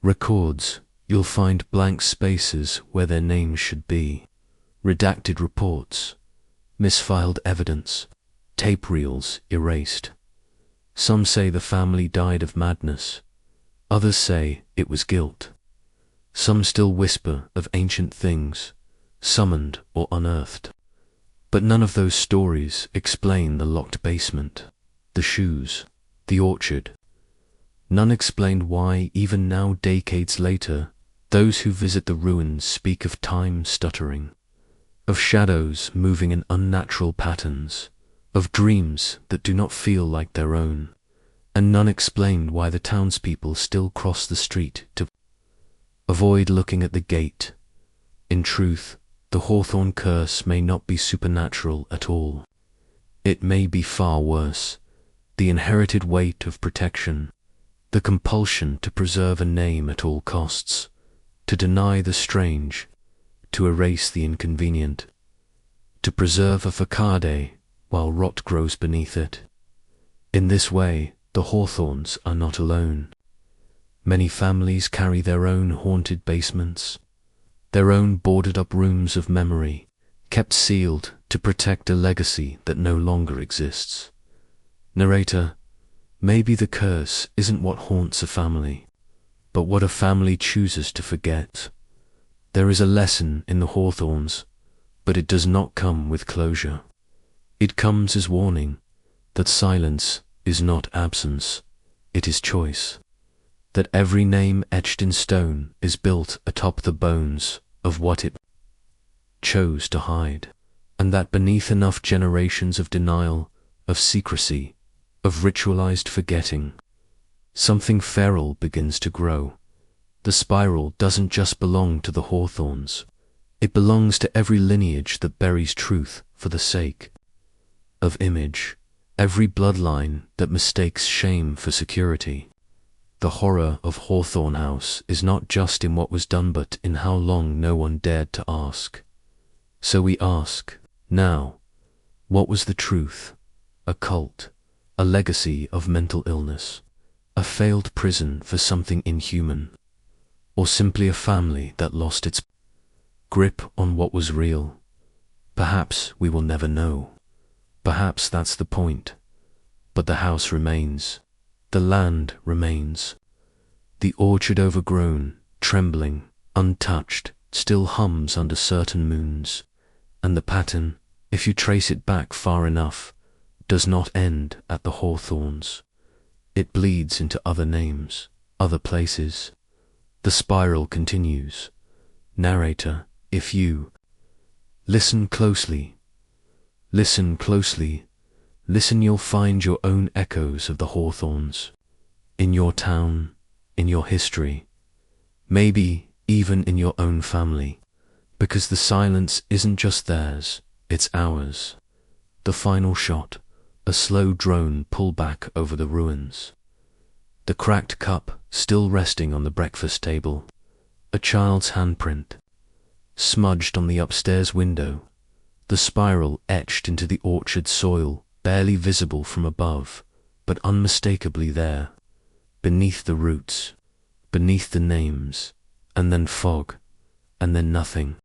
records. You'll find blank spaces where their names should be, redacted reports, misfiled evidence, tape reels erased. Some say the family died of madness. Others say it was guilt. Some still whisper of ancient things, summoned or unearthed. But none of those stories explain the locked basement, the shoes, the orchard. None explained why, even now decades later, those who visit the ruins speak of time stuttering, of shadows moving in unnatural patterns, of dreams that do not feel like their own, and none explained why the townspeople still cross the street to avoid looking at the gate. In truth, the Hawthorne curse may not be supernatural at all. It may be far worse, the inherited weight of protection, the compulsion to preserve a name at all costs, to deny the strange, to erase the inconvenient, to preserve a facade while rot grows beneath it. In this way, the Hawthornes are not alone. Many families carry their own haunted basements, their own boarded-up rooms of memory, kept sealed to protect a legacy that no longer exists. Narrator, maybe the curse isn't what haunts a family, but what a family chooses to forget. There is a lesson in the Hawthornes, but it does not come with closure. It comes as warning that silence is not absence, it is choice. That every name etched in stone is built atop the bones of what it chose to hide, and that beneath enough generations of denial, of secrecy, of ritualized forgetting, something feral begins to grow. The spiral doesn't just belong to the Hawthornes, it belongs to every lineage that buries truth for the sake of image, every bloodline that mistakes shame for security. The horror of Hawthorne House is not just in what was done but in how long no one dared to ask. So we ask, now, what was the truth? A cult, a legacy of mental illness, a failed prison for something inhuman, or simply a family that lost its grip on what was real? Perhaps we will never know. Perhaps that's the point. But the house remains. The land remains. The orchard overgrown, trembling, untouched, still hums under certain moons. And the pattern, if you trace it back far enough, does not end at the Hawthornes. It bleeds into other names, other places. The spiral continues. Narrator, if you listen closely, listen closely, listen, you'll find your own echoes of the Hawthornes. In your town, in your history, maybe even in your own family, because the silence isn't just theirs, it's ours. The final shot, a slow drone pullback over the ruins. The cracked cup still resting on the breakfast table. A child's handprint, smudged on the upstairs window. The spiral etched into the orchard soil, barely visible from above, but unmistakably there. Beneath the roots, beneath the names, and then fog, and then nothing.